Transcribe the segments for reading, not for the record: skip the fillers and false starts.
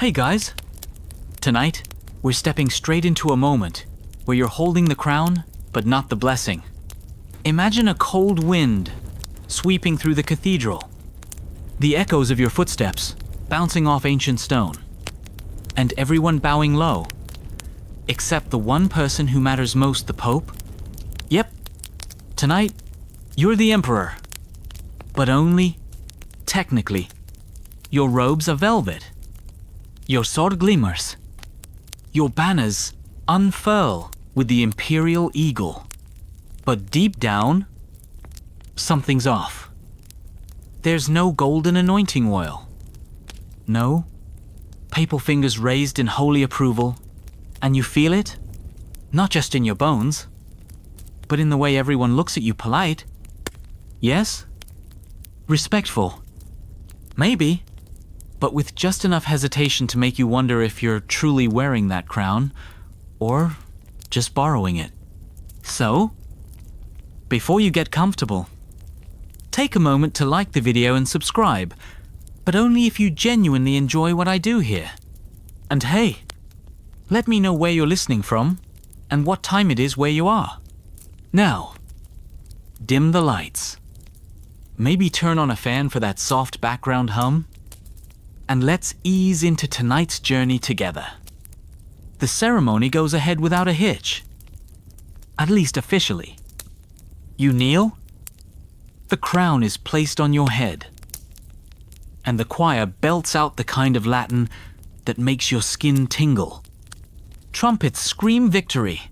Hey guys! Tonight, we're stepping straight into a moment where you're holding the crown, but not the blessing. Imagine a cold wind sweeping through the cathedral, the echoes of your footsteps bouncing off ancient stone, and everyone bowing low, except the one person who matters most, the Pope. Yep, tonight, you're the Emperor, but only technically. Your robes are velvet, your sword glimmers, your banners unfurl with the imperial eagle. But deep down, something's off. There's no golden anointing oil. No papal fingers raised in holy approval, and you feel it, not just in your bones, but in the way everyone looks at you polite. Yes? Respectful. Maybe, but with just enough hesitation to make you wonder if you're truly wearing that crown, or just borrowing it. So, before you get comfortable, take a moment to like the video and subscribe, but only if you genuinely enjoy what I do here. And hey, let me know where you're listening from and what time it is where you are. Now, dim the lights. Maybe turn on a fan for that soft background hum. And let's ease into tonight's journey together. The ceremony goes ahead without a hitch. At least officially. You kneel. The crown is placed on your head. And the choir belts out the kind of Latin that makes your skin tingle. Trumpets scream victory.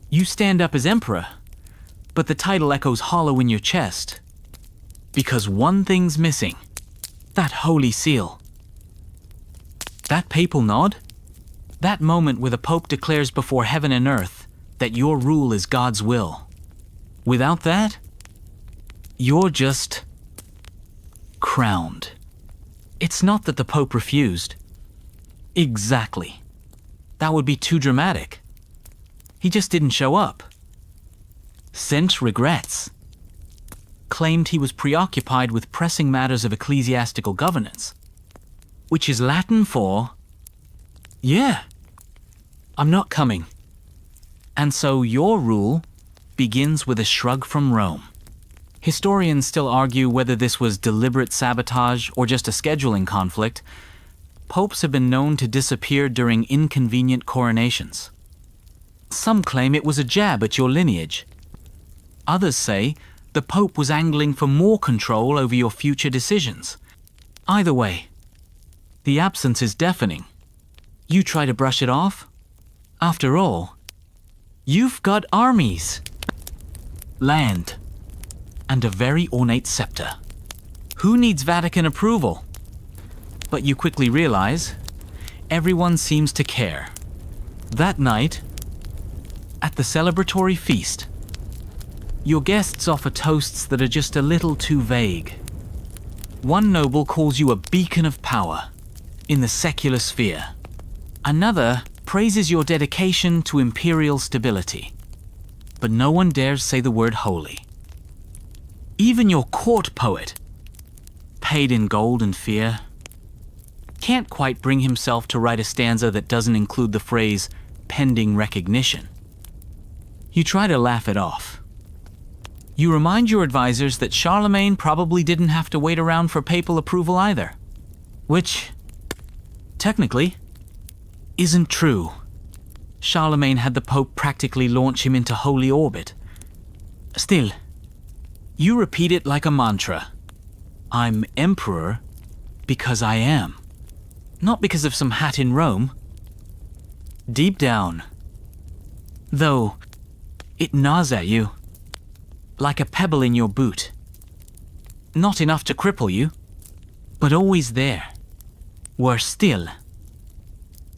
You stand up as emperor, but the title echoes hollow in your chest. Because one thing's missing. That holy seal. That papal nod? That moment where the Pope declares before heaven and earth that your rule is God's will. Without that, you're just crowned. It's not that the Pope refused. Exactly. That would be too dramatic. He just didn't show up. Sent regrets. Claimed he was preoccupied with pressing matters of ecclesiastical governance, which is Latin for, yeah, I'm not coming. And so your rule begins with a shrug from Rome. Historians still argue whether this was deliberate sabotage or just a scheduling conflict. Popes have been known to disappear during inconvenient coronations. Some claim it was a jab at your lineage. Others say the Pope was angling for more control over your future decisions. Either way, the absence is deafening. You try to brush it off? After all, you've got armies, land, and a very ornate scepter. Who needs Vatican approval? But you quickly realize, everyone seems to care. That night, at the celebratory feast, your guests offer toasts that are just a little too vague. One noble calls you a beacon of power in the secular sphere. Another praises your dedication to imperial stability. But no one dares say the word holy. Even your court poet, paid in gold and fear, can't quite bring himself to write a stanza that doesn't include the phrase pending recognition. You try to laugh it off. You remind your advisors that Charlemagne probably didn't have to wait around for papal approval either. Which, technically, isn't true. Charlemagne had the Pope practically launch him into holy orbit. Still, you repeat it like a mantra. I'm emperor because I am. Not because of some hat in Rome. Deep down, though, it gnaws at you. Like a pebble in your boot. Not enough to cripple you, but always there. Worse still,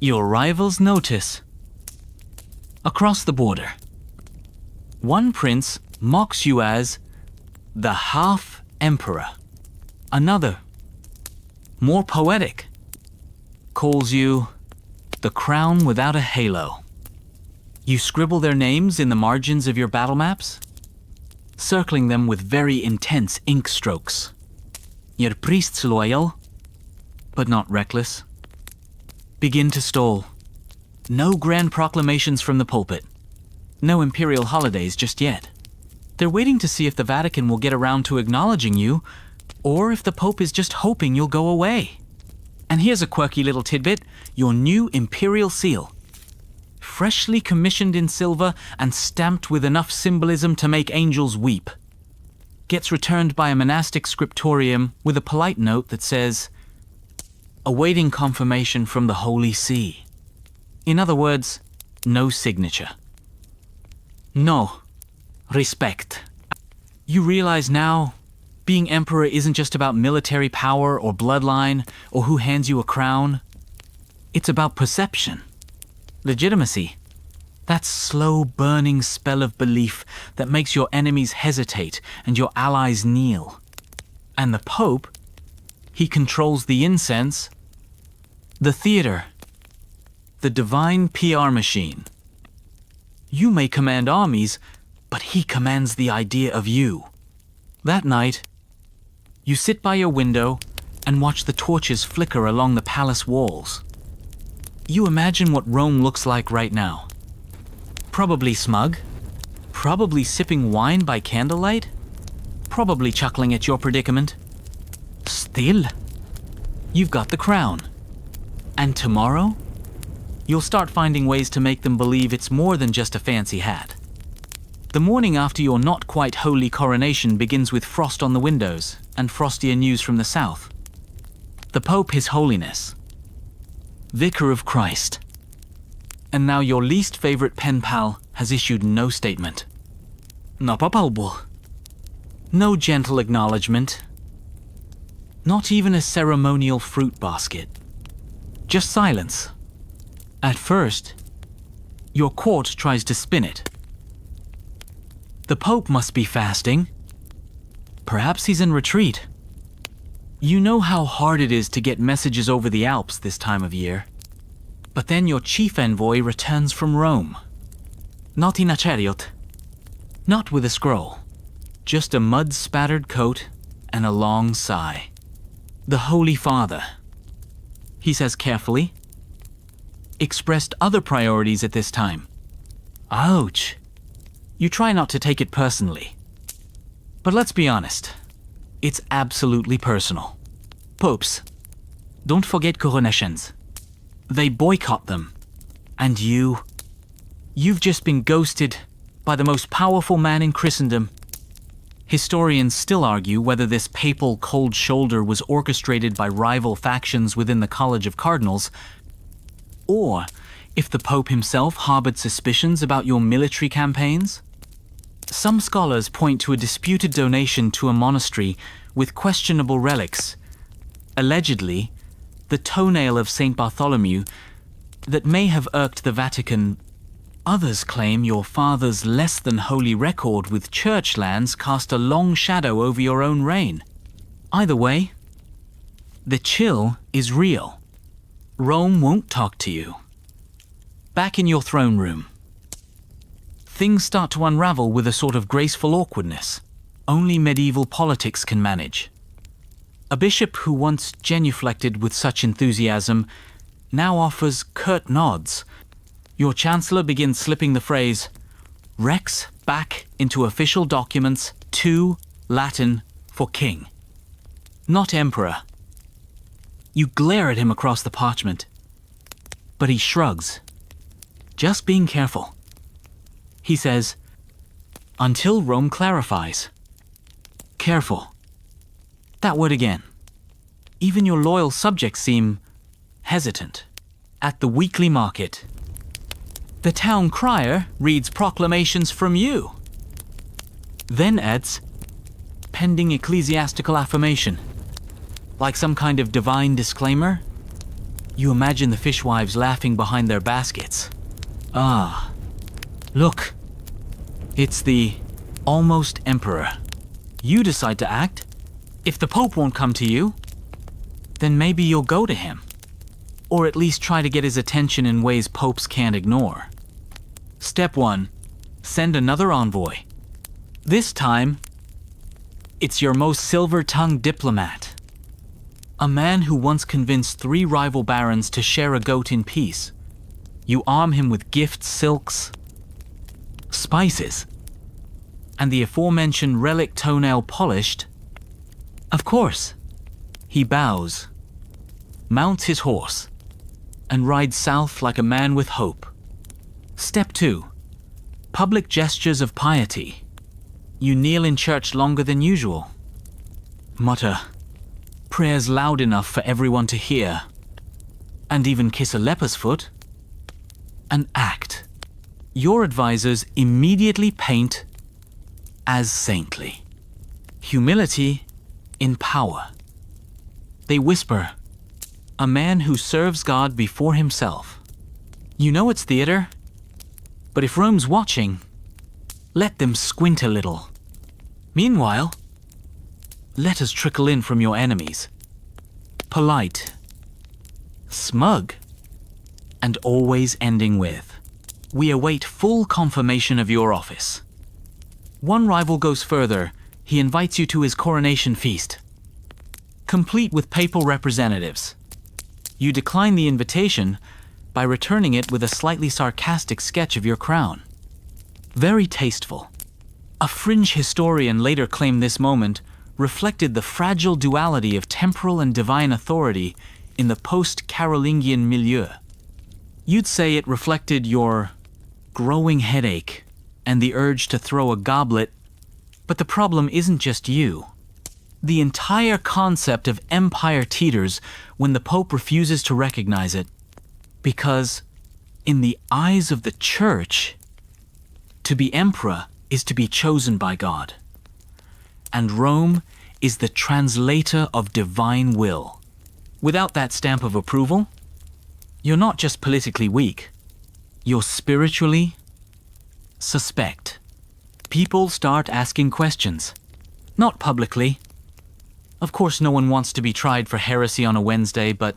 your rivals notice. Across the border, one prince mocks you as the half-emperor. Another, more poetic, calls you the crown without a halo. You scribble their names in the margins of your battle maps, circling them with very intense ink strokes. Your priest's loyal, but not reckless. begin to stall. No grand proclamations from the pulpit. No imperial holidays just yet. They're waiting to see if the Vatican will get around to acknowledging you, or if the Pope is just hoping you'll go away. And here's a quirky little tidbit: your new imperial seal. Freshly commissioned in silver and stamped with enough symbolism to make angels weep. Gets returned by a monastic scriptorium with a polite note that says, awaiting confirmation from the Holy See. In other words, no signature. No. Respect. You realize now, being emperor isn't just about military power or bloodline or who hands you a crown. It's about perception. Legitimacy. That slow burning spell of belief that makes your enemies hesitate and your allies kneel. And the Pope, he controls the incense, the theater, the divine PR machine. You may command armies, but he commands the idea of you. That night, you sit by your window and watch the torches flicker along the palace walls. You imagine what Rome looks like right now. Probably smug, probably sipping wine by candlelight, probably chuckling at your predicament. Still, you've got the crown. And tomorrow, you'll start finding ways to make them believe it's more than just a fancy hat. The morning after your not quite holy coronation begins with frost on the windows and frostier news from the south. The Pope, His Holiness, Vicar of Christ. And now your least favorite pen pal has issued no statement. Napapalbo. No gentle acknowledgement. Not even a ceremonial fruit basket. Just silence. At first, your court tries to spin it. The Pope must be fasting. Perhaps he's in retreat. You know how hard it is to get messages over the Alps this time of year. But then your chief envoy returns from Rome. Not in a chariot. Not with a scroll. Just a mud-spattered coat and a long sigh. The Holy Father, he says carefully, expressed other priorities at this time. Ouch. You try not to take it personally. But let's be honest. It's absolutely personal. Popes, don't forget coronations. They boycott them. And you've just been ghosted by the most powerful man in Christendom. Historians still argue whether this papal cold shoulder was orchestrated by rival factions within the College of Cardinals, or if the Pope himself harbored suspicions about your military campaigns. Some scholars point to a disputed donation to a monastery with questionable relics, allegedly the toenail of St. Bartholomew, that may have irked the Vatican. Others claim your father's less than holy record with church lands cast a long shadow over your own reign. Either way, the chill is real. Rome won't talk to you. Back in your throne room, things start to unravel with a sort of graceful awkwardness only medieval politics can manage. A bishop who once genuflected with such enthusiasm now offers curt nods. Your chancellor begins slipping the phrase Rex back into official documents to Latin for king, not emperor. You glare at him across the parchment, but he shrugs. Just being careful. He says, until Rome clarifies. Careful. That word again. Even your loyal subjects seem hesitant. At the weekly market, the town crier reads proclamations from you. Then adds, pending ecclesiastical affirmation. Like some kind of divine disclaimer. You imagine the fishwives laughing behind their baskets. Ah, look. It's the almost emperor. You decide to act. If the Pope won't come to you, then maybe you'll go to him. Or at least try to get his attention in ways popes can't ignore. Step 1. Send another envoy. This time, it's your most silver-tongued diplomat. A man who once convinced 3 rival barons to share a goat in peace. You arm him with gifts, silks, spices, and the aforementioned relic toenail polished. Of course, he bows, mounts his horse, and rides south like a man with hope. Step 2. Public gestures of piety. You kneel in church longer than usual. Mutter prayers loud enough for everyone to hear, and even kiss a leper's foot. And act. Your advisors immediately paint as saintly. Humility in power. They whisper, a man who serves God before himself. You know it's theater, but if Rome's watching, let them squint a little. Meanwhile, letters trickle in from your enemies. Polite, smug, and always ending with, we await full confirmation of your office. One rival goes further. He invites you to his coronation feast, complete with papal representatives. You decline the invitation by returning it with a slightly sarcastic sketch of your crown. Very tasteful. A fringe historian later claimed this moment reflected the fragile duality of temporal and divine authority in the post-Carolingian milieu. You'd say it reflected your growing headache and the urge to throw a goblet, but the problem isn't just you. The entire concept of empire teeters when the Pope refuses to recognize it, because, in the eyes of the Church, to be emperor is to be chosen by God. And Rome is the translator of divine will. Without that stamp of approval, you're not just politically weak, you're spiritually suspect. People start asking questions. Not publicly. Of course, no one wants to be tried for heresy on a Wednesday, but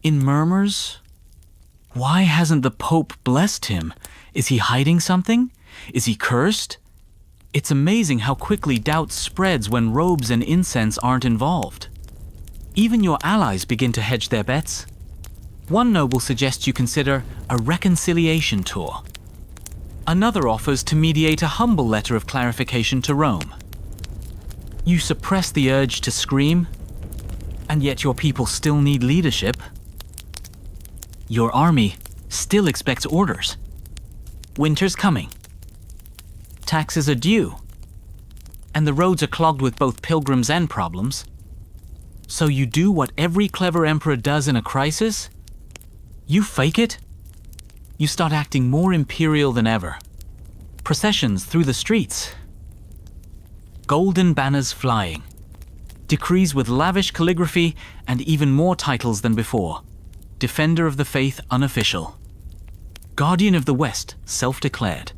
in murmurs, why hasn't the Pope blessed him? Is he hiding something? Is he cursed? It's amazing how quickly doubt spreads when robes and incense aren't involved. Even your allies begin to hedge their bets. One noble suggests you consider a reconciliation tour. Another offers to mediate a humble letter of clarification to Rome. You suppress the urge to scream, and yet your people still need leadership. Your army still expects orders. Winter's coming. Taxes are due. And the roads are clogged with both pilgrims and problems. So you do what every clever emperor does in a crisis? You fake it? You start acting more imperial than ever. Processions through the streets. Golden banners flying. Decrees with lavish calligraphy and even more titles than before. Defender of the Faith unofficial. Guardian of the West self-declared.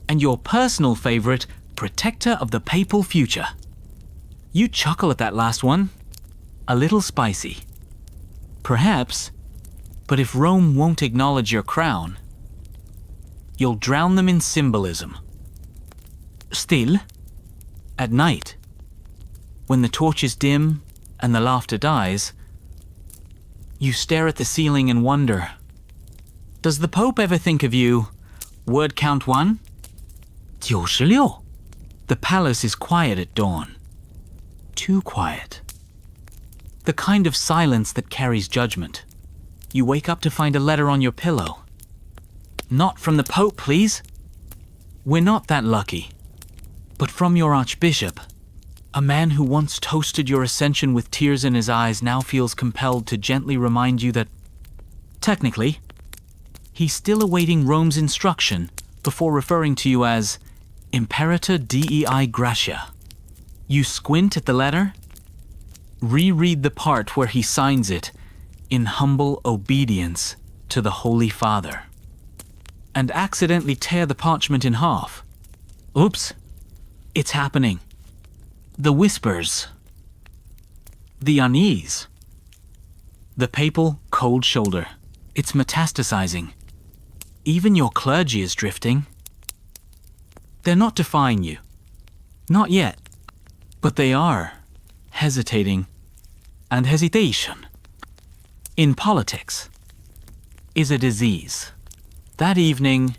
And your personal favorite, protector of the papal future. You chuckle at that last one. A little spicy. Perhaps, but if Rome won't acknowledge your crown, you'll drown them in symbolism. Still, at night, when the torches dim and the laughter dies, you stare at the ceiling and wonder, does the Pope ever think of you? Word count 1? 96. The palace is quiet at dawn. Too quiet. The kind of silence that carries judgment. You wake up to find a letter on your pillow. Not from the Pope, please. We're not that lucky. But from your Archbishop. A man who once toasted your ascension with tears in his eyes now feels compelled to gently remind you that, technically, he's still awaiting Rome's instruction before referring to you as Imperator Dei Gratia. You squint at the letter, reread the part where he signs it in humble obedience to the Holy Father, and accidentally tear the parchment in half. Oops, it's happening. The whispers, the unease, the papal cold shoulder. It's metastasizing. Even your clergy is drifting. They're not defying you. Not yet. But they are hesitating, and hesitation in politics is a disease. That evening,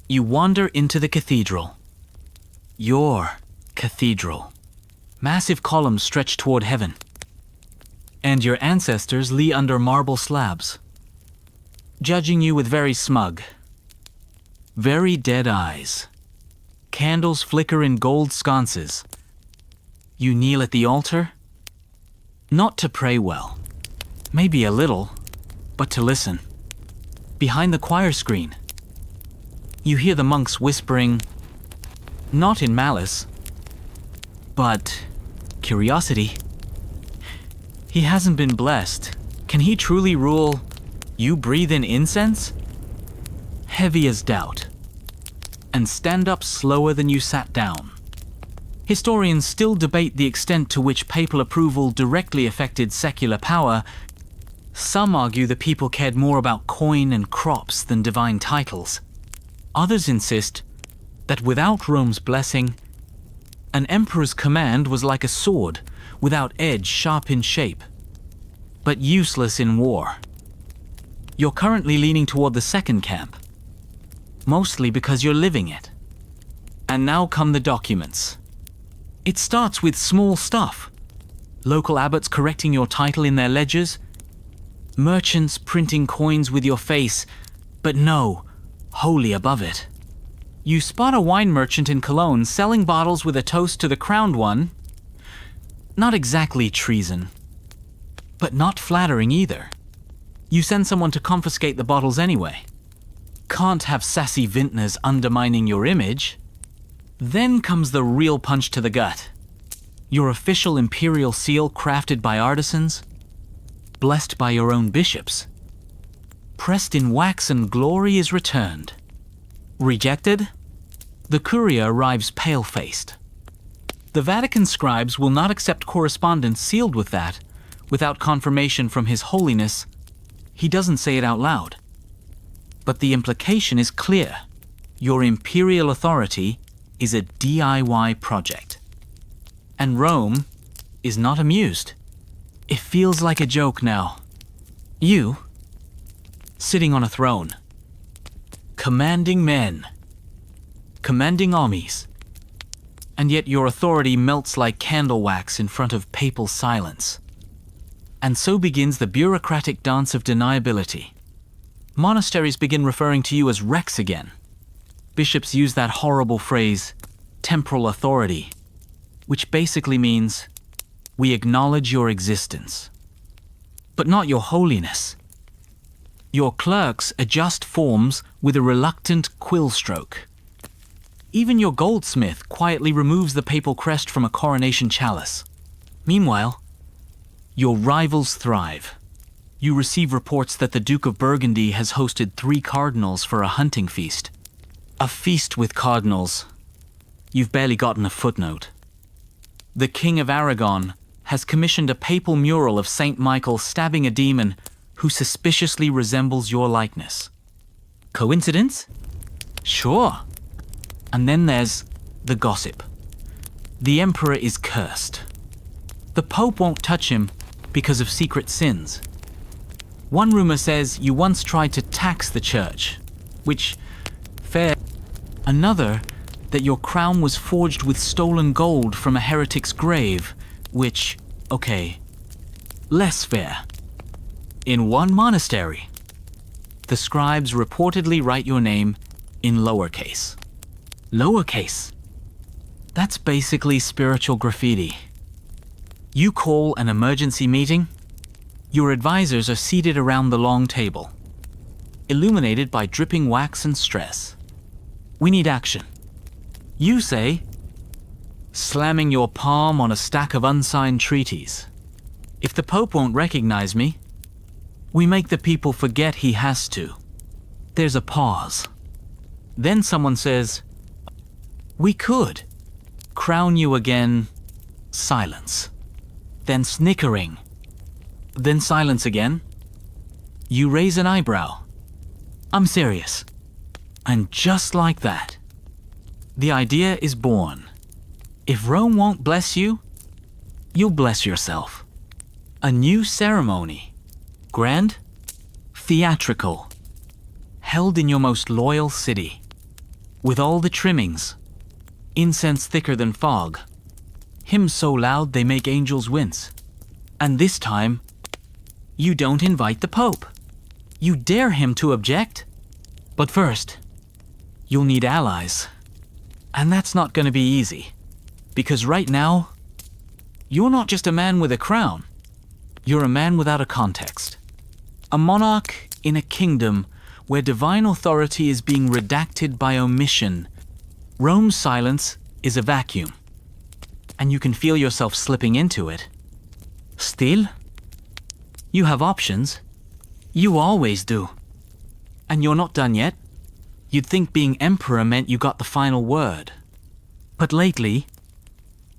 you wander into the cathedral. Your cathedral. Massive columns stretch toward heaven, and your ancestors lie under marble slabs, judging you with very smug, very dead eyes. Candles flicker in gold sconces. You kneel at the altar, not to pray well, maybe a little, but to listen. Behind the choir screen, you hear the monks whispering, not in malice, but curiosity. He hasn't been blessed. Can he truly rule? You breathe in incense? Heavy as doubt. And stand up slower than you sat down. Historians still debate the extent to which papal approval directly affected secular power. Some argue the people cared more about coin and crops than divine titles. Others insist that without Rome's blessing, an emperor's command was like a sword, without edge, sharp in shape, but useless in war. You're currently leaning toward the second camp, mostly because you're living it. And now come the documents. It starts with small stuff. Local abbots correcting your title in their ledgers, merchants printing coins with your face, but no, wholly above it. You spot a wine merchant in Cologne selling bottles with a toast to the crowned one. Not exactly treason, but not flattering either. You send someone to confiscate the bottles anyway. Can't have sassy vintners undermining your image. Then comes the real punch to the gut. Your official imperial seal crafted by artisans, blessed by your own bishops. Pressed in wax and glory is returned. Rejected? The courier arrives pale-faced. The Vatican scribes will not accept correspondence sealed with that, without confirmation from His Holiness. He doesn't say it out loud. But the implication is clear. Your imperial authority is a DIY project. And Rome is not amused. It feels like a joke now. You, sitting on a throne, commanding men, commanding armies, and yet your authority melts like candle wax in front of papal silence. And so begins the bureaucratic dance of deniability. Monasteries begin referring to you as Rex again. Bishops use that horrible phrase, temporal authority, which basically means, we acknowledge your existence, but not your holiness. Your clerks adjust forms with a reluctant quill stroke. Even your goldsmith quietly removes the papal crest from a coronation chalice. Meanwhile, your rivals thrive. You receive reports that the Duke of Burgundy has hosted 3 cardinals for a hunting feast. A feast with cardinals. You've barely gotten a footnote. The King of Aragon has commissioned a papal mural of Saint Michael stabbing a demon who suspiciously resembles your likeness. Coincidence? Sure. And then there's the gossip. The emperor is cursed. The Pope won't touch him because of secret sins. One rumor says you once tried to tax the church, which, fair. Another, that your crown was forged with stolen gold from a heretic's grave, which, okay, less fair. In one monastery, the scribes reportedly write your name in lowercase. Lowercase? That's basically spiritual graffiti. You call an emergency meeting. Your advisors are seated around the long table, illuminated by dripping wax and stress. We need action. You say, slamming your palm on a stack of unsigned treaties. If the Pope won't recognize me, we make the people forget he has to. There's a pause. Then someone says, we could crown you again. Silence. Then snickering. Then silence again. You raise an eyebrow. I'm serious. And just like that, the idea is born. If Rome won't bless you, you'll bless yourself. A new ceremony. Grand, theatrical, held in your most loyal city. With all the trimmings, incense thicker than fog, hymns so loud they make angels wince. And this time, you don't invite the Pope. You dare him to object. But first, you'll need allies. And that's not going to be easy. Because right now, you're not just a man with a crown. You're a man without a context. A monarch in a kingdom where divine authority is being redacted by omission. Rome's silence is a vacuum. And you can feel yourself slipping into it. Still, you have options. You always do. And you're not done yet. You'd think being emperor meant you got the final word. But lately,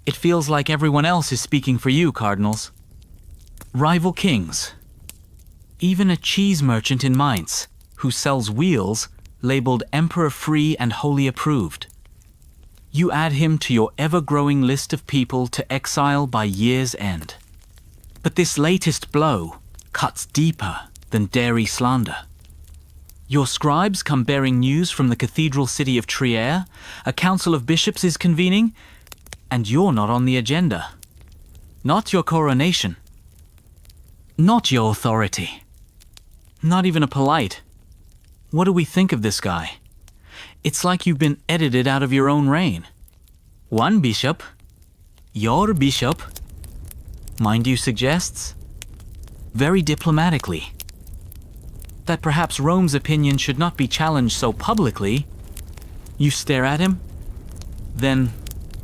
it feels like everyone else is speaking for you, cardinals. Rival kings. Even a cheese merchant in Mainz, who sells wheels labeled emperor-free and wholly approved. You add him to your ever-growing list of people to exile by year's end. But this latest blow cuts deeper than dairy slander. Your scribes come bearing news from the cathedral city of Trier, a council of bishops is convening, and you're not on the agenda. Not your coronation. Not your authority. Not even a polite. What do we think of this guy? It's like you've been edited out of your own reign. One bishop, your bishop, mind you suggests, very diplomatically, that perhaps Rome's opinion should not be challenged so publicly. You stare at him, then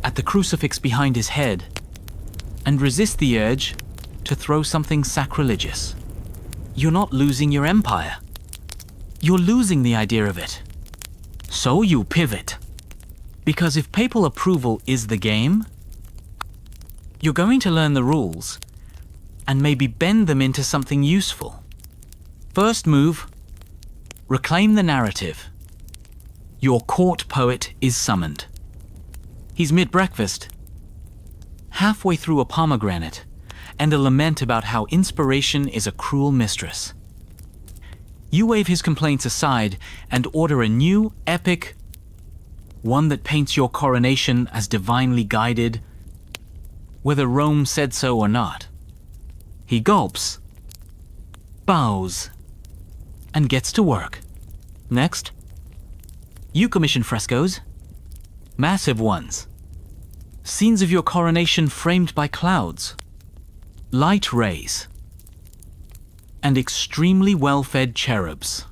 at the crucifix behind his head, and resist the urge to throw something sacrilegious. You're not losing your empire. You're losing the idea of it. So you pivot. Because if papal approval is the game, you're going to learn the rules and maybe bend them into something useful. First move, reclaim the narrative. Your court poet is summoned. He's mid-breakfast, halfway through a pomegranate, and a lament about how inspiration is a cruel mistress. You wave his complaints aside and order a new, epic, one that paints your coronation as divinely guided, whether Rome said so or not. He gulps, bows, and gets to work. Next, you commission frescoes, massive ones, scenes of your coronation framed by clouds, light rays, and extremely well-fed cherubs.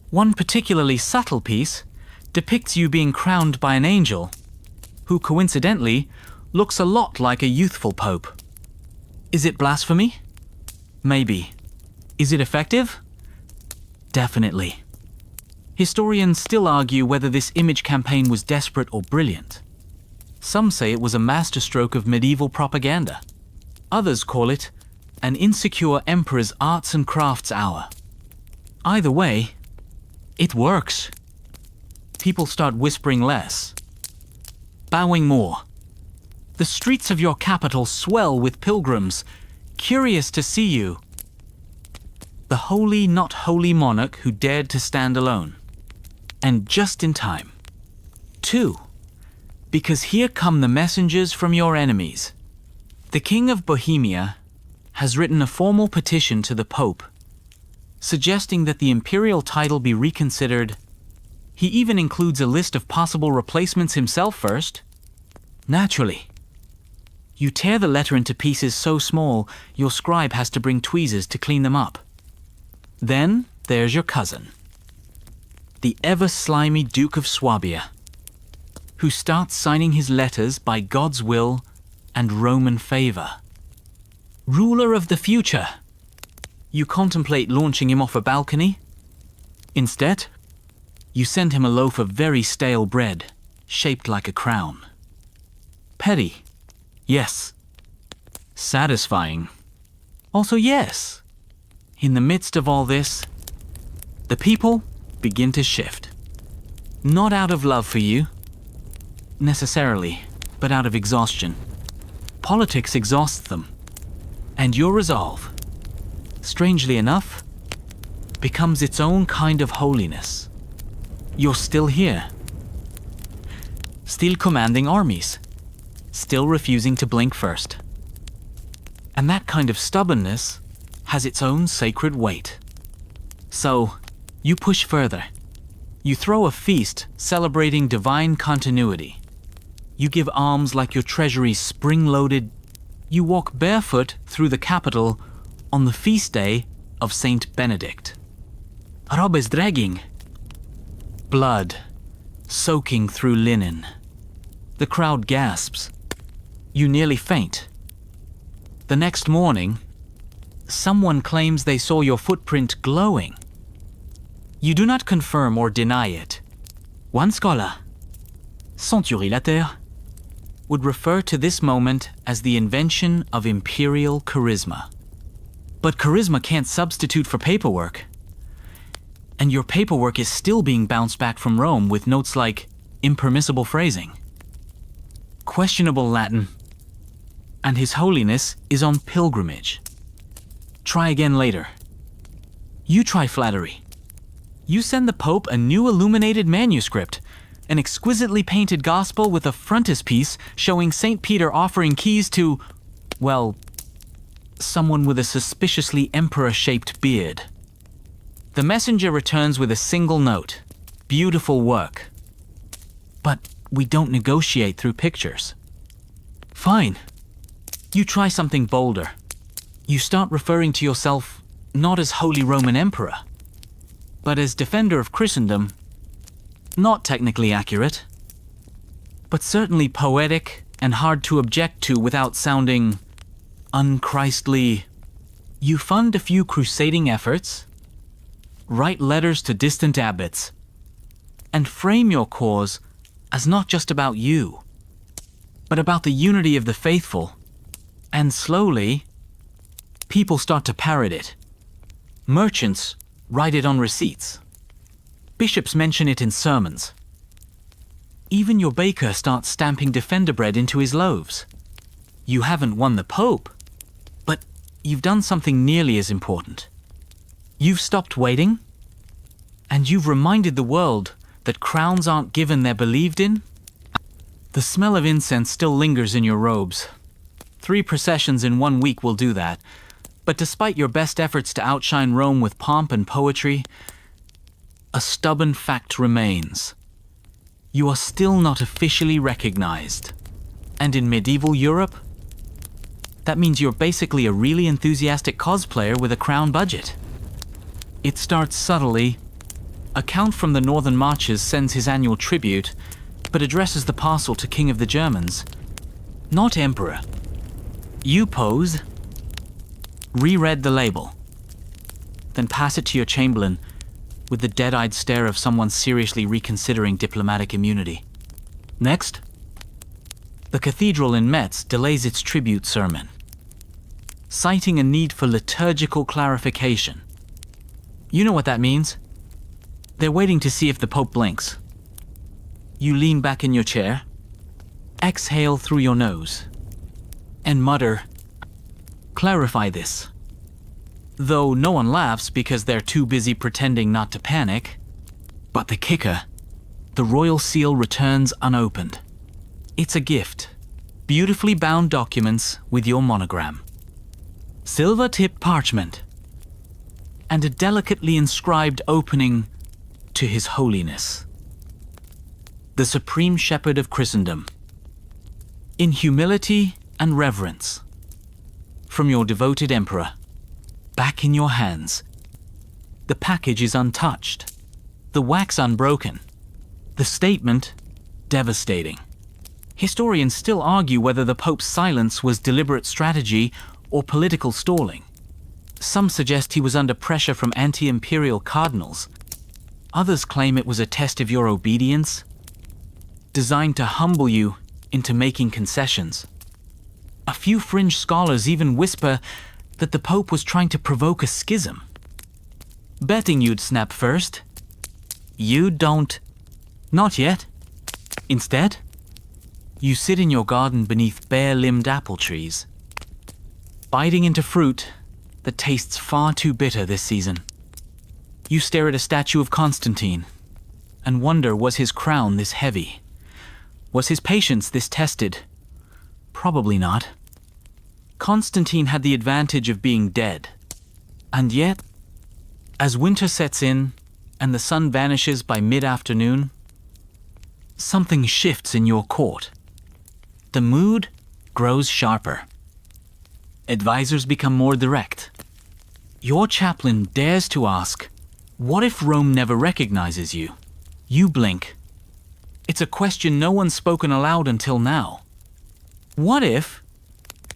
One particularly subtle piece depicts you being crowned by an angel, who coincidentally looks a lot like a youthful pope. Is it blasphemy? Maybe. Is it effective? Definitely. Historians still argue whether this image campaign was desperate or brilliant. Some say it was a masterstroke of medieval propaganda. Others call it an insecure emperor's arts and crafts hour. Either way, it works. People start whispering less, bowing more. The streets of your capital swell with pilgrims, curious to see you. The holy, not holy monarch who dared to stand alone. And just in time. 2. Because here come the messengers from your enemies. The King of Bohemia has written a formal petition to the Pope, suggesting that the imperial title be reconsidered. He even includes a list of possible replacements himself first. Naturally. You tear the letter into pieces so small, your scribe has to bring tweezers to clean them up. Then there's your cousin, the ever-slimy Duke of Swabia, who starts signing his letters by God's will and Roman favor. Ruler of the future. You contemplate launching him off a balcony. Instead, you send him a loaf of very stale bread, shaped like a crown. Petty. Yes. Satisfying. Also yes. In the midst of all this, the people begin to shift. Not out of love for you, necessarily, but out of exhaustion. Politics exhausts them. And your resolve, strangely enough, becomes its own kind of holiness. You're still here, still commanding armies, still refusing to blink first. And that kind of stubbornness has its own sacred weight. So, you push further. You throw a feast celebrating divine continuity. You give alms like your treasury's spring-loaded. You walk barefoot through the capital on the feast day of Saint Benedict. Rob is dragging. Blood soaking through linen. The crowd gasps. You nearly faint. The next morning, someone claims they saw your footprint glowing. You do not confirm or deny it. One scholar, Century la Terre, would refer to this moment as the invention of imperial charisma. But charisma can't substitute for paperwork. And your paperwork is still being bounced back from Rome with notes like impermissible phrasing, questionable Latin, and His Holiness is on pilgrimage. Try again later. You try flattery. You send the Pope a new illuminated manuscript, an exquisitely painted gospel with a frontispiece showing St. Peter offering keys to, well, someone with a suspiciously emperor-shaped beard. The messenger returns with a single note. Beautiful work. But we don't negotiate through pictures. Fine. You try something bolder. You start referring to yourself not as Holy Roman Emperor, but as Defender of Christendom. Not technically accurate, but certainly poetic and hard to object to without sounding unchristly. You fund a few crusading efforts, write letters to distant abbots, and frame your cause as not just about you, but about the unity of the faithful. And slowly, people start to parrot it. Merchants write it on receipts. Bishops mention it in sermons. Even your baker starts stamping Defender bread into his loaves. You haven't won the Pope, but you've done something nearly as important. You've stopped waiting, and you've reminded the world that crowns aren't given, they're believed in. The smell of incense still lingers in your robes. 3 processions in 1 week will do that, but despite your best efforts to outshine Rome with pomp and poetry, a stubborn fact remains. You are still not officially recognized. And in medieval Europe, that means you're basically a really enthusiastic cosplayer with a crown budget. It starts subtly. A count from the northern marches sends his annual tribute, but addresses the parcel to King of the Germans, not Emperor. You pose, reread the label, then pass it to your chamberlain with the dead-eyed stare of someone seriously reconsidering diplomatic immunity. Next, the cathedral in Metz delays its tribute sermon, citing a need for liturgical clarification. You know what that means? They're waiting to see if the Pope blinks. You lean back in your chair, exhale through your nose, and mutter, "Clarify this." Though no one laughs because they're too busy pretending not to panic. But the kicker, the royal seal returns unopened. It's a gift, beautifully bound documents with your monogram, silver-tipped parchment, and a delicately inscribed opening to His Holiness, the Supreme Shepherd of Christendom. In humility and reverence, from your devoted emperor, back in your hands. The package is untouched, the wax unbroken, the statement devastating. Historians still argue whether the Pope's silence was deliberate strategy or political stalling. Some suggest he was under pressure from anti-imperial cardinals. Others claim it was a test of your obedience, designed to humble you into making concessions. A few fringe scholars even whisper that the Pope was trying to provoke a schism. Betting you'd snap first. You don't. Not yet. Instead, you sit in your garden beneath bare-limbed apple trees. biting into fruit that tastes far too bitter this season. You stare at a statue of Constantine and wonder, was his crown this heavy? Was his patience this tested? Probably not. Constantine had the advantage of being dead. And yet, as winter sets in and the sun vanishes by mid-afternoon, something shifts in your court. The mood grows sharper. Advisors become more direct. Your chaplain dares to ask, what if Rome never recognizes you? You blink. It's a question no one's spoken aloud until now. What if?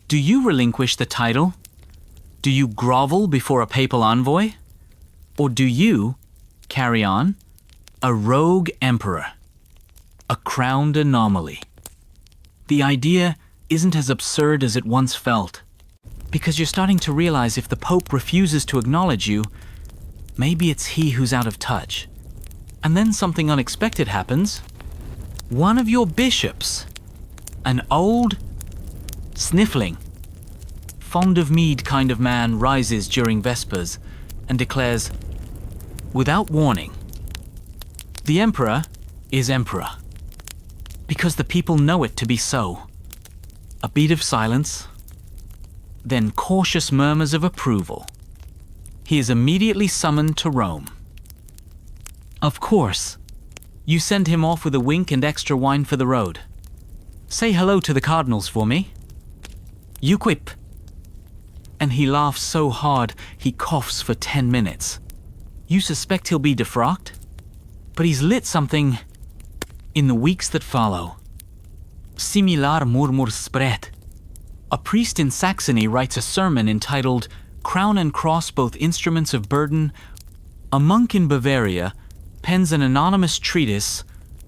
Do you relinquish the title? Do you grovel before a papal envoy? Or do you carry on? A rogue emperor. A crowned anomaly. The idea isn't as absurd as it once felt, because you're starting to realize if the Pope refuses to acknowledge you, maybe it's he who's out of touch. And then something unexpected happens. One of your bishops, an old, sniffling, fond of mead kind of man, rises during Vespers and declares, without warning, the emperor is emperor. Because the people know it to be so. A beat of silence, then cautious murmurs of approval. He is immediately summoned to Rome. Of course, you send him off with a wink and extra wine for the road. Say hello to the cardinals for me. You quip. And he laughs so hard he coughs for 10 minutes. You suspect he'll be defrocked, but he's lit something in the weeks that follow. Similar murmur spread. A priest in Saxony writes a sermon entitled Crown and Cross, Both Instruments of Burden. A monk in Bavaria pens an anonymous treatise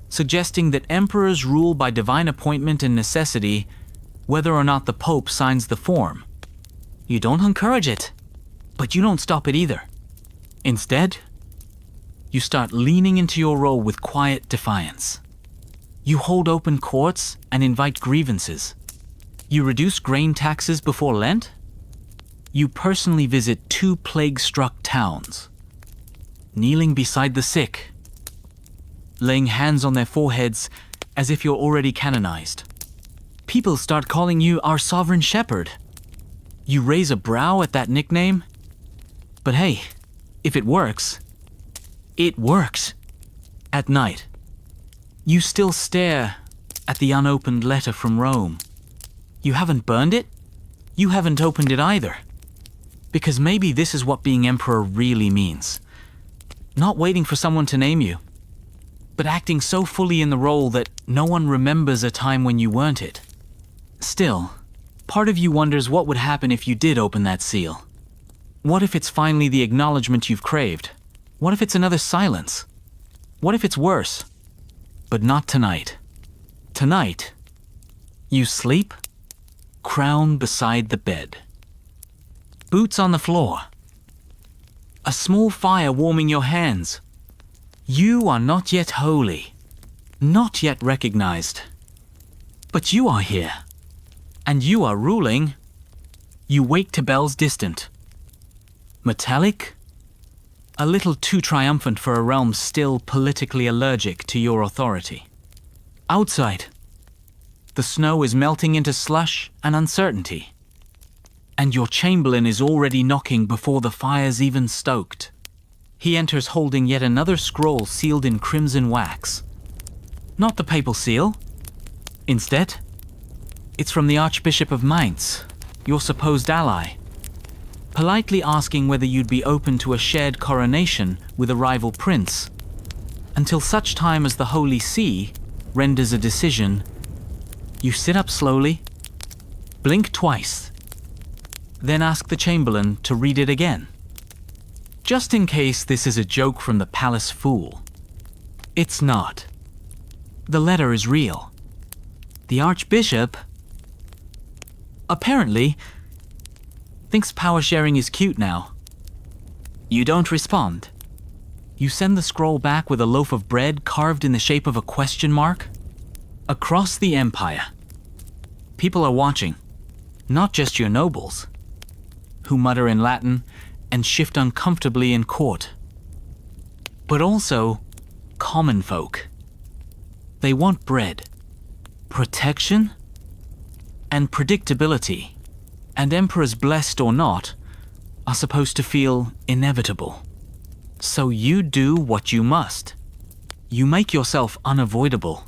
suggesting that emperors rule by divine appointment and necessity, whether or not the Pope signs the form. You don't encourage it, but you don't stop it either. Instead, you start leaning into your role with quiet defiance. You hold open courts and invite grievances. You reduce grain taxes before Lent. You personally visit 2 plague-struck towns, kneeling beside the sick, laying hands on their foreheads as if you're already canonized. People start calling you our sovereign shepherd. You raise a brow at that nickname, but hey, if it works, it works. At night, you still stare at the unopened letter from Rome. You haven't burned it, you haven't opened it either. Because maybe this is what being emperor really means. Not waiting for someone to name you, but acting so fully in the role that no one remembers a time when you weren't it. Still, part of you wonders what would happen if you did open that seal. What if it's finally the acknowledgement you've craved? What if it's another silence? What if it's worse? But not tonight. Tonight, you sleep, crown beside the bed. Boots on the floor. A small fire warming your hands. You are not yet holy, not yet recognized. But you are here, and you are ruling. You wake to bells distant. Metallic? A little too triumphant for a realm still politically allergic to your authority. Outside, the snow is melting into slush and uncertainty, and your chamberlain is already knocking before the fire's even stoked. He enters holding yet another scroll sealed in crimson wax. Not the papal seal. Instead, it's from the Archbishop of Mainz, your supposed ally, politely asking whether you'd be open to a shared coronation with a rival prince, until such time as the Holy See renders a decision. You sit up slowly, blink twice, then ask the chamberlain to read it again. Just in case this is a joke from the palace fool. It's not. The letter is real. The Archbishop, apparently, thinks power sharing is cute now. You don't respond. You send the scroll back with a loaf of bread carved in the shape of a question mark. Across the empire, people are watching, not just your nobles, who mutter in Latin and shift uncomfortably in court. But also common folk. They want bread, protection, and predictability. And emperors, blessed or not, are supposed to feel inevitable. So you do what you must. You make yourself unavoidable.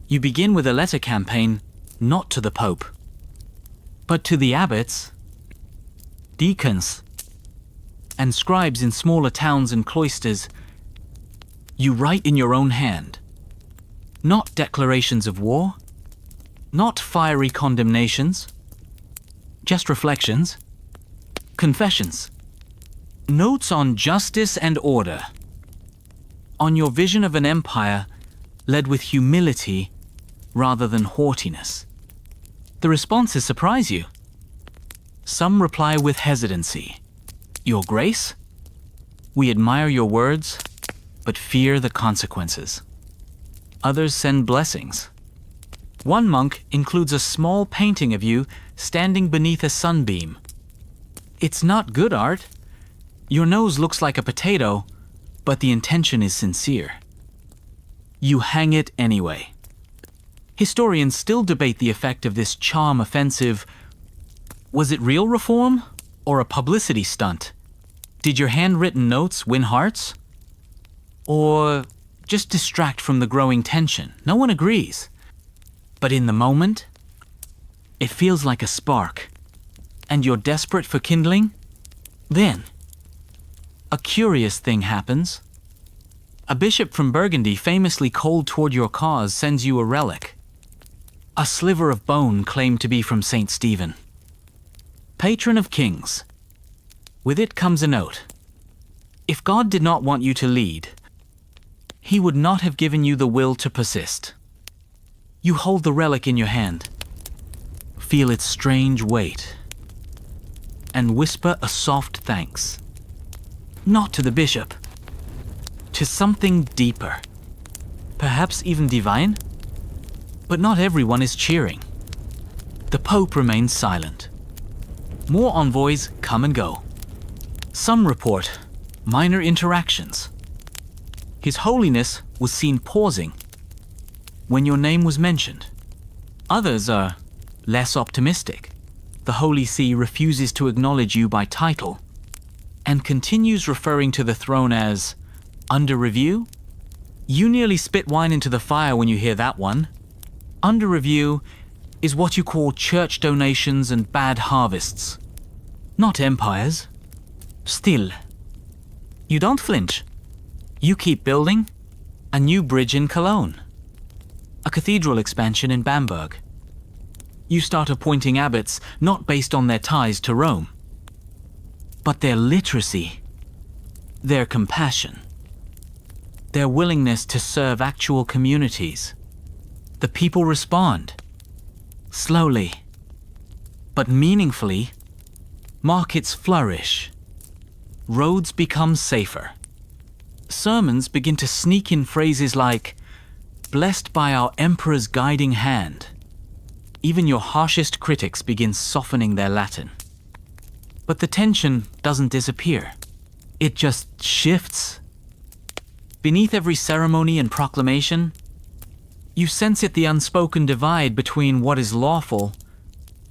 You begin with a letter campaign, not to the Pope, but to the abbots, deacons, and scribes in smaller towns and cloisters. You write in your own hand. Not declarations of war, not fiery condemnations, just reflections, confessions, notes on justice and order, on your vision of an empire led with humility rather than haughtiness. The responses surprise you. Some reply with hesitancy. Your Grace, we admire your words, but fear the consequences. Others send blessings. One monk includes a small painting of you standing beneath a sunbeam. It's not good art. Your nose looks like a potato, but the intention is sincere. You hang it anyway. Historians still debate the effect of this charm offensive. Was it real reform or a publicity stunt? Did your handwritten notes win hearts? Or just distract from the growing tension? No one agrees. But in the moment, it feels like a spark. And you're desperate for kindling? Then, a curious thing happens. A bishop from Burgundy, famously cold toward your cause, sends you a relic. A sliver of bone claimed to be from St. Stephen, patron of kings. With it comes a note. If God did not want you to lead, He would not have given you the will to persist. You hold the relic in your hand, feel its strange weight, and whisper a soft thanks. Not to the bishop, to something deeper, perhaps even divine. But not everyone is cheering. The Pope remains silent. More envoys come and go. Some report minor interactions. His Holiness was seen pausing when your name was mentioned. Others are less optimistic. The Holy See refuses to acknowledge you by title and continues referring to the throne as under review. You nearly spit wine into the fire when you hear that one. Under review is what you call church donations and bad harvests, not empires. Still, you don't flinch. You keep building a new bridge in Cologne, a cathedral expansion in Bamberg. You start appointing abbots not based on their ties to Rome, but their literacy, their compassion, their willingness to serve actual communities. The people respond, slowly, but meaningfully. Markets flourish. Roads become safer. Sermons begin to sneak in phrases like, blessed by our emperor's guiding hand. Even your harshest critics begin softening their Latin. But the tension doesn't disappear. It just shifts. Beneath every ceremony and proclamation, you sense it, the unspoken divide between what is lawful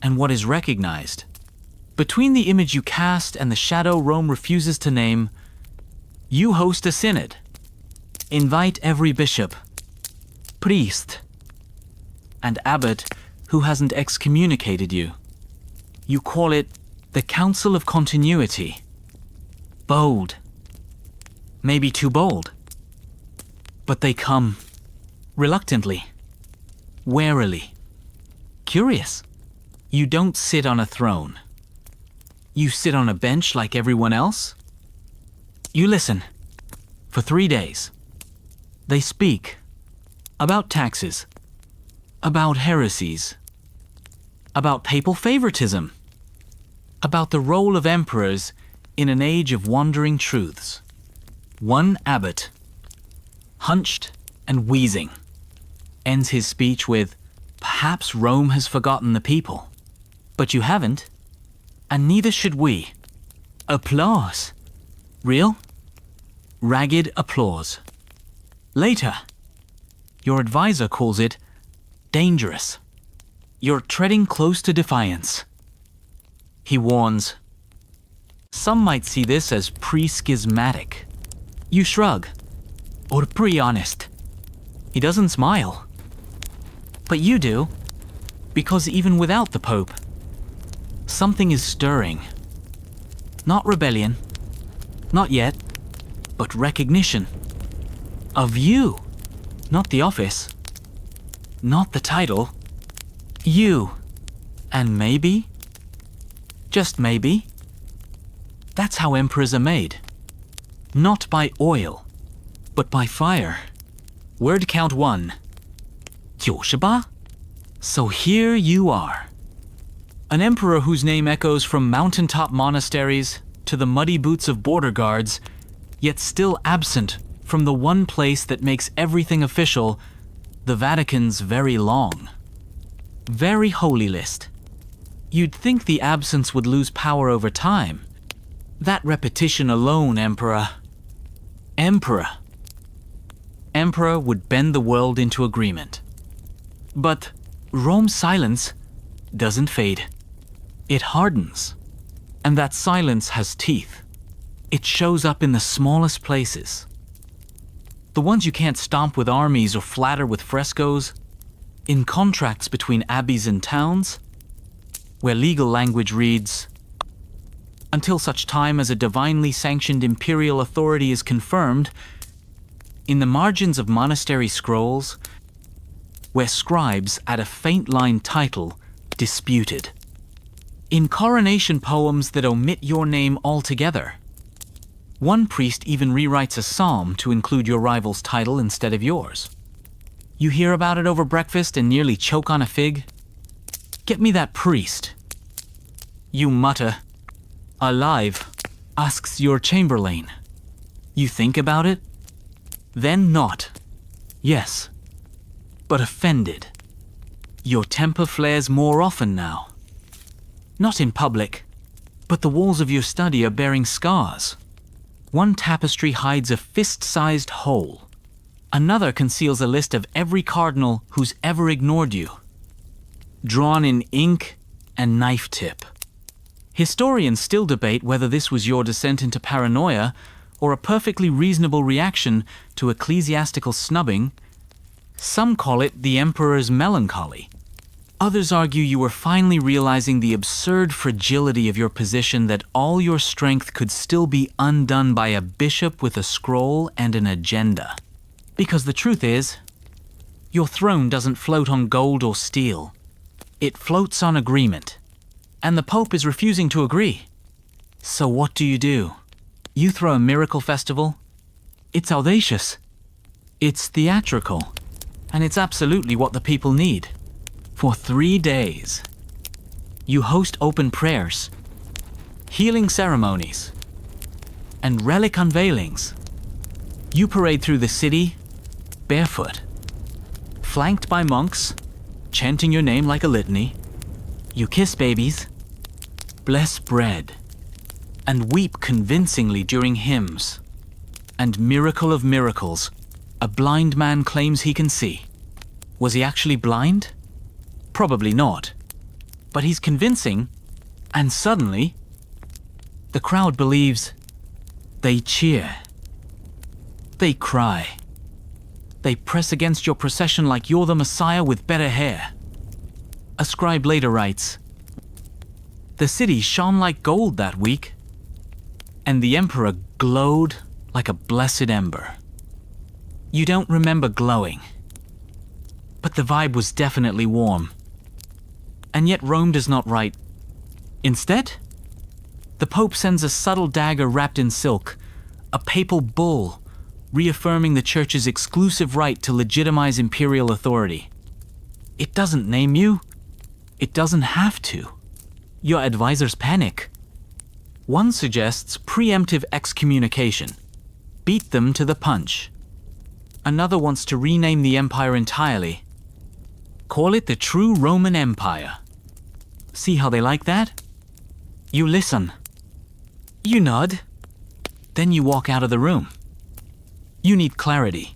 and what is recognized. Between the image you cast and the shadow Rome refuses to name, you host a synod. Invite every bishop, priest, and abbot who hasn't excommunicated you. You call it the Council of Continuity. Bold. Maybe too bold. But they come reluctantly, warily, curious. You don't sit on a throne. You sit on a bench like everyone else. You listen for 3 days. They speak about taxes, about heresies, about papal favoritism, about the role of emperors in an age of wandering truths. One abbot, hunched and wheezing, ends his speech with, perhaps Rome has forgotten the people. But you haven't. And neither should we. Applause. Real? Ragged applause. Later, your advisor calls it dangerous. You're treading close to defiance. He warns. Some might see this as pre-schismatic. You shrug. Or pre-honest. He doesn't smile. But you do, because even without the Pope, something is stirring. Not rebellion, not yet, but recognition. Of you, not the office, not the title. You, and maybe, just maybe, that's how emperors are made. Not by oil, but by fire. Word count 1. 98? So here you are. An emperor whose name echoes from mountaintop monasteries to the muddy boots of border guards, yet still absent from the one place that makes everything official, the Vatican's very long, very holy list. You'd think the absence would lose power over time. That repetition alone, Emperor. Emperor would bend the world into agreement. But Rome's silence doesn't fade. It hardens. And that silence has teeth. It shows up in the smallest places. The ones you can't stomp with armies or flatter with frescoes. In contracts between abbeys and towns, where legal language reads, until such time as a divinely sanctioned imperial authority is confirmed, in the margins of monastery scrolls, where scribes add a faint-line title, disputed. In coronation poems that omit your name altogether. One priest even rewrites a psalm to include your rival's title instead of yours. You hear about it over breakfast and nearly choke on a fig? Get me that priest. You mutter. Alive, asks your chamberlain. You think about it? Then not. Yes, but offended. Your temper flares more often now. Not in public, but the walls of your study are bearing scars. One tapestry hides a fist-sized hole. Another conceals a list of every cardinal who's ever ignored you, drawn in ink and knife tip. Historians still debate whether this was your descent into paranoia or a perfectly reasonable reaction to ecclesiastical snubbing. Some call it the emperor's melancholy. Others argue you were finally realizing the absurd fragility of your position, that all your strength could still be undone by a bishop with a scroll and an agenda. Because the truth is, your throne doesn't float on gold or steel. It floats on agreement. And the Pope is refusing to agree. So what do? You throw a miracle festival? It's audacious. It's theatrical. And it's absolutely what the people need. For 3 days. You host open prayers, healing ceremonies, and relic unveilings. You parade through the city, barefoot, flanked by monks, chanting your name like a litany. You kiss babies, bless bread, and weep convincingly during hymns. And miracle of miracles, a blind man claims he can see. Was he actually blind? Probably not. But he's convincing, and suddenly, the crowd believes. They cheer. They cry. They press against your procession like you're the Messiah with better hair. A scribe later writes, the city shone like gold that week, and the emperor glowed like a blessed ember. You don't remember glowing, but the vibe was definitely warm. And yet Rome does not write. Instead, the Pope sends a subtle dagger wrapped in silk, a papal bull, reaffirming the Church's exclusive right to legitimize imperial authority. It doesn't name you. It doesn't have to. Your advisors panic. One suggests preemptive excommunication. Beat them to the punch. Another wants to rename the empire entirely. Call it the true Roman Empire. See how they like that? You listen. You nod. Then you walk out of the room. You need clarity.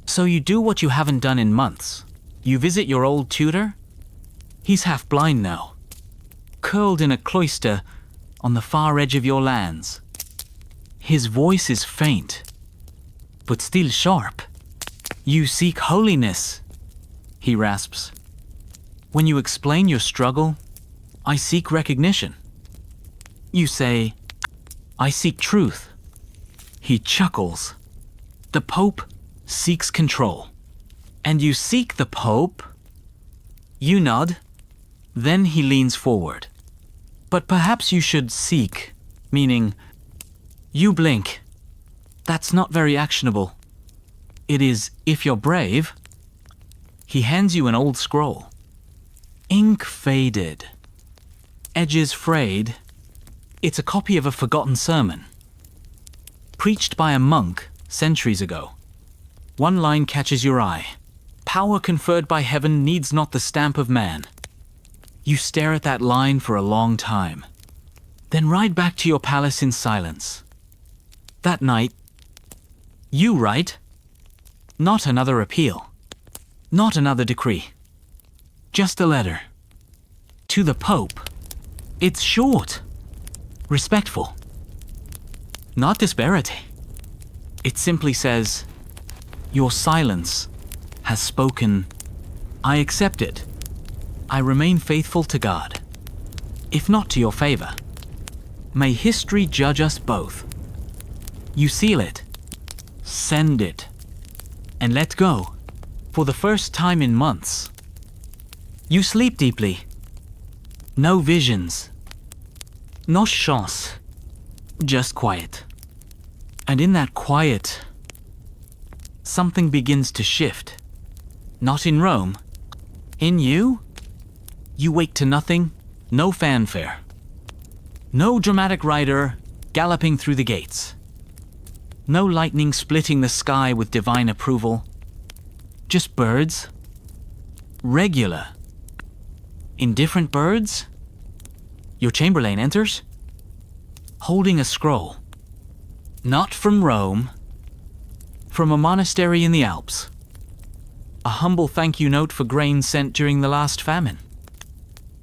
So you do what you haven't done in months. You visit your old tutor. He's half blind now, curled in a cloister on the far edge of your lands. His voice is faint, but still sharp. You seek holiness, he rasps. When you explain your struggle, I seek recognition. You say, I seek truth. He chuckles. The Pope seeks control. And you seek the Pope? You nod. Then he leans forward. But perhaps you should seek, meaning, you blink. That's not very actionable. It is, if you're brave. He hands you an old scroll. Ink faded. Edges frayed. It's a copy of a forgotten sermon. Preached by a monk centuries ago. One line catches your eye. Power conferred by heaven needs not the stamp of man. You stare at that line for a long time. Then ride back to your palace in silence. That night, you write. Not another appeal. Not another decree. Just a letter. To the Pope. It's short. Respectful. Not disparity. It simply says, your silence has spoken. I accept it. I remain faithful to God, if not to your favor. May history judge us both. You seal it, send it, and let go, for the first time in months. You sleep deeply. No visions. No chance. Just quiet. And in that quiet, something begins to shift. Not in Rome. In you? You wake to nothing, no fanfare. No dramatic rider galloping through the gates. No lightning splitting the sky with divine approval. Just birds. Regular. Indifferent birds. Your chamberlain enters, holding a scroll. Not from Rome. From a monastery in the Alps. A humble thank you note for grain sent during the last famine.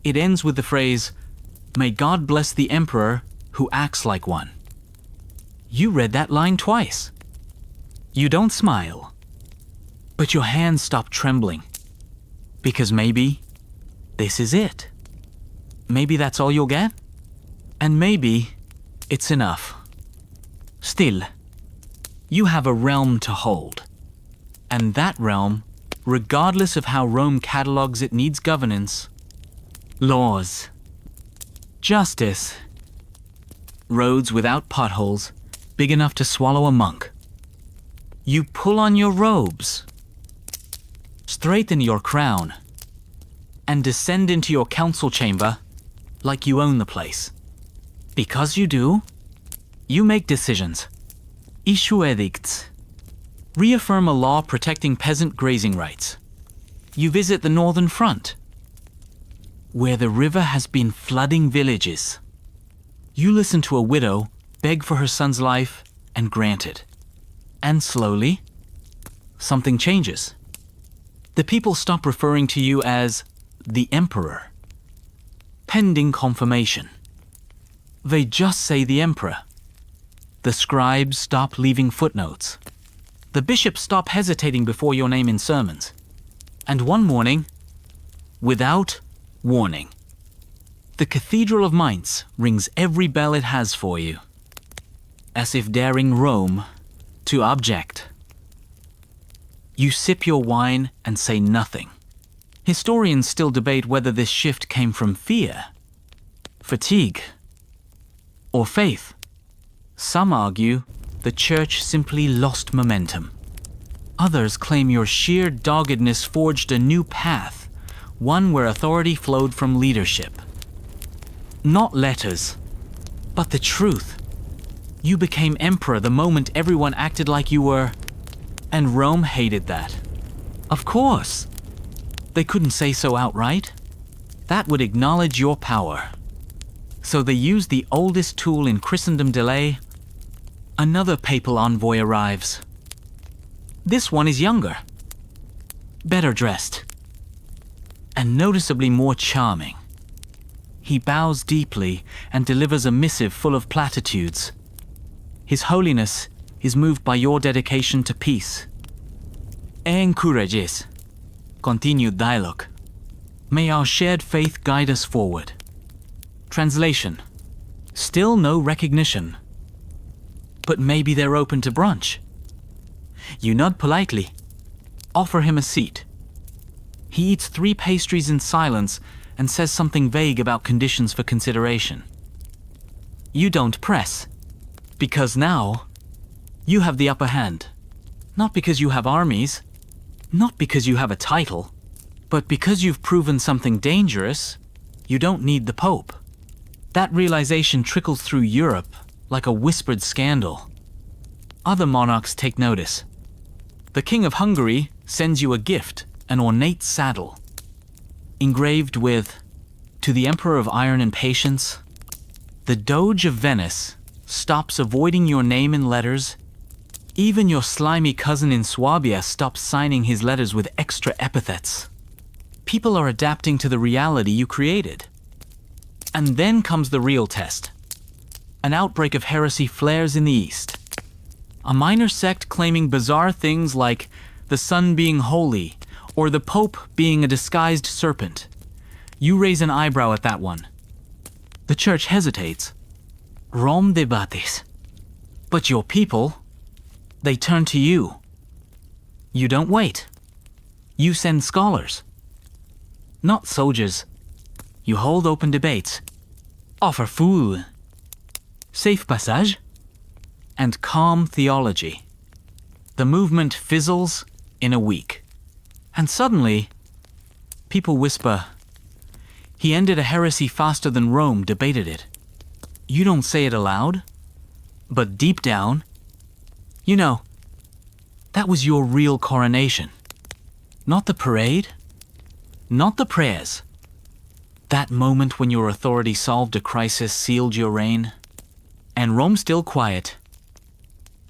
It ends with the phrase, "May God bless the emperor who acts like one." You read that line twice. You don't smile, but your hands stop trembling. Because maybe this is it. Maybe that's all you'll get. And maybe it's enough. Still, you have a realm to hold. And that realm, regardless of how Rome catalogs it, needs governance, laws, justice, roads without potholes, big enough to swallow a monk. You pull on your robes, straighten your crown, and descend into your council chamber like you own the place. Because you do, you make decisions, issue edicts, reaffirm a law protecting peasant grazing rights. You visit the northern front, where the river has been flooding villages. You listen to a widow beg for her son's life and grant it. And slowly, something changes. The people stop referring to you as the emperor, pending confirmation. They just say the emperor. The scribes stop leaving footnotes. The bishops stop hesitating before your name in sermons. And one morning, without warning, the Cathedral of Mainz rings every bell it has for you, as if daring Rome to object. You sip your wine and say nothing. Historians still debate whether this shift came from fear, fatigue, or faith. Some argue the church simply lost momentum. Others claim your sheer doggedness forged a new path, one where authority flowed from leadership. Not letters, but the truth. You became emperor the moment everyone acted like you were, and Rome hated that. Of course. They couldn't say so outright. That would acknowledge your power. So they use the oldest tool in Christendom delay. Another papal envoy arrives. This one is younger, better dressed, and noticeably more charming. He bows deeply and delivers a missive full of platitudes. His Holiness is moved by your dedication to peace. Encourages continued dialogue. May our shared faith guide us forward. Translation. Still no recognition. But maybe they're open to brunch. You nod politely. Offer him a seat. He eats 3 pastries in silence and says something vague about conditions for consideration. You don't press, because now you have the upper hand. Not because you have armies, not because you have a title, but because you've proven something dangerous. You don't need the Pope. That realization trickles through Europe like a whispered scandal. Other monarchs take notice. The King of Hungary sends you a gift, an ornate saddle, engraved with, "To the Emperor of Iron and Patience." The Doge of Venice stops avoiding your name in letters. Even your slimy cousin in Swabia stops signing his letters with extra epithets. People are adapting to the reality you created. And then comes the real test. An outbreak of heresy flares in the East. A minor sect claiming bizarre things like the sun being holy or the Pope being a disguised serpent. You raise an eyebrow at that one. The church hesitates. Rome debates. But your people, they turn to you. You don't wait. You send scholars. Not soldiers. You hold open debates. Offer food. Safe passage. And calm theology. The movement fizzles in a week. And suddenly, people whisper, "He ended a heresy faster than Rome debated it." You don't say it aloud, but deep down, you know, that was your real coronation. Not the parade, not the prayers. That moment when your authority solved a crisis sealed your reign. And Rome's still quiet.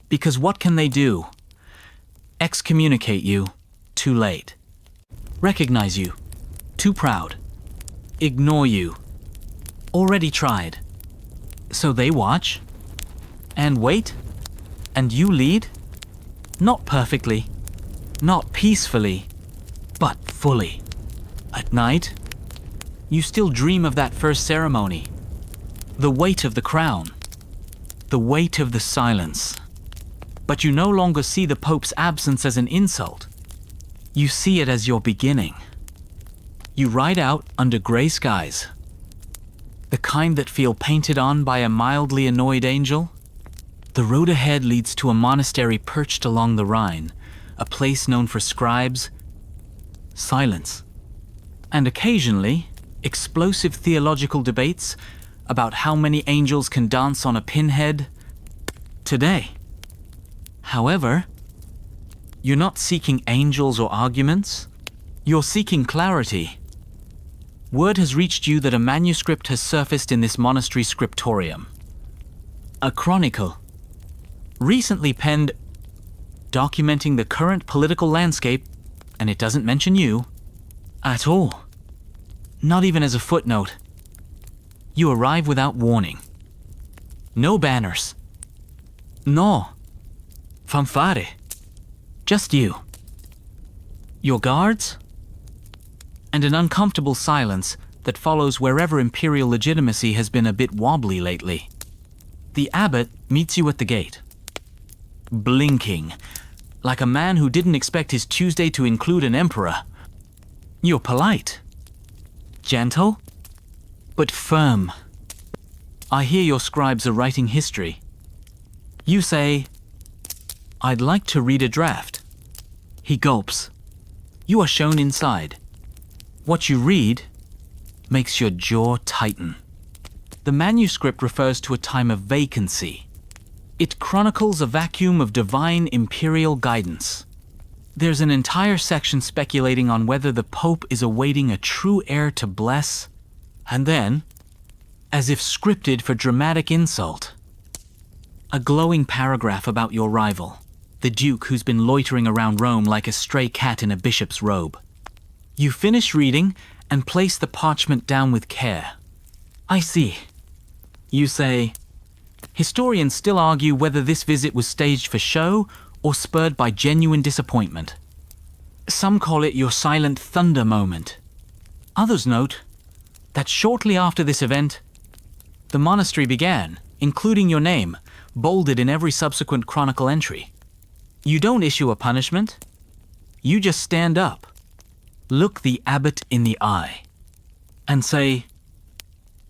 Because what can they do? Excommunicate you, too late. Recognize you, too proud. Ignore you, already tried. So they watch, and wait, and you lead? Not perfectly, not peacefully, but fully. At night, you still dream of that first ceremony. The weight of the crown, the weight of the silence. But you no longer see the Pope's absence as an insult. You see it as your beginning. You ride out under gray skies. The kind that feel painted on by a mildly annoyed angel. The road ahead leads to a monastery perched along the Rhine, a place known for scribes, silence, and occasionally explosive theological debates about how many angels can dance on a pinhead today. However, you're not seeking angels or arguments. You're seeking clarity. Word has reached you that a manuscript has surfaced in this monastery scriptorium. A chronicle, recently penned, documenting the current political landscape, and it doesn't mention you at all. Not even as a footnote. You arrive without warning. No banners. No fanfare. Just you. Your guards, and an uncomfortable silence that follows wherever imperial legitimacy has been a bit wobbly lately. The abbot meets you at the gate, blinking, like a man who didn't expect his Tuesday to include an emperor. You're polite, gentle, but firm. I hear your scribes are writing history. You say, "I'd like to read a draft." He gulps. You are shown inside. What you read makes your jaw tighten. The manuscript refers to a time of vacancy. It chronicles a vacuum of divine imperial guidance. There's an entire section speculating on whether the Pope is awaiting a true heir to bless, and then as if scripted for dramatic insult. A glowing paragraph about your rival, the Duke who's been loitering around Rome like a stray cat in a bishop's robe. You finish reading and place the parchment down with care. I see. You say, historians still argue whether this visit was staged for show or spurred by genuine disappointment. Some call it your silent thunder moment. Others note that shortly after this event, the monastery began, including your name, bolded in every subsequent chronicle entry. You don't issue a punishment. You just stand up, look the abbot in the eye, and say,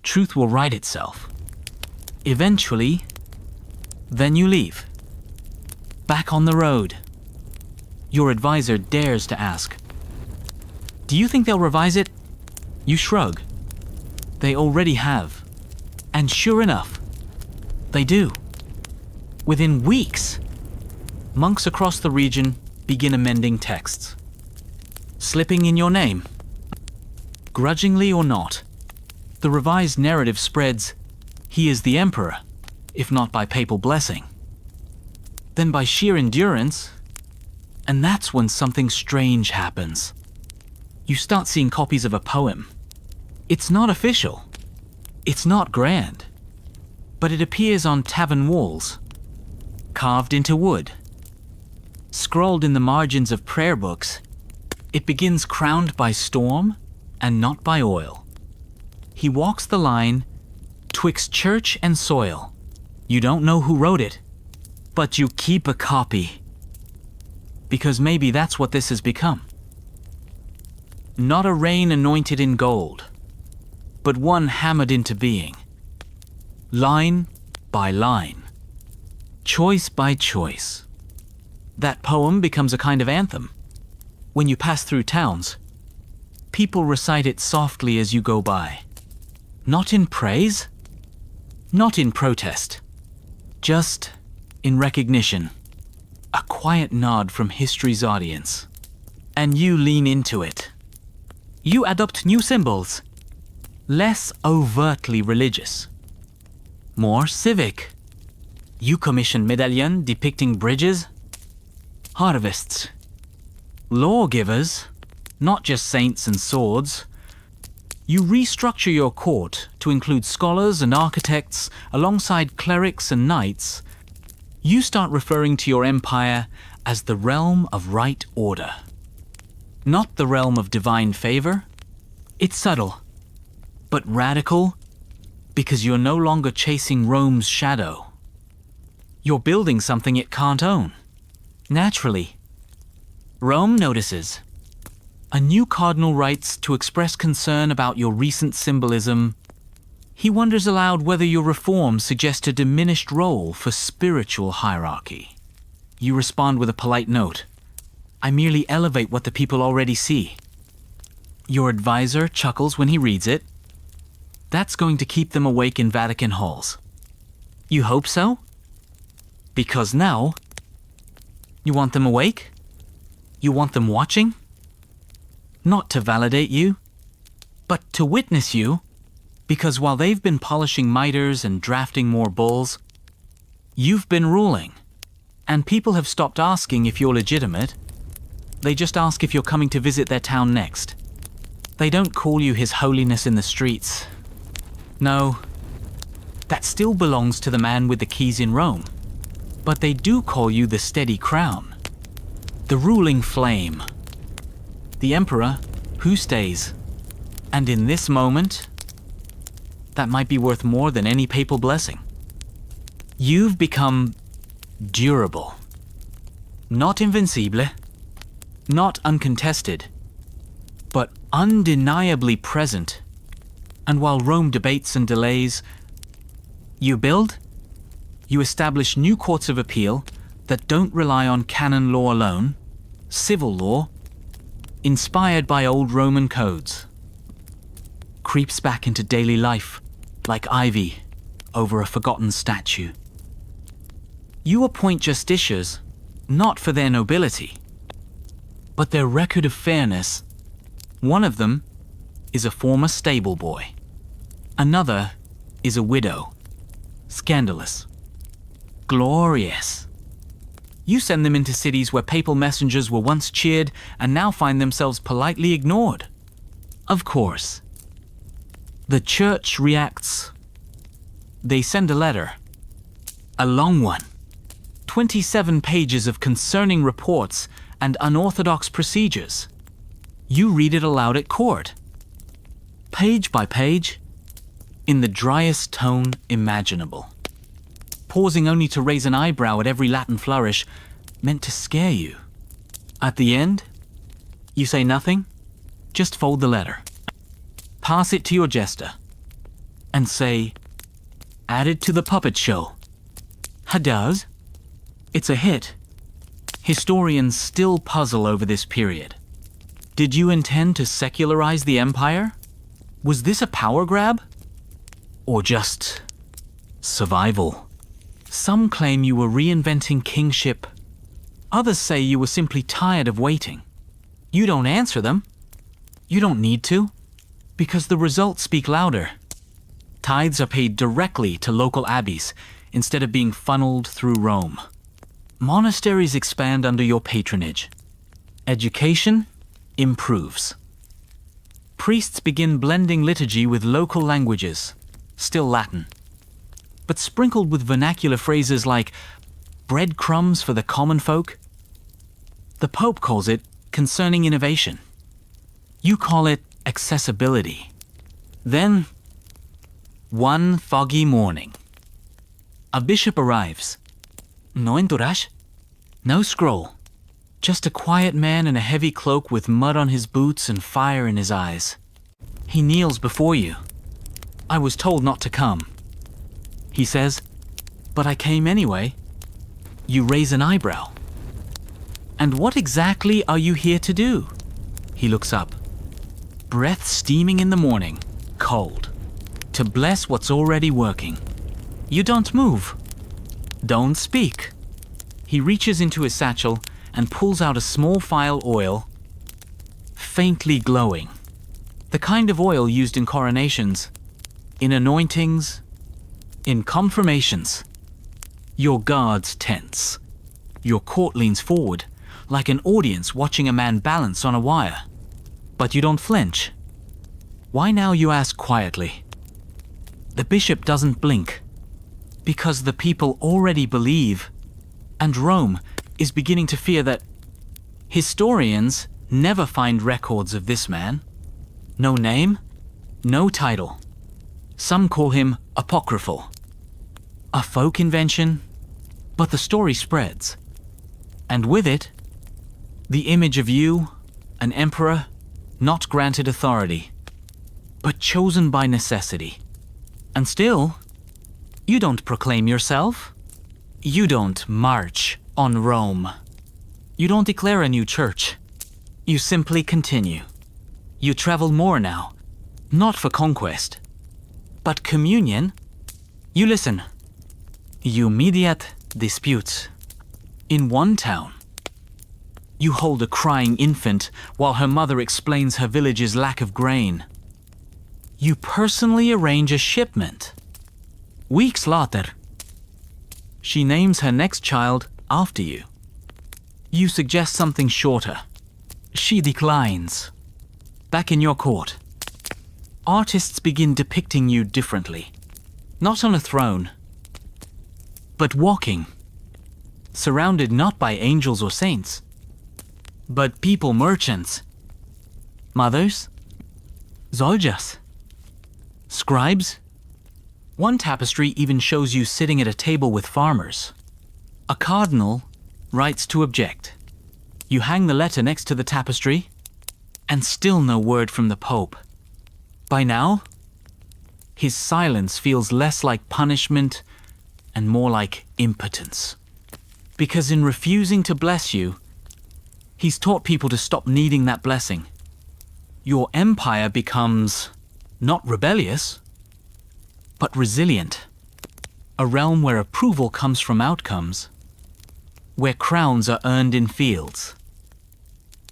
truth will right itself. Eventually, then you leave. Back on the road. Your advisor dares to ask, do you think they'll revise it? You shrug. They already have. And sure enough, they do. Within weeks, monks across the region begin amending texts. Slipping in your name. Grudgingly or not, the revised narrative spreads, he is the emperor, if not by papal blessing. Then by sheer endurance, and that's when something strange happens. You start seeing copies of a poem. It's not official. It's not grand. But it appears on tavern walls, carved into wood. Scrawled in the margins of prayer books, it begins crowned by storm and not by oil. He walks the line twixt church and soil. You don't know who wrote it, but you keep a copy. Because maybe that's what this has become. Not a reign anointed in gold, but one hammered into being. Line by line. Choice by choice. That poem becomes a kind of anthem. When you pass through towns, people recite it softly as you go by. Not in praise, not in protest, just in recognition. A quiet nod from history's audience. And you lean into it. You adopt new symbols, less overtly religious, more civic. You commission medallion depicting bridges, harvests, lawgivers, not just saints and swords. You restructure your court to include scholars and architects alongside clerics and knights. You start referring to your empire as the realm of right order. Not the realm of divine favor. It's subtle, but radical, because you're no longer chasing Rome's shadow. You're building something it can't own. Naturally. Rome notices. A new cardinal writes to express concern about your recent symbolism. He wonders aloud whether your reforms suggest a diminished role for spiritual hierarchy. You respond with a polite note. I merely elevate what the people already see. Your advisor chuckles when he reads it. That's going to keep them awake in Vatican halls. You hope so? Because now, you want them awake? You want them watching? Not to validate you, but to witness you, because while they've been polishing miters and drafting more bulls, you've been ruling, and people have stopped asking if you're legitimate. They just ask if you're coming to visit their town next. They don't call you His Holiness in the streets. No, that still belongs to the man with the keys in Rome. But they do call you the steady crown, the ruling flame, the emperor who stays. And in this moment, that might be worth more than any papal blessing. You've become durable. Not invincible, not uncontested, but undeniably present. And while Rome debates and delays, you build, you establish new courts of appeal that don't rely on canon law alone, civil law, inspired by old Roman codes. Creeps back into daily life like ivy over a forgotten statue. You appoint justiciars not for their nobility, but their record of fairness. One of them is a former stable boy. Another is a widow. Scandalous. Glorious. You send them into cities where papal messengers were once cheered and now find themselves politely ignored. Of course. The church reacts. They send a letter. A long one. 27 pages of concerning reports and unorthodox procedures. You read it aloud at court. Page by page, in the driest tone imaginable. Pausing only to raise an eyebrow at every Latin flourish, meant to scare you. At the end, you say nothing, just fold the letter. Pass it to your jester, and say, added to the puppet show. Does? It's a hit. Historians still puzzle over this period. Did you intend to secularize the empire? Was this a power grab? Or just survival? Some claim you were reinventing kingship. Others say you were simply tired of waiting. You don't answer them. You don't need to, because the results speak louder. Tithes are paid directly to local abbeys instead of being funneled through Rome. Monasteries expand under your patronage. Education improves. Priests begin blending liturgy with local languages, still Latin, but sprinkled with vernacular phrases like breadcrumbs for the common folk. The Pope calls it concerning innovation. You call it accessibility. Then, one foggy morning, a bishop arrives. No entourage, no scroll, just a quiet man in a heavy cloak with mud on his boots and fire in his eyes. He kneels before you. I was told not to come. He says, but I came anyway. You raise an eyebrow. And what exactly are you here to do? He looks up. Breath steaming in the morning, cold. To bless what's already working. You don't move. Don't speak. He reaches into his satchel and pulls out a small file oil, faintly glowing. The kind of oil used in coronations, in anointings, in confirmations. Your guards tense. Your court leans forward, like an audience watching a man balance on a wire. But you don't flinch. Why now, you ask quietly? The bishop doesn't blink. Because the people already believe, and Rome is beginning to fear that historians never find records of this man. No name, no title. Some call him apocryphal. A folk invention, but the story spreads. And with it, the image of you, an emperor, not granted authority, but chosen by necessity. And still, you don't proclaim yourself. You don't march on Rome. You don't declare a new church. You simply continue. You travel more now, not for conquest, but communion. You listen. You mediate disputes. In one town, you hold a crying infant while her mother explains her village's lack of grain. You personally arrange a shipment. Weeks later, she names her next child after you. You suggest something shorter. She declines. Back in your court, artists begin depicting you differently. Not on a throne, but walking, surrounded not by angels or saints, but people merchants, mothers, soldiers, scribes. One tapestry even shows you sitting at a table with farmers. A cardinal writes to object. You hang the letter next to the tapestry, and still no word from the Pope. By now, his silence feels less like punishment and more like impotence. Because in refusing to bless you, he's taught people to stop needing that blessing. Your empire becomes not rebellious, but resilient. A realm where approval comes from outcomes, where crowns are earned in fields,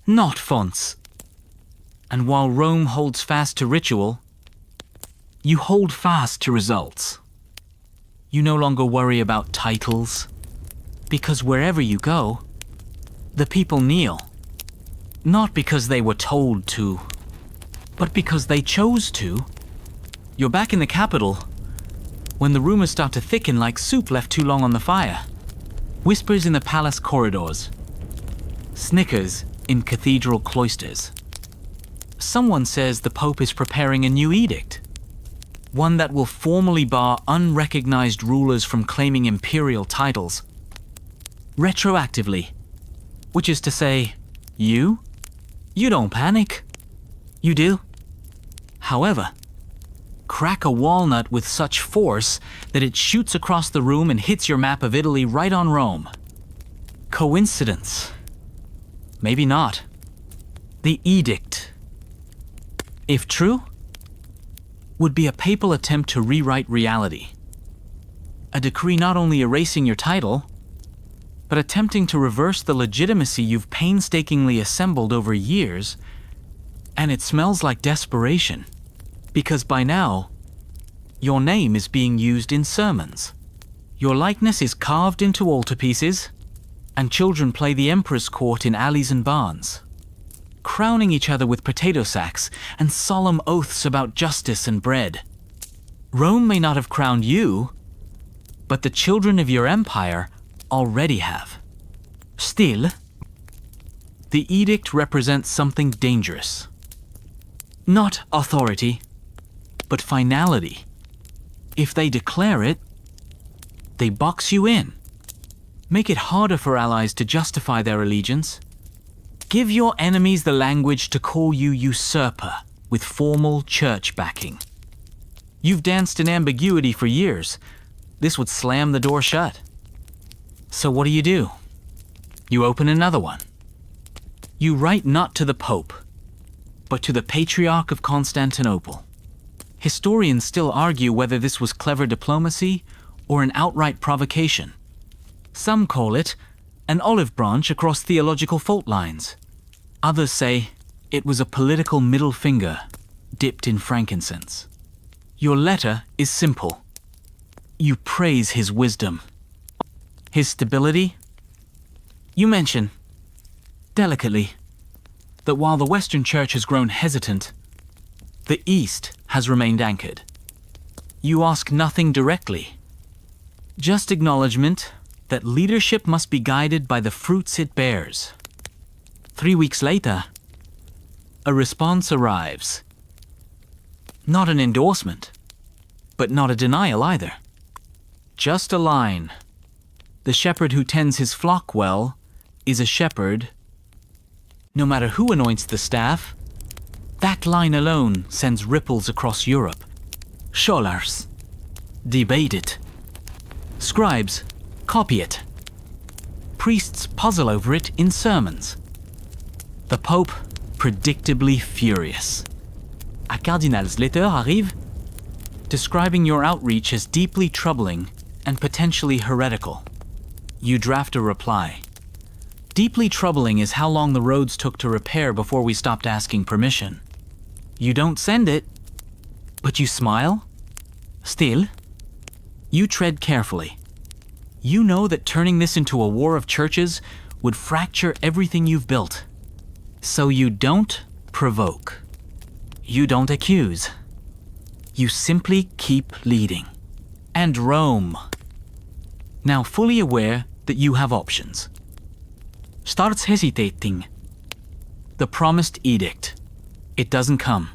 not fonts. And while Rome holds fast to ritual, You hold fast to results. You no longer worry about titles, because wherever you go, the people kneel. Not because they were told to, but because they chose to. You're back in the capital when the rumors start to thicken like soup left too long on the fire. Whispers in the palace corridors. Snickers in cathedral cloisters. Someone says the Pope is preparing a new edict. One that will formally bar unrecognized rulers from claiming imperial titles. Retroactively. Which is to say, you don't panic. You do. However, crack a walnut with such force that it shoots across the room and hits your map of Italy right on Rome. Coincidence? Maybe not. The edict, if true, would be a papal attempt to rewrite reality. A decree not only erasing your title, but attempting to reverse the legitimacy you've painstakingly assembled over years, and it smells like desperation, because by now, your name is being used in sermons. Your likeness is carved into altarpieces, and children play the emperor's court in alleys and barns, crowning each other with potato sacks and solemn oaths about justice and bread. Rome may not have crowned you, but the children of your empire already have. Still, the edict represents something dangerous. Not authority, but finality. If they declare it, they box you in. Make it harder for allies to justify their allegiance. Give your enemies the language to call you usurper with formal church backing. You've danced in ambiguity for years. This would slam the door shut. So what do? You open another one. You write not to the Pope, but to the Patriarch of Constantinople. Historians still argue whether this was clever diplomacy or an outright provocation. Some call it an olive branch across theological fault lines. Others say it was a political middle finger dipped in frankincense. Your letter is simple. You praise his wisdom. His stability? You mention, delicately, that while the Western Church has grown hesitant, the East has remained anchored. You ask nothing directly, just acknowledgement that leadership must be guided by the fruits it bears. 3 weeks later, a response arrives. Not an endorsement, but not a denial either. Just a line. The shepherd who tends his flock well is a shepherd. No matter who anoints the staff, that line alone sends ripples across Europe. Scholars debate it. Scribes copy it. Priests puzzle over it in sermons. The Pope predictably furious. A cardinal's letter arrive, describing your outreach as deeply troubling and potentially heretical. You draft a reply. Deeply troubling is how long the roads took to repair before we stopped asking permission. You don't send it, but you smile. Still, you tread carefully. You know that turning this into a war of churches would fracture everything you've built. So you don't provoke. You don't accuse. You simply keep leading. And Rome, now fully aware that you have options, starts hesitating. The promised edict. It doesn't come.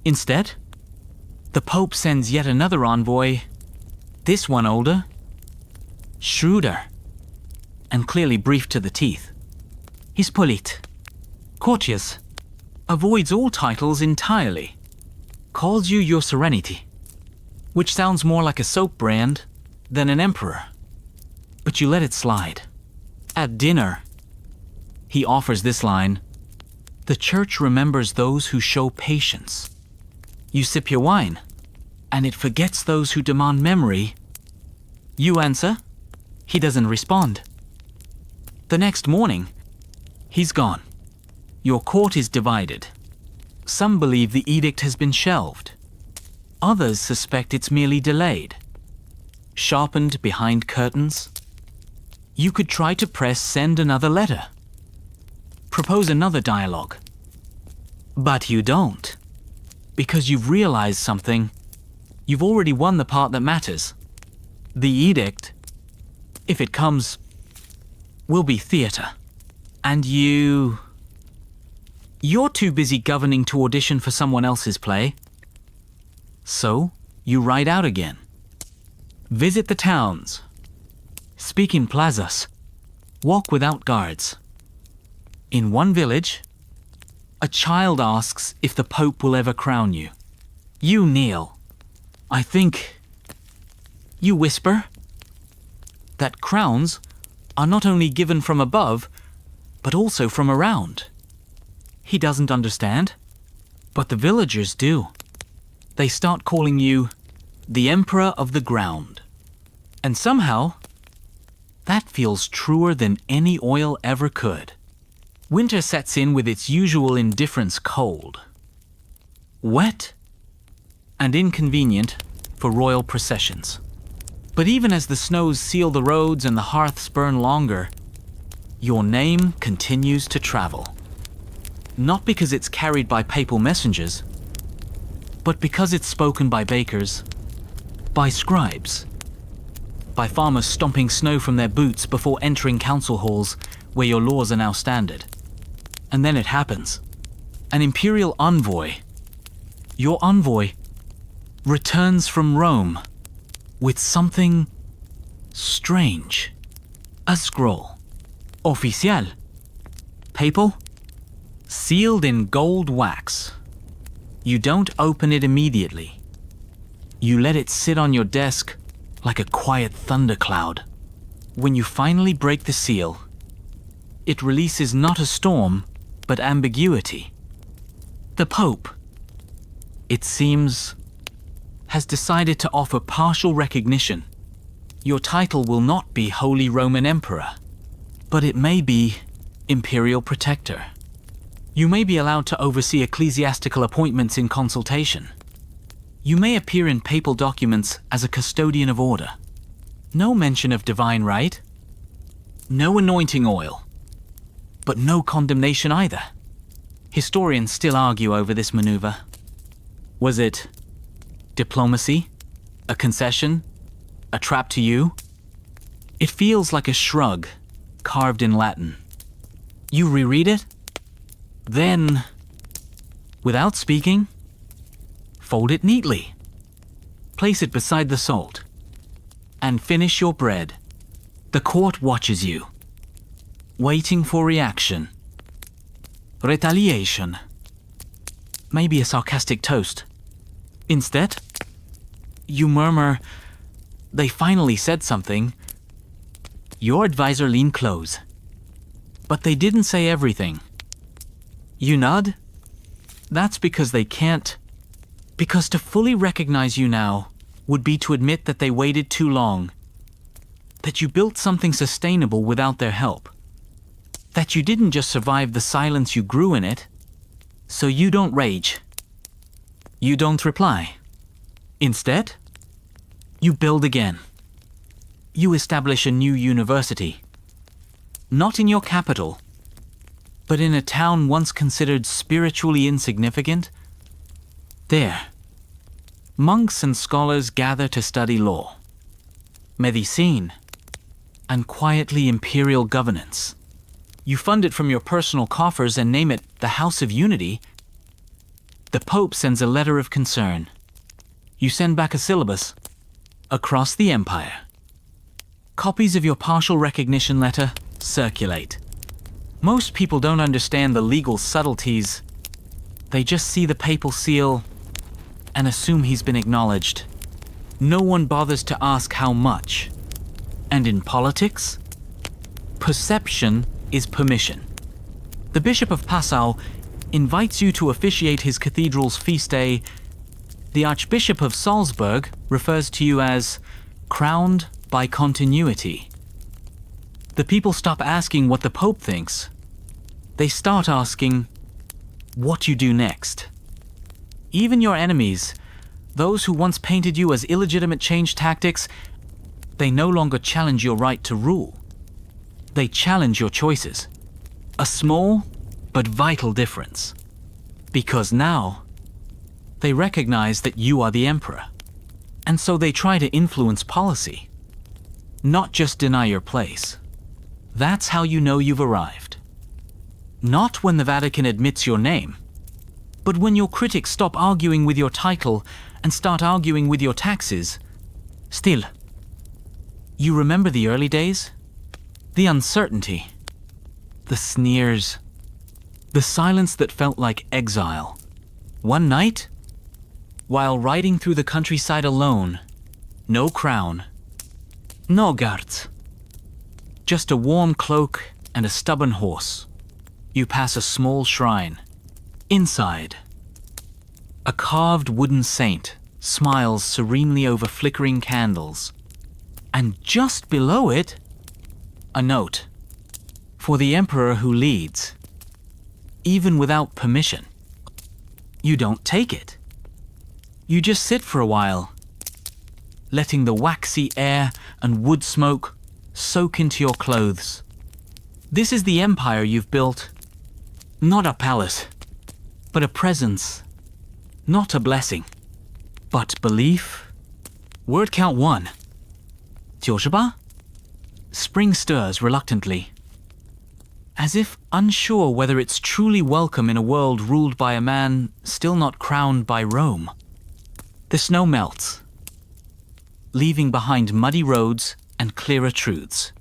Instead, the Pope sends yet another envoy, this one older, shrewder, and clearly briefed to the teeth. He's polite, courteous, avoids all titles entirely, calls you your serenity, which sounds more like a soap brand than an emperor. But you let it slide. At dinner, he offers this line, "The church remembers those who show patience." You sip your wine, and it forgets those who demand memory. You answer, he doesn't respond. The next morning, he's gone. Your court is divided. Some believe the edict has been shelved. Others suspect it's merely delayed, sharpened behind curtains. You could try to press send another letter, propose another dialogue. But you don't, because you've realized something. You've already won the part that matters. The edict, if it comes, will be theater. And you're too busy governing to audition for someone else's play. So, you ride out again. Visit the towns. Speak in plazas. Walk without guards. In one village, a child asks if the Pope will ever crown you. You kneel. I think, you whisper, that crowns are not only given from above, but also from around. He doesn't understand, but the villagers do. They start calling you the Emperor of the Ground. And somehow, that feels truer than any oil ever could. Winter sets in with its usual indifference cold. Wet and inconvenient for royal processions. But even as the snows seal the roads and the hearths burn longer, your name continues to travel. Not because it's carried by papal messengers, but because it's spoken by bakers, by scribes, by farmers stomping snow from their boots before entering council halls where your laws are now standard. And then it happens. An imperial envoy, your envoy, returns from Rome with something strange. A scroll. Oficial. Papal. Sealed in gold wax. You don't open it immediately. You let it sit on your desk like a quiet thundercloud. When you finally break the seal, it releases not a storm, but ambiguity. The Pope, it seems, has decided to offer partial recognition. Your title will not be Holy Roman Emperor, but it may be Imperial Protector. You may be allowed to oversee ecclesiastical appointments in consultation. You may appear in papal documents as a custodian of order. No mention of divine right. No anointing oil. But no condemnation either. Historians still argue over this maneuver. Was it diplomacy? A concession? A trap to you? It feels like a shrug, carved in Latin. You reread it? Then, without speaking, fold it neatly. Place it beside the salt. And finish your bread. The court watches you, waiting for reaction. Retaliation. Maybe a sarcastic toast. Instead, you murmur, they finally said something. Your advisor leaned close. But they didn't say everything. You nod? That's because they can't. Because to fully recognize you now would be to admit that they waited too long. That you built something sustainable without their help. That you didn't just survive the silence, you grew in it. So you don't rage. You don't reply. Instead, you build again. You establish a new university. Not in your capital, but in a town once considered spiritually insignificant. There, monks and scholars gather to study law, medicine, and quietly imperial governance. You fund it from your personal coffers and name it the House of Unity. The Pope sends a letter of concern. You send back a syllabus across the empire. Copies of your partial recognition letter circulate. Most people don't understand the legal subtleties. They just see the papal seal and assume he's been acknowledged. No one bothers to ask how much. And in politics, perception is permission. The Bishop of Passau invites you to officiate his cathedral's feast day. The Archbishop of Salzburg refers to you as crowned by continuity. The people stop asking what the Pope thinks. They start asking what you do next. Even your enemies, Those who once painted you as illegitimate change tactics, they no longer challenge your right to rule. They challenge your choices. A small but vital difference. Because now, they recognize that you are the emperor. And so they try to influence policy, not just deny your place. That's how you know you've arrived. Not when the Vatican admits your name, but when your critics stop arguing with your title and start arguing with your taxes. Still, you remember the early days? The uncertainty, the sneers, the silence that felt like exile. One night, while riding through the countryside alone, no crown, no guards, just a warm cloak and a stubborn horse, you pass a small shrine. Inside, a carved wooden saint smiles serenely over flickering candles. And just below it, a note. For the emperor who leads, even without permission. You don't take it. You just sit for a while, letting the waxy air and wood smoke soak into your clothes. This is the empire you've built. Not a palace, but a presence. Not a blessing, but belief. Word count 1. 98? Spring stirs reluctantly, as if unsure whether it's truly welcome in a world ruled by a man still not crowned by Rome. The snow melts, leaving behind muddy roads and clearer truths.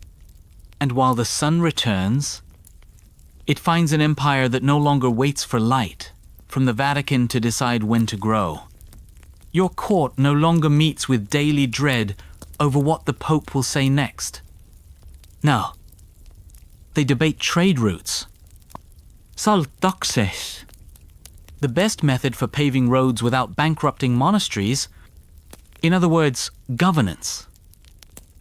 And while the sun returns, it finds an empire that no longer waits for light from the Vatican to decide when to grow. Your court no longer meets with daily dread over what the Pope will say next. No, they debate trade routes. Saltaxes. The best method for paving roads without bankrupting monasteries. In other words, governance.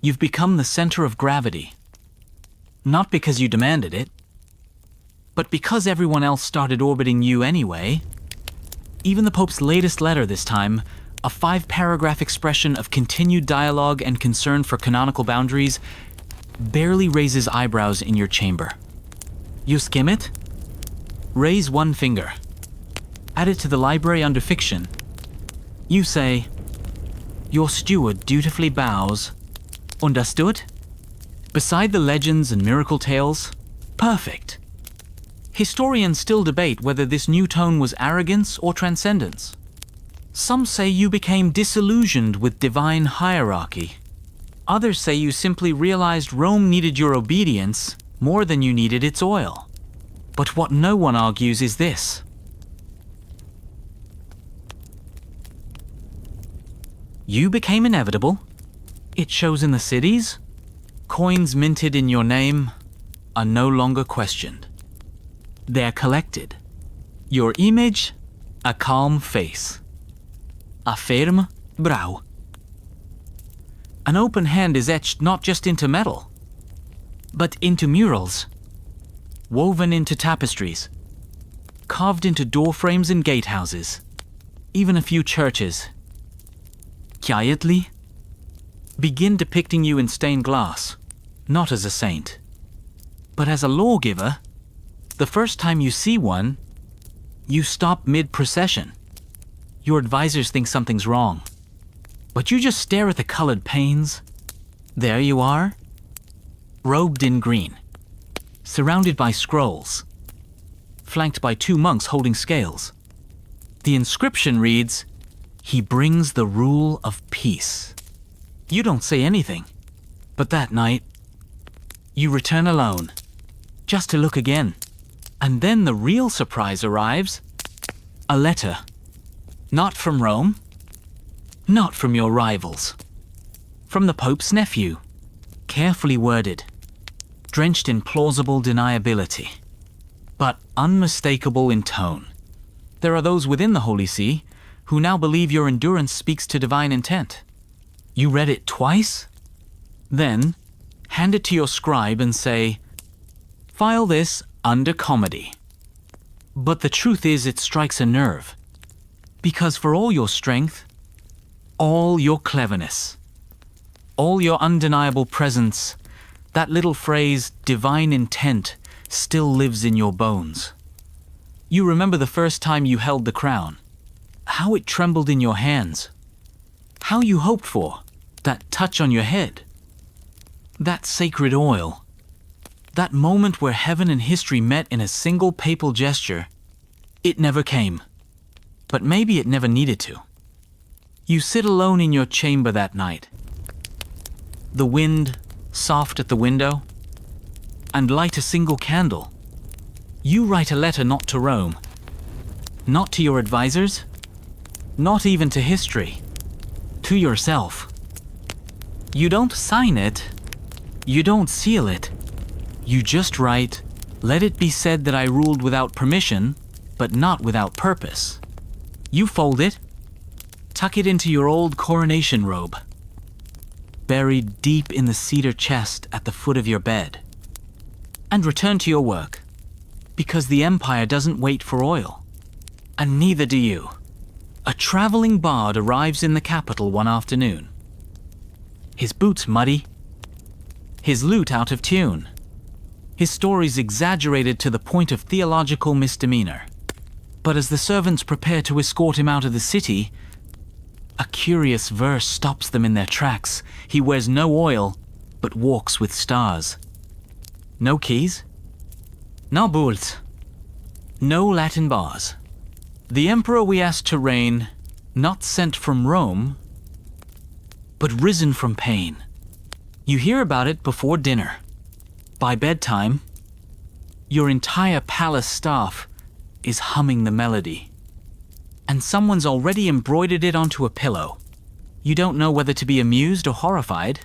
You've become the center of gravity. Not because you demanded it, but because everyone else started orbiting you anyway. Even the Pope's latest letter this time, a 5-paragraph expression of continued dialogue and concern for canonical boundaries, barely raises eyebrows in your chamber. You skim it, raise one finger, add it to the library under fiction. You say, your steward dutifully bows. Understood? Beside the legends and miracle tales, perfect. Historians still debate whether this new tone was arrogance or transcendence. Some say you became disillusioned with divine hierarchy. Others say you simply realized Rome needed your obedience more than you needed its oil. But what no one argues is this. You became inevitable. It shows in the cities. Coins minted in your name are no longer questioned. They're collected. Your image, a calm face. A firm brow. An open hand is etched not just into metal, but into murals, woven into tapestries, carved into door frames and gatehouses, even a few churches. Quietly, begin depicting you in stained glass, not as a saint, but as a lawgiver. The first time you see one, you stop mid-procession. Your advisors think something's wrong, but you just stare at the colored panes. There you are, robed in green, surrounded by scrolls, flanked by 2 monks holding scales. The inscription reads, "He brings the rule of peace." You don't say anything, but that night, you return alone, just to look again. And then the real surprise arrives. A letter. Not from Rome. Not from your rivals. From the Pope's nephew. Carefully worded. Drenched in plausible deniability. But unmistakable in tone. There are those within the Holy See who now believe your endurance speaks to divine intent. You read it twice? Then, hand it to your scribe and say, "File this under comedy." But the truth is it strikes a nerve. Because for all your strength, All your cleverness, all your undeniable presence, that little phrase, divine intent, still lives in your bones. You remember the first time you held the crown, how it trembled in your hands, how you hoped for that touch on your head, that sacred oil, that moment where heaven and history met in a single papal gesture. It never came, but maybe it never needed to. You sit alone in your chamber that night, the wind soft at the window, and light a single candle. You write a letter not to Rome, not to your advisors, not even to history, to yourself. You don't sign it, you don't seal it, you just write, "Let it be said that I ruled without permission, but not without purpose." You fold it, tuck it into your old coronation robe, buried deep in the cedar chest at the foot of your bed, and return to your work, because the empire doesn't wait for oil, and neither do you. A traveling bard arrives in the capital one afternoon, his boots muddy, his lute out of tune, his stories exaggerated to the point of theological misdemeanor. But as the servants prepare to escort him out of the city, a curious verse stops them in their tracks. He wears no oil, but walks with stars. No keys, no bulls, no Latin bars. The emperor we asked to reign, not sent from Rome, but risen from pain. You hear about it before dinner. By bedtime, your entire palace staff is humming the melody, and someone's already embroidered it onto a pillow. You don't know whether to be amused or horrified,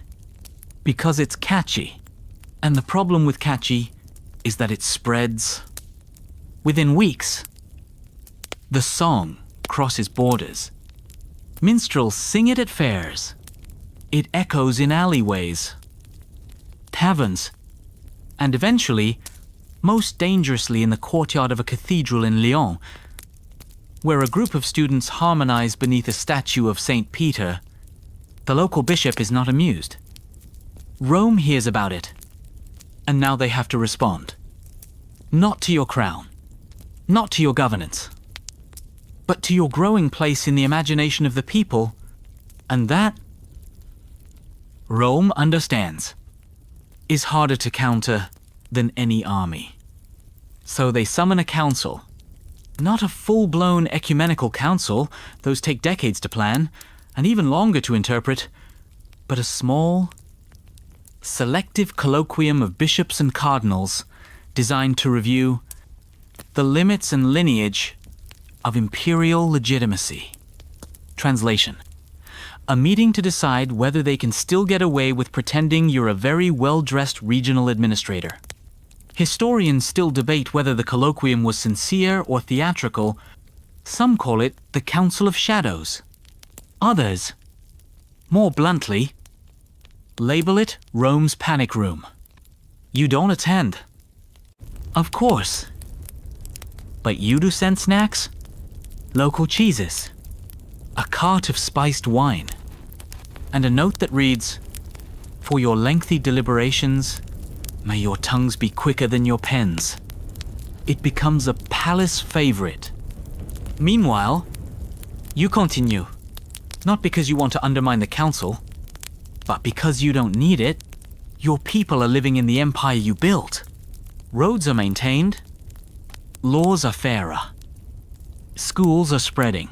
because it's catchy. And the problem with catchy is that it spreads. Within weeks, the song crosses borders. Minstrels sing it at fairs. It echoes in alleyways, taverns, and eventually, most dangerously in the courtyard of a cathedral in Lyon, where a group of students harmonize beneath a statue of St. Peter. The local bishop is not amused. Rome hears about it, and now they have to respond. Not to your crown, not to your governance, but to your growing place in the imagination of the people, and that, Rome understands, is harder to counter than any army. So they summon a council. Not a full-blown ecumenical council, those take decades to plan, and even longer to interpret, but a small, selective colloquium of bishops and cardinals designed to review the limits and lineage of imperial legitimacy. Translation: a meeting to decide whether they can still get away with pretending you're a very well-dressed regional administrator. Historians still debate whether the colloquium was sincere or theatrical. Some call it the Council of Shadows. Others, more bluntly, label it Rome's Panic Room. You don't attend. Of course. But you do send snacks? Local cheeses, a cart of spiced wine, and a note that reads, "For your lengthy deliberations, may your tongues be quicker than your pens." It becomes a palace favorite. Meanwhile, you continue, not because you want to undermine the council, but because you don't need it. Your people are living in the empire you built. Roads are maintained. Laws are fairer. Schools are spreading.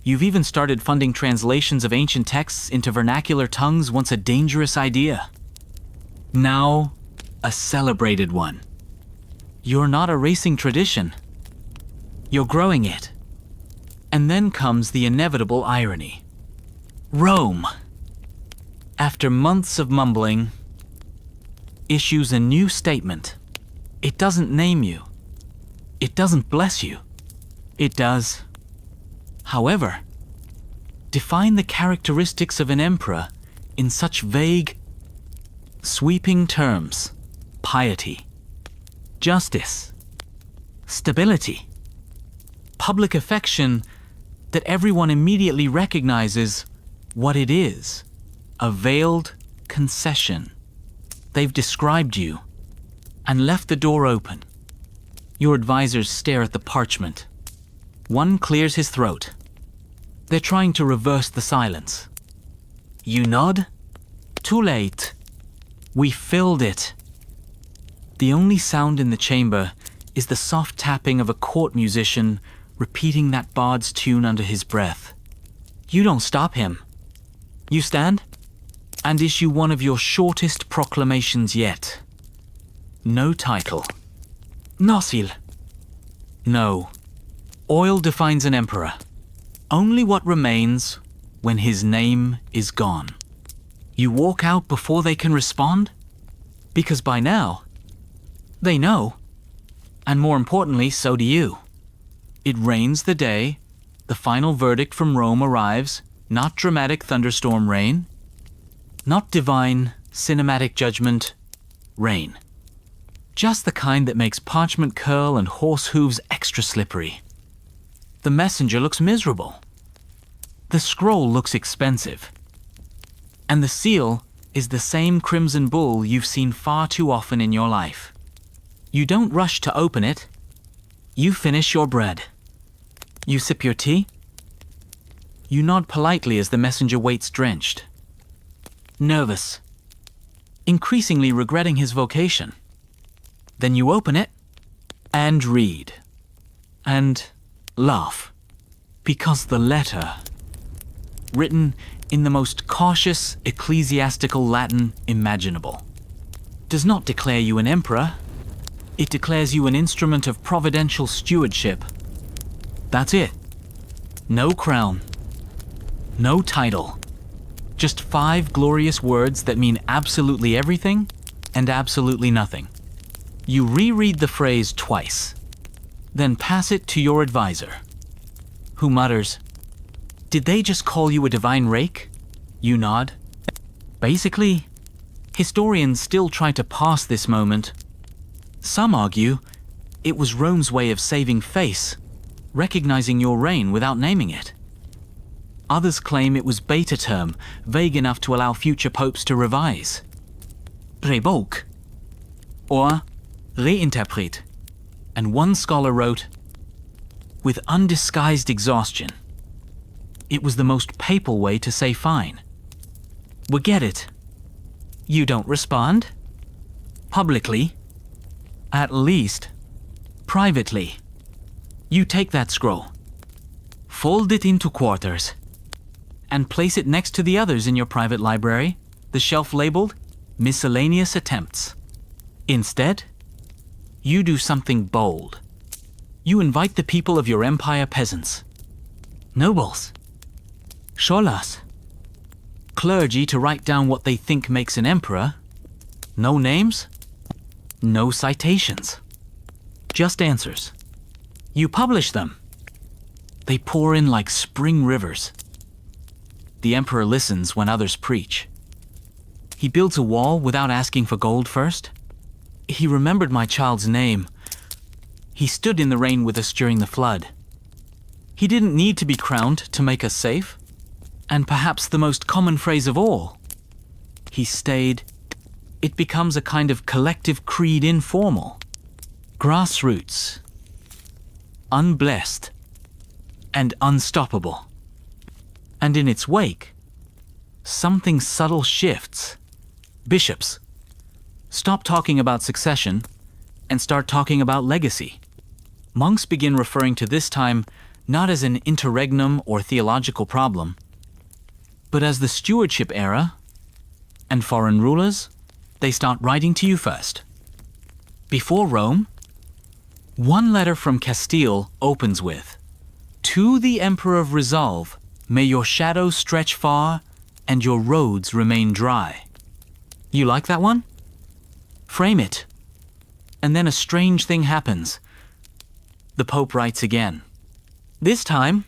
You've even started funding translations of ancient texts into vernacular tongues, once a dangerous idea. Now, a celebrated one. You're not erasing tradition. You're growing it. And then comes the inevitable irony. Rome, after months of mumbling, issues a new statement. It doesn't name you. It doesn't bless you. It does, however, define the characteristics of an emperor in such vague, sweeping terms: piety, justice, stability, public affection, that everyone immediately recognizes what it is: a veiled concession. They've described you and left the door open. Your advisors stare at the parchment. One clears his throat. They're trying to reverse the silence. You nod? Too late. We filled it. The only sound in the chamber is the soft tapping of a court musician repeating that bard's tune under his breath. You don't stop him. You stand and issue one of your shortest proclamations yet. No title. Nosil. No. Oil defines an emperor. Only what remains when his name is gone. You walk out before they can respond? Because by now, they know. And more importantly, so do you. It rains the day the final verdict from Rome arrives, not dramatic thunderstorm rain, not divine cinematic judgment rain. Just the kind that makes parchment curl and horse hooves extra slippery. The messenger looks miserable. The scroll looks expensive. And the seal is the same crimson bull you've seen far too often in your life. You don't rush to open it. You finish your bread. You sip your tea. You nod politely as the messenger waits drenched. Nervous. Increasingly regretting his vocation. Then you open it and read. And laugh. Because the letter, written in the most cautious ecclesiastical Latin imaginable, does not declare you an emperor. It declares you an instrument of providential stewardship. That's it. No crown. No title. Just 5 glorious words that mean absolutely everything and absolutely nothing. You reread the phrase twice, then pass it to your advisor, who mutters, "Did they just call you a divine rake?" You nod. Basically, historians still try to pass this moment. Some argue it was Rome's way of saving face, recognizing your reign without naming it. Others claim it was beta term, vague enough to allow future popes to revise. Revoke. Or reinterpret. And one scholar wrote, with undisguised exhaustion, it was the most papal way to say fine. We get it. You don't respond? Publicly? At least, privately. You take that scroll, fold it into quarters, and place it next to the others in your private library, the shelf labeled Miscellaneous Attempts. Instead, you do something bold. You invite the people of your empire peasants, nobles, sholas, clergy to write down what they think makes an emperor. No names, no citations, just answers. You publish them. They pour in like spring rivers. The emperor listens when others preach. He builds a wall without asking for gold first. He remembered my child's name. He stood in the rain with us during the flood. He didn't need to be crowned to make us safe. And perhaps the most common phrase of all, he stayed. It becomes a kind of collective creed, informal, grassroots, unblessed, and unstoppable. And in its wake, something subtle shifts. Bishops stop talking about succession and start talking about legacy. Monks begin referring to this time not as an interregnum or theological problem, but as the stewardship era. And foreign rulers, they start writing to you first. Before Rome, one letter from Castile opens with, "To the Emperor of Resolve, may your shadow stretch far and your roads remain dry." You like that one? Frame it. And then a strange thing happens. The Pope writes again. This time,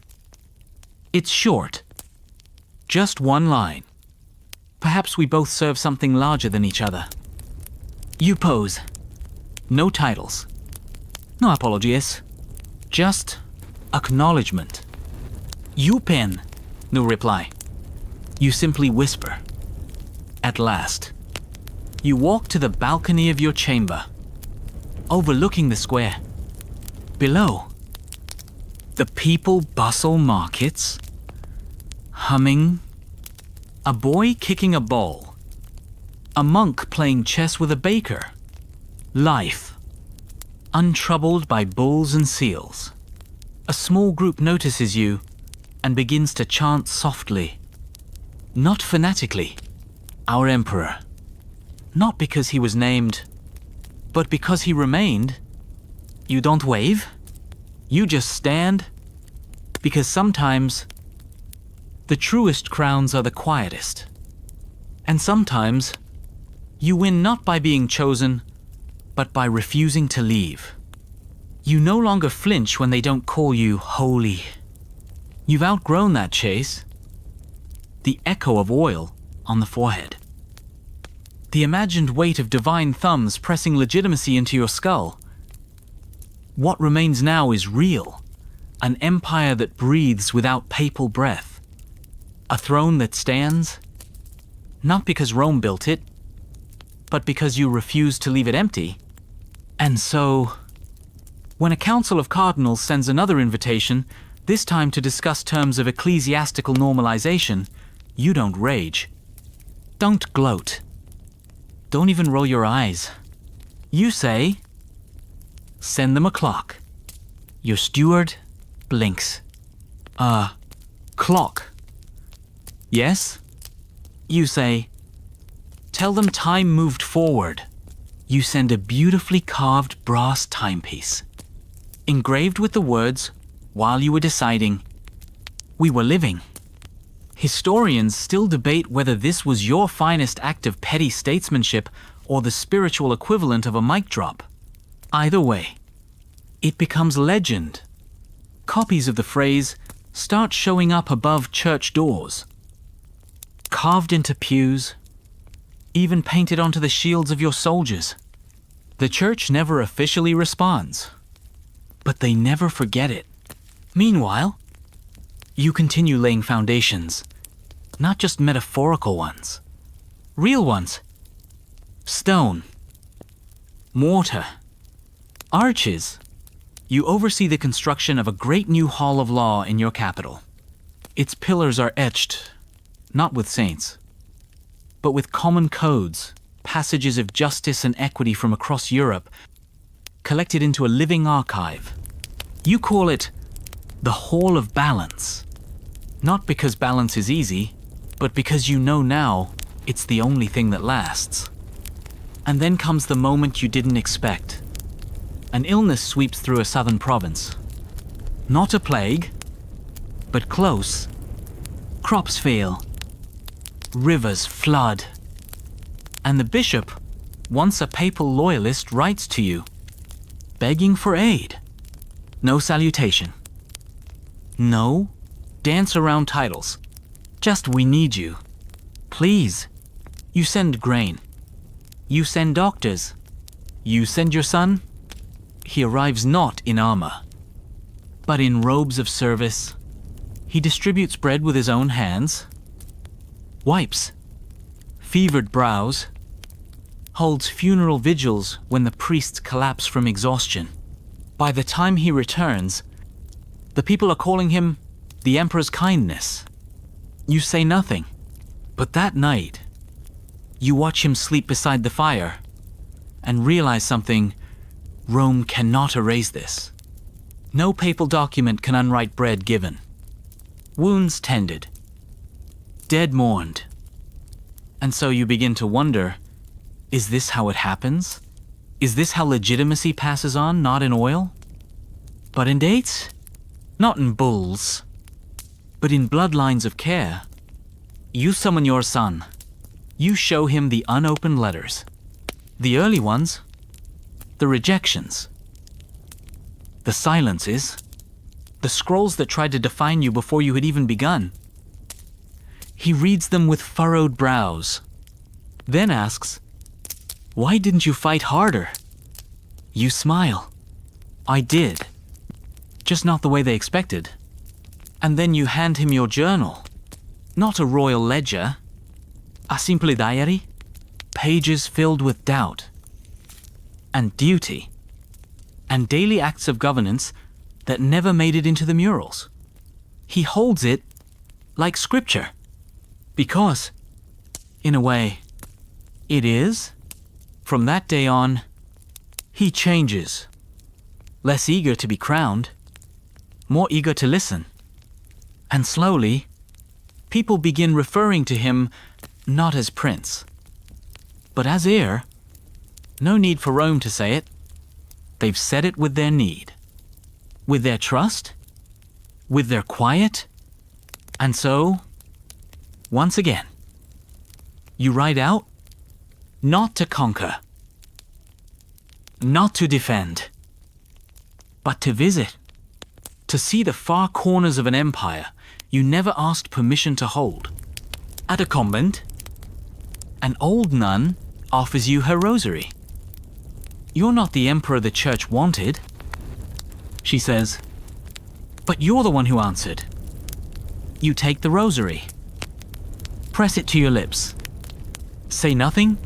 it's short. Just one line. Perhaps we both serve something larger than each other. You pose. No titles. No apologies. Just acknowledgement. You pen. No reply. You simply whisper. At last, you walk to the balcony of your chamber, overlooking the square. Below, the people bustle markets, humming, a boy kicking a ball, a monk playing chess with a baker. Life, untroubled by bulls and seals. A small group notices you and begins to chant softly. Not fanatically, our emperor. Not because he was named, but because he remained. You don't wave. You just stand. Because sometimes the truest crowns are the quietest. And sometimes you win not by being chosen, but by refusing to leave. You no longer flinch when they don't call you holy. You've outgrown that chase. The echo of oil on the forehead. The imagined weight of divine thumbs pressing legitimacy into your skull. What remains now is real. An empire that breathes without papal breath. A throne that stands, not because Rome built it, but because you refuse to leave it empty. And so, when a council of cardinals sends another invitation, this time to discuss terms of ecclesiastical normalization, you don't rage. Don't gloat. Don't even roll your eyes. You say, send them a clock. Your steward blinks. Clock. Yes? You say, tell them time moved forward. You send a beautifully carved brass timepiece, engraved with the words, while you were deciding, we were living. Historians still debate whether this was your finest act of petty statesmanship or the spiritual equivalent of a mic drop. Either way, it becomes legend. Copies of the phrase start showing up above church doors, carved into pews, even painted onto the shields of your soldiers. The church never officially responds, but they never forget it. Meanwhile, you continue laying foundations, not just metaphorical ones, real ones. Stone, mortar, arches. You oversee the construction of a great new hall of law in your capital. Its pillars are etched, not with saints, but with common codes, passages of justice and equity from across Europe, collected into a living archive. You call it the Hall of Balance, not because balance is easy, but because you know now it's the only thing that lasts. And then comes the moment you didn't expect. An illness sweeps through a southern province. Not a plague, but close. Crops fail. Rivers flood. And the bishop, once a papal loyalist, writes to you, begging for aid. No salutation. No dance around titles. Just we need you. Please. You send grain. You send doctors. You send your son. He arrives not in armor, but in robes of service. He distributes bread with his own hands, wipes fevered brows, holds funeral vigils when the priests collapse from exhaustion. By the time he returns, the people are calling him the Emperor's kindness. You say nothing, but that night, you watch him sleep beside the fire and realize something. Rome cannot erase this. No papal document can unwrite bread given. Wounds tended. Dead mourned. And so you begin to wonder, is this how it happens? Is this how legitimacy passes on, not in oil? But in dates? Not in bulls. But in bloodlines of care. You summon your son. You show him the unopened letters. The early ones. The rejections. The silences. The scrolls that tried to define you before you had even begun. He reads them with furrowed brows, then asks, why didn't you fight harder? You smile. I did. Just not the way they expected. And then you hand him your journal. Not a royal ledger. A simple diary. Pages filled with doubt. And duty. And daily acts of governance that never made it into the murals. He holds it like scripture. Because, in a way, it is. From that day on, he changes. Less eager to be crowned, more eager to listen. And slowly, people begin referring to him not as prince, but as heir. No need for Rome to say it. They've said it with their need, with their trust, with their quiet. And so, once again, you ride out, not to conquer, not to defend, but to visit, to see the far corners of an empire you never asked permission to hold. At a convent, an old nun offers you her rosary. You're not the emperor the church wanted. She says, but you're the one who answered. You take the rosary, press it to your lips, say nothing,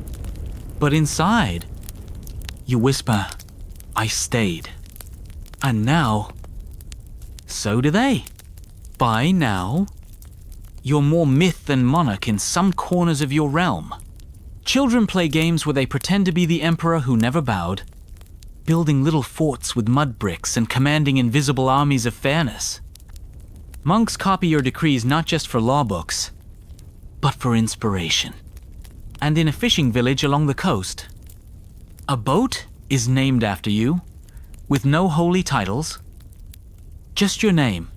but inside, you whisper, I stayed. And now, so do they. By now, you're more myth than monarch in some corners of your realm. Children play games where they pretend to be the emperor who never bowed, building little forts with mud bricks and commanding invisible armies of fairness. Monks copy your decrees not just for law books, but for inspiration. And in a fishing village along the coast, a boat is named after you, with no holy titles, just your name,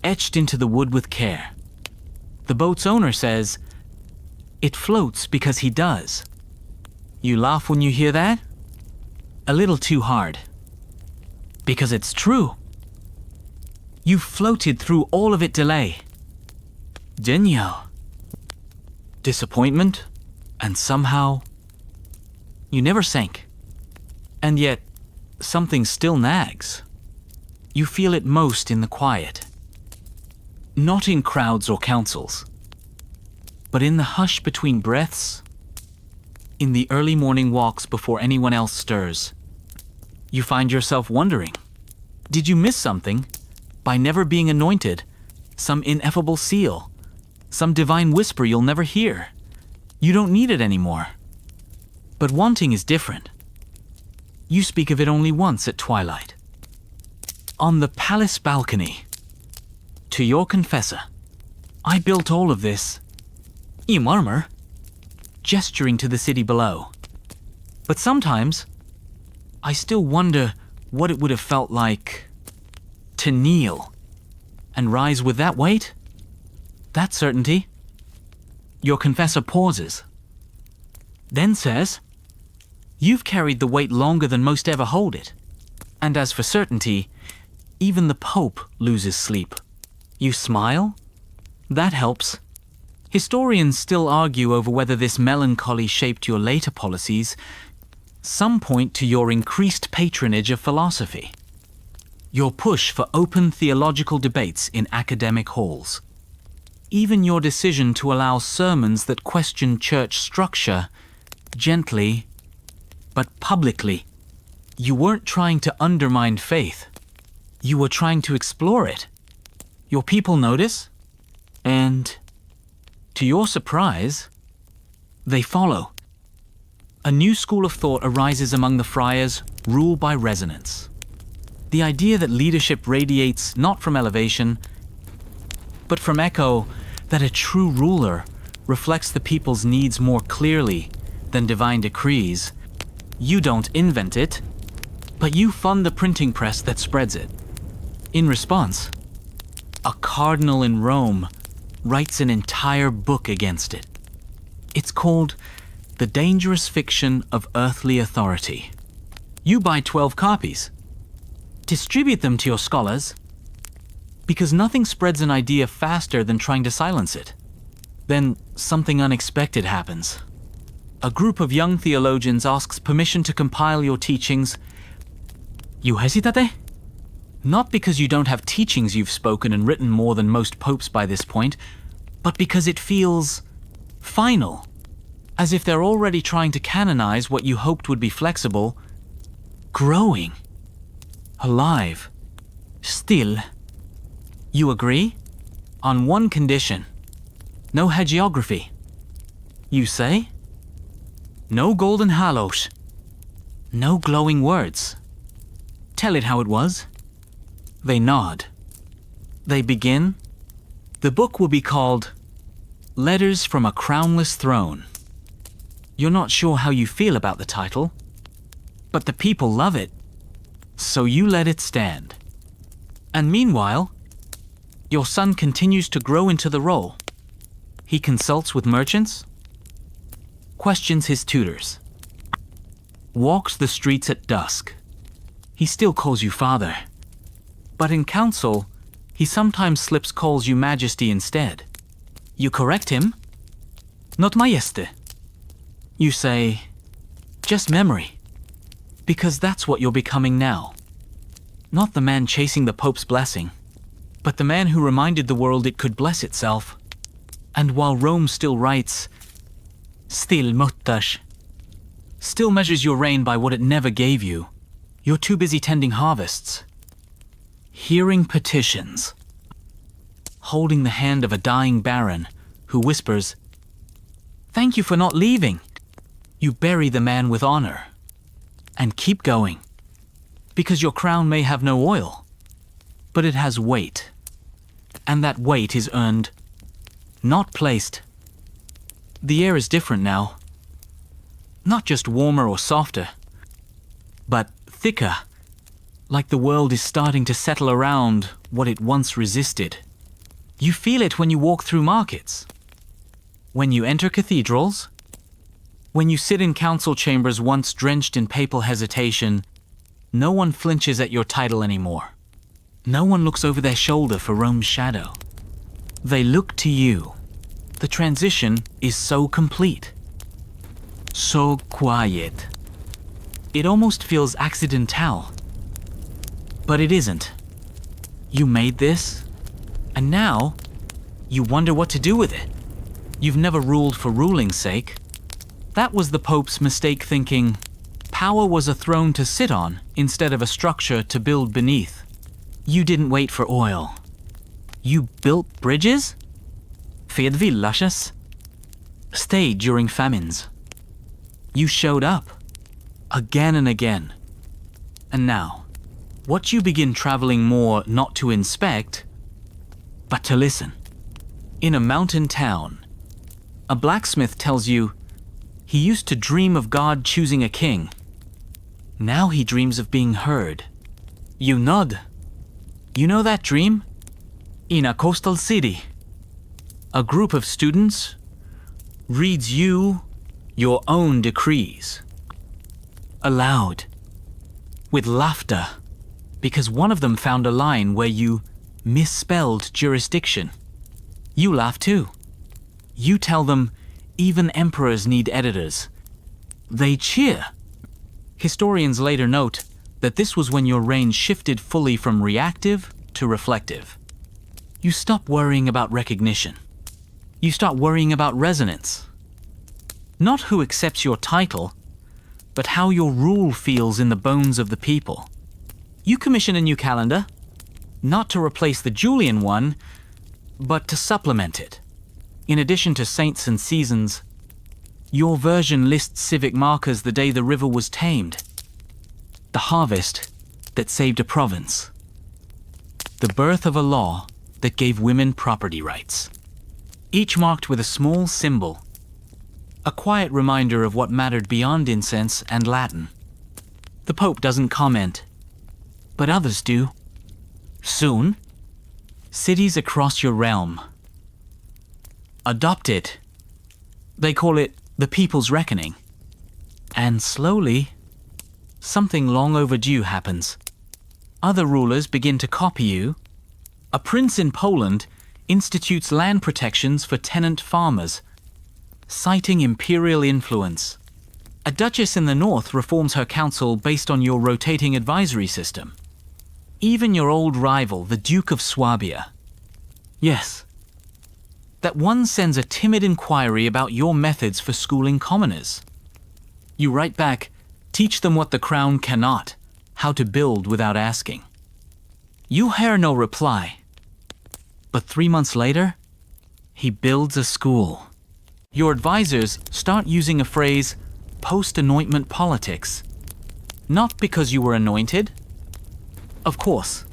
etched into the wood with care. The boat's owner says, it floats because he does. You laugh when you hear that? A little too hard. Because it's true. You floated through all of it delay. Genial. Disappointment, and somehow, you never sank. And yet, something still nags. You feel it most in the quiet. Not in crowds or councils, but in the hush between breaths, in the early morning walks before anyone else stirs. You find yourself wondering, did you miss something by never being anointed, some ineffable seal, some divine whisper you'll never hear? You don't need it anymore. But wanting is different. You speak of it only once at twilight. On the palace balcony. To your confessor, I built all of this. You murmur, gesturing to the city below. But sometimes, I still wonder what it would have felt like to kneel and rise with that weight, that certainty. Your confessor pauses, then says, you've carried the weight longer than most ever hold it. And as for certainty, even the Pope loses sleep. You smile? That helps. Historians still argue over whether this melancholy shaped your later policies. Some point to your increased patronage of philosophy, your push for open theological debates in academic halls, even your decision to allow sermons that question church structure gently, but publicly. You weren't trying to undermine faith. You were trying to explore it. Your people notice, and, to your surprise, they follow. A new school of thought arises among the friars, ruled by resonance. The idea that leadership radiates not from elevation, but from echo, that a true ruler reflects the people's needs more clearly than divine decrees. You don't invent it, but you fund the printing press that spreads it. In response, a cardinal in Rome writes an entire book against it. It's called The Dangerous Fiction of Earthly Authority. You buy 12 copies. Distribute them to your scholars, because nothing spreads an idea faster than trying to silence it. Then something unexpected happens. A group of young theologians asks permission to compile your teachings. You hesitate? Not because you don't have teachings you've spoken and written more than most popes by this point, but because it feels final, as if they're already trying to canonize what you hoped would be flexible, growing, alive, still. You agree? On one condition. No hagiography. You say? No golden halos. No glowing words. Tell it how it was. They nod. They begin. The book will be called Letters from a Crownless Throne. You're not sure how you feel about the title, but the people love it, so you let it stand. And meanwhile, your son continues to grow into the role. He consults with merchants, questions his tutors, walks the streets at dusk. He still calls you father, but in council, he sometimes calls you majesty instead. You correct him, not majeste. You say, just memory, because that's what you're becoming now. Not the man chasing the Pope's blessing, but the man who reminded the world it could bless itself. And while Rome still writes, still mutters, still measures your reign by what it never gave you, you're too busy tending harvests, hearing petitions, holding the hand of a dying baron who whispers, thank you for not leaving. You bury the man with honor and keep going, because your crown may have no oil, but it has weight, and that weight is earned, not placed. The air is different now, not just warmer or softer, but thicker, like the world is starting to settle around what it once resisted. You feel it when you walk through markets, when you enter cathedrals, when you sit in council chambers once drenched in papal hesitation. No one flinches at your title anymore. No one looks over their shoulder for Rome's shadow. They look to you. The transition is so complete, so quiet. It almost feels accidental. But it isn't. You made this, and now you wonder what to do with it. You've never ruled for ruling's sake. That was the Pope's mistake, thinking power was a throne to sit on instead of a structure to build beneath. You didn't wait for oil. You built bridges? Fedvillashes? Stayed during famines. You showed up. Again and again. And now, what you begin traveling more not to inspect, but to listen. In a mountain town, a blacksmith tells you he used to dream of God choosing a king. Now he dreams of being heard. You nod. You know that dream? In a coastal city, a group of students reads you your own decrees. Aloud. With laughter. Because one of them found a line where you misspelled jurisdiction. You laugh too. You tell them even emperors need editors. They cheer. Historians later note that this was when your reign shifted fully from reactive to reflective. You stop worrying about recognition. You start worrying about resonance. Not who accepts your title, but how your rule feels in the bones of the people. You commission a new calendar, not to replace the Julian one, but to supplement it. In addition to saints and seasons, your version lists civic markers the day the river was tamed, the harvest that saved a province, the birth of a law that gave women property rights, each marked with a small symbol, a quiet reminder of what mattered beyond incense and Latin. The Pope doesn't comment, but others do. Soon, cities across your realm adopt it. They call it the People's Reckoning. And slowly, something long overdue happens. Other rulers begin to copy you. A prince in Poland institutes land protections for tenant farmers, citing imperial influence. A duchess in the north reforms her council based on your rotating advisory system. Even your old rival, the Duke of Swabia. Yes. That one sends a timid inquiry about your methods for schooling commoners. You write back, teach them what the crown cannot, how to build without asking. You hear no reply. But 3 months later, he builds a school. Your advisors start using a phrase, post-anointment politics. Not because you were anointed, of course,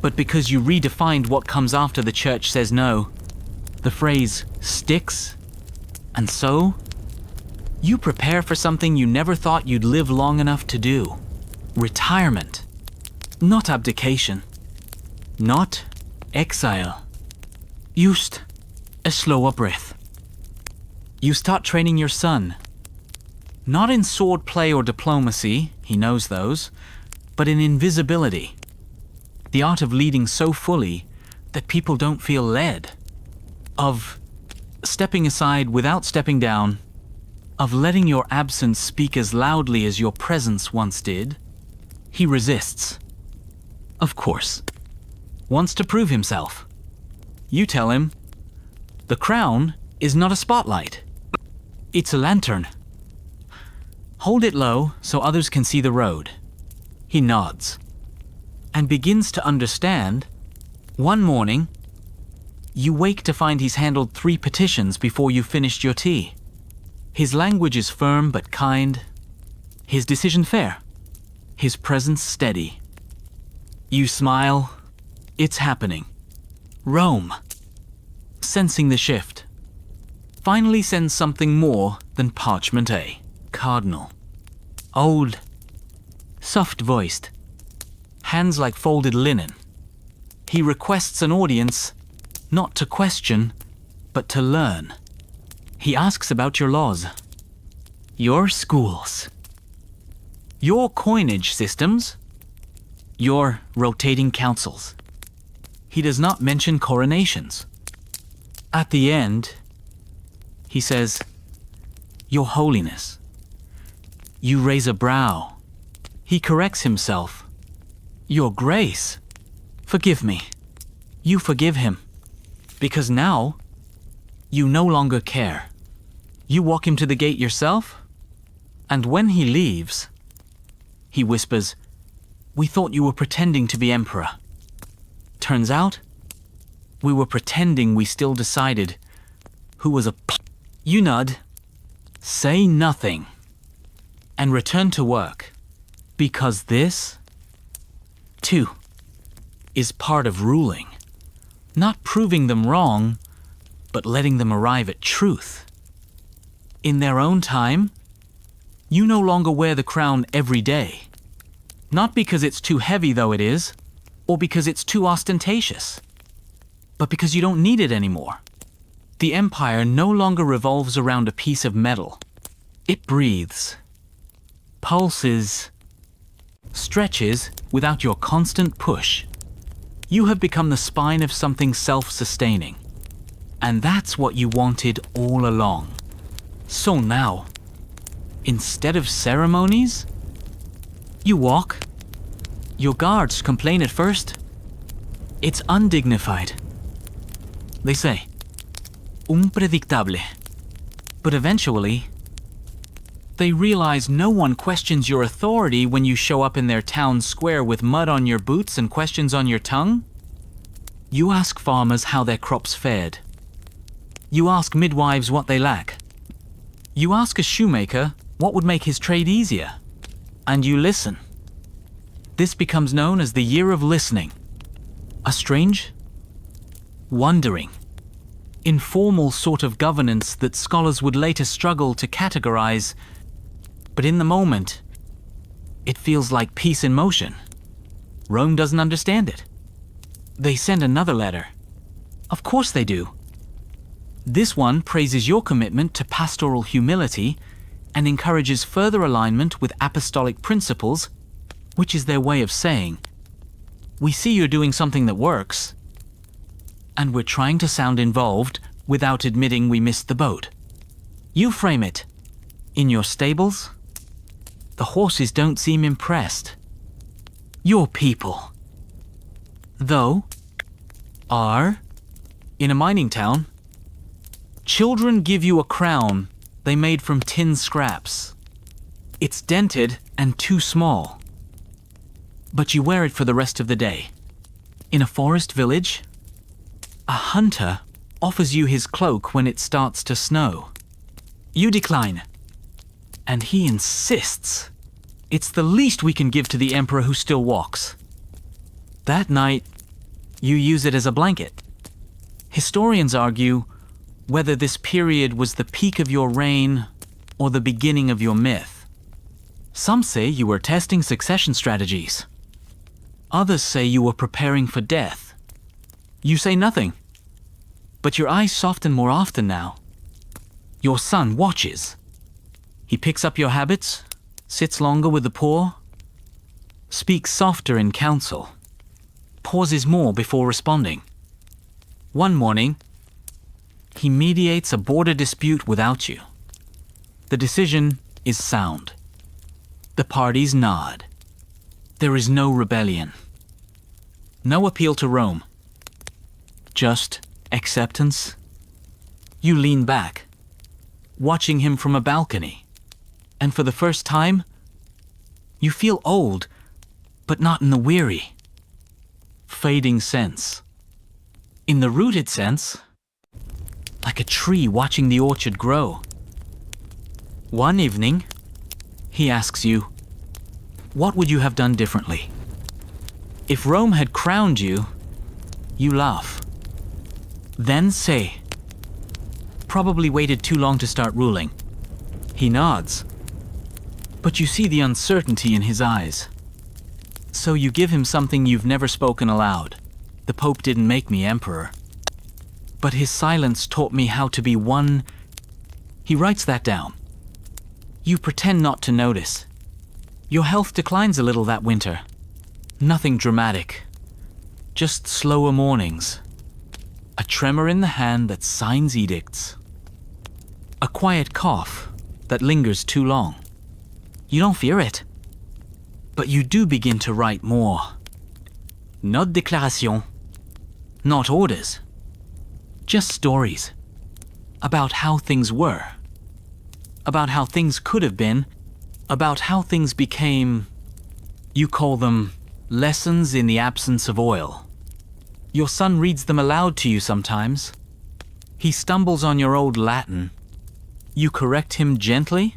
but because you redefined what comes after the church says no. The phrase sticks, and so you prepare for something you never thought you'd live long enough to do. Retirement. Not abdication. Not exile. Just a slower breath. You start training your son. Not in sword play or diplomacy, he knows those, but in invisibility. The art of leading so fully that people don't feel led. Of stepping aside without stepping down. Of letting your absence speak as loudly as your presence once did. He resists. Of course. Wants to prove himself. You tell him, the crown is not a spotlight. It's a lantern. Hold it low so others can see the road. He nods and begins to understand. One morning, you wake to find he's handled 3 petitions before you finished your tea. His language is firm but kind. His decision fair. His presence steady. You smile. It's happening. Rome, sensing the shift, finally sends something more than parchment A. Cardinal. Old, soft-voiced, hands like folded linen. He requests an audience, not to question, but to learn. He asks about your laws, your schools, your coinage systems, your rotating councils. He does not mention coronations. At the end, he says, Your Holiness. You raise a brow. He corrects himself. Your Grace. Forgive me. You forgive him. Because now, you no longer care. You walk him to the gate yourself, and when he leaves, he whispers, We thought you were pretending to be emperor. Turns out, we were pretending we still decided who was a You nod, say nothing, and return to work, because this, too, is part of ruling. Not proving them wrong, but letting them arrive at truth. In their own time, you no longer wear the crown every day. Not because it's too heavy, though it is, or because it's too ostentatious, but because you don't need it anymore. The empire no longer revolves around a piece of metal. It breathes, pulses, stretches without your constant push. You have become the spine of something self-sustaining. And that's what you wanted all along. So now, instead of ceremonies, you walk. Your guards complain at first. It's undignified. They say, unpredictable. But eventually, they realize no one questions your authority when you show up in their town square with mud on your boots and questions on your tongue. You ask farmers how their crops fared. You ask midwives what they lack. You ask a shoemaker what would make his trade easier. And you listen. This becomes known as the year of listening. A strange, wondering, informal sort of governance that scholars would later struggle to categorize. But in the moment, it feels like peace in motion. Rome doesn't understand it. They send another letter. Of course they do. This one praises your commitment to pastoral humility and encourages further alignment with apostolic principles, which is their way of saying, we see you're doing something that works, and we're trying to sound involved without admitting we missed the boat. You frame it. In your stables, the horses don't seem impressed. Your people. though, are, in a mining town, children give you a crown they made from tin scraps. It's dented and too small, but you wear it for the rest of the day. In a forest village, a hunter offers you his cloak when it starts to snow. You decline, and he insists it's the least we can give to the emperor who still walks. That night, you use it as a blanket. Historians argue whether this period was the peak of your reign or the beginning of your myth. Some say you were testing succession strategies. Others say you were preparing for death. You say nothing, but your eyes soften more often now. Your son watches. He picks up your habits, sits longer with the poor, speaks softer in counsel, pauses more before responding. One morning, he mediates a border dispute without you. The decision is sound. The parties nod. There is no rebellion. No appeal to Rome. Just acceptance. You lean back, watching him from a balcony, and for the first time, you feel old, but not in the weary, fading sense. In the rooted sense, like a tree watching the orchard grow. One evening, he asks you, what would you have done differently? If Rome had crowned you, you laugh. Then say, probably waited too long to start ruling. He nods, but you see the uncertainty in his eyes. So you give him something you've never spoken aloud. The Pope didn't make me emperor, but his silence taught me how to be one. He writes that down. You pretend not to notice. Your health declines a little that winter. Nothing dramatic, just slower mornings. A tremor in the hand that signs edicts. A quiet cough that lingers too long. You don't fear it, but you do begin to write more. Not déclaration, not orders, just stories about how things were, about how things could have been, about how things became. You call them lessons in the absence of oil. Your son reads them aloud to you sometimes. He stumbles on your old Latin. You correct him gently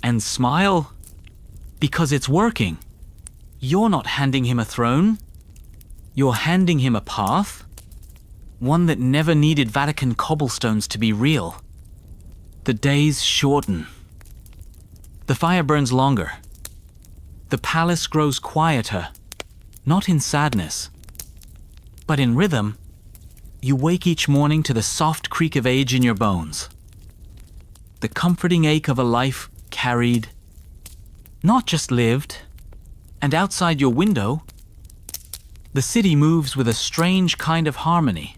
and smile because it's working. You're not handing him a throne. You're handing him a path, one that never needed Vatican cobblestones to be real. The days shorten. The fire burns longer. The palace grows quieter, not in sadness, but in rhythm. You wake each morning to the soft creak of age in your bones. The comforting ache of a life carried, not just lived. And outside your window, the city moves with a strange kind of harmony.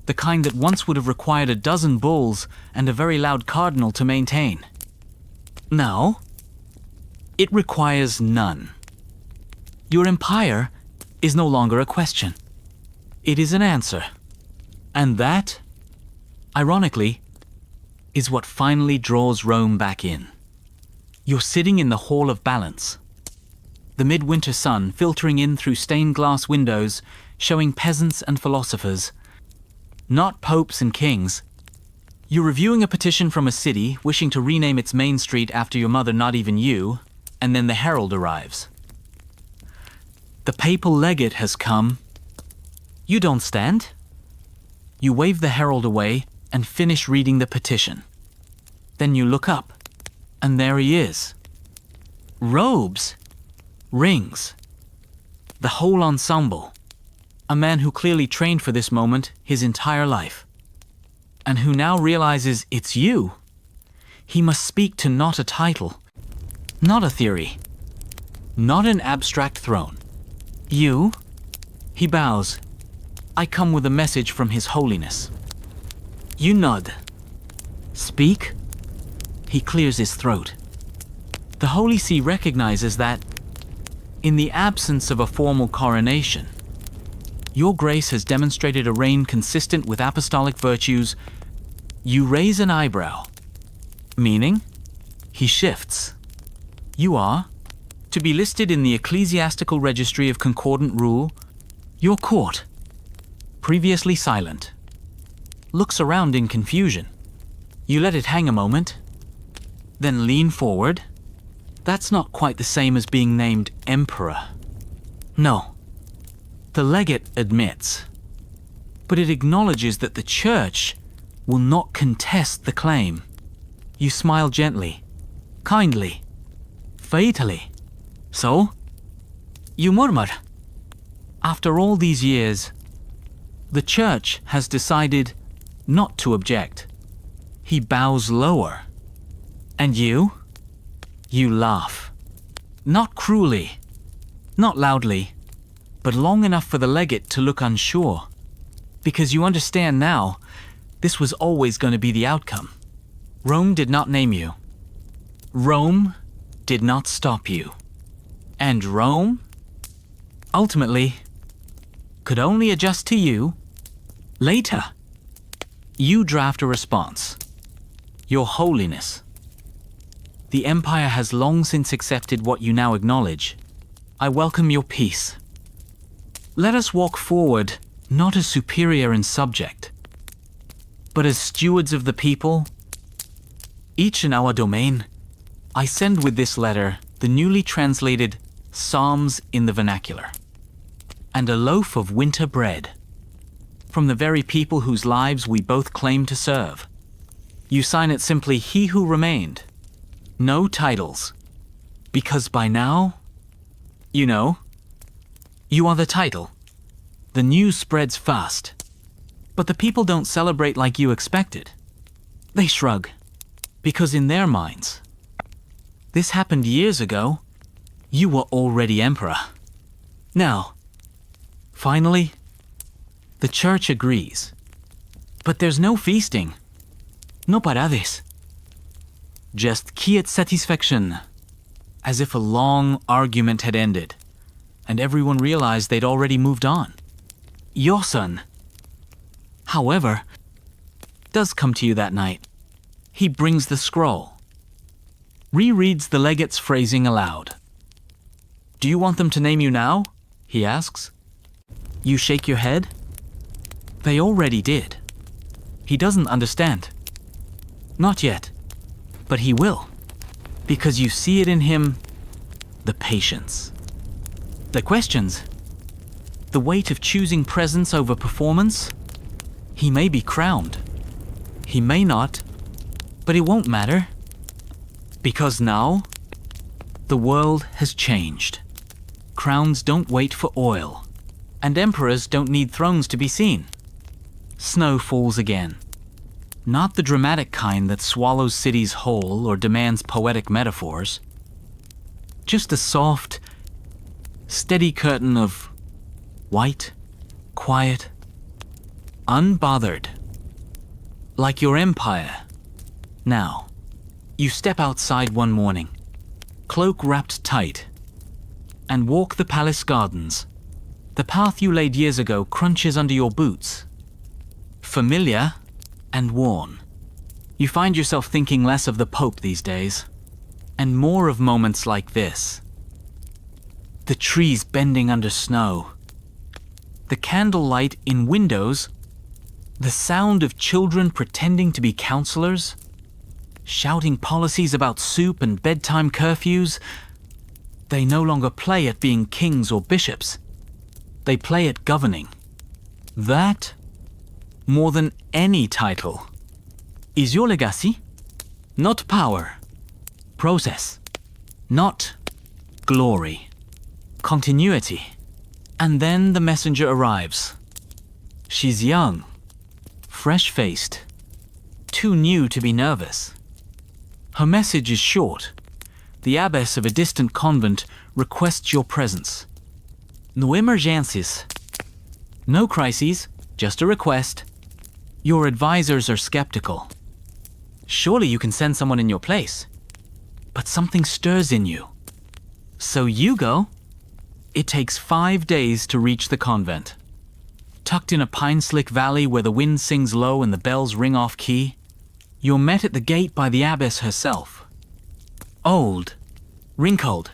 The kind that once would have required a dozen bulls and a very loud cardinal to maintain. Now, it requires none. Your empire is no longer a question. It is an answer. And that, ironically, is what finally draws Rome back in. You're sitting in the Hall of Balance. The midwinter sun filtering in through stained glass windows, showing peasants and philosophers, not popes and kings. You're reviewing a petition from a city wishing to rename its main street after your mother, not even you, and then the herald arrives. The papal legate has come. You don't stand. You wave the herald away and finish reading the petition. Then you look up, and there he is. Robes, rings, the whole ensemble. A man who clearly trained for this moment his entire life, and who now realizes it's you. He must speak to not a title, not a theory, not an abstract throne. You? He bows. I come with a message from His Holiness. You nod. Speak? He clears his throat. The Holy See recognizes that, in the absence of a formal coronation, Your Grace has demonstrated a reign consistent with apostolic virtues. You raise an eyebrow. Meaning? He shifts. You are to be listed in the Ecclesiastical Registry of Concordant Rule. Your court, previously silent, looks around in confusion. You let it hang a moment, then lean forward. That's not quite the same as being named emperor. No. The legate admits, but it acknowledges that the church will not contest the claim. You smile gently, kindly, fatally. So? You murmur. After all these years, the church has decided not to object. He bows lower. And you? You laugh. Not cruelly, not loudly, but long enough for the legate to look unsure. Because you understand now, this was always going to be the outcome. Rome did not name you. Rome did not stop you. And Rome, ultimately, could only adjust to you later. You draft a response. Your Holiness. The Empire has long since accepted what you now acknowledge. I welcome your peace. Let us walk forward, not as superior in subject, but as stewards of the people. Each in our domain, I send with this letter the newly translated Psalms in the vernacular, and a loaf of winter bread, from the very people whose lives we both claim to serve. You sign it simply, He Who Remained. No titles, because by now, you know, you are the title. The news spreads fast, but the people don't celebrate like you expected. They shrug, because in their minds, this happened years ago. You were already emperor. Now, finally, the church agrees. But there's no feasting. No parades. Just quiet satisfaction, as if a long argument had ended, and everyone realized they'd already moved on. Your son, however, does come to you that night. He brings the scroll, rereads the legate's phrasing aloud. Do you want them to name you now? He asks. You shake your head. They already did. He doesn't understand. Not yet, but he will, because you see it in him, the patience, the questions, the weight of choosing presence over performance. He may be crowned. He may not, but it won't matter, because now the world has changed. Crowns don't wait for oil, and emperors don't need thrones to be seen. Snow falls again. Not the dramatic kind that swallows cities whole or demands poetic metaphors. Just a soft, steady curtain of white, quiet, unbothered. Like your empire. Now, you step outside one morning, cloak wrapped tight, and walk the palace gardens. The path you laid years ago crunches under your boots. Familiar and worn. You find yourself thinking less of the Pope these days, and more of moments like this. The trees bending under snow. The candlelight in windows. The sound of children pretending to be counselors. Shouting policies about soup and bedtime curfews. They no longer play at being kings or bishops. They play at governing. That, more than any title, is your legacy. Not power. Process. Not glory. Continuity. And then the messenger arrives. She's young, fresh-faced, too new to be nervous. Her message is short. The abbess of a distant convent requests your presence. No emergencies. No crises, just a request. Your advisors are skeptical. Surely you can send someone in your place. But something stirs in you. So you go. It takes 5 days to reach the convent. tucked in a pine-slick valley where the wind sings low and the bells ring off-key, you're met at the gate by the abbess herself. Old, wrinkled,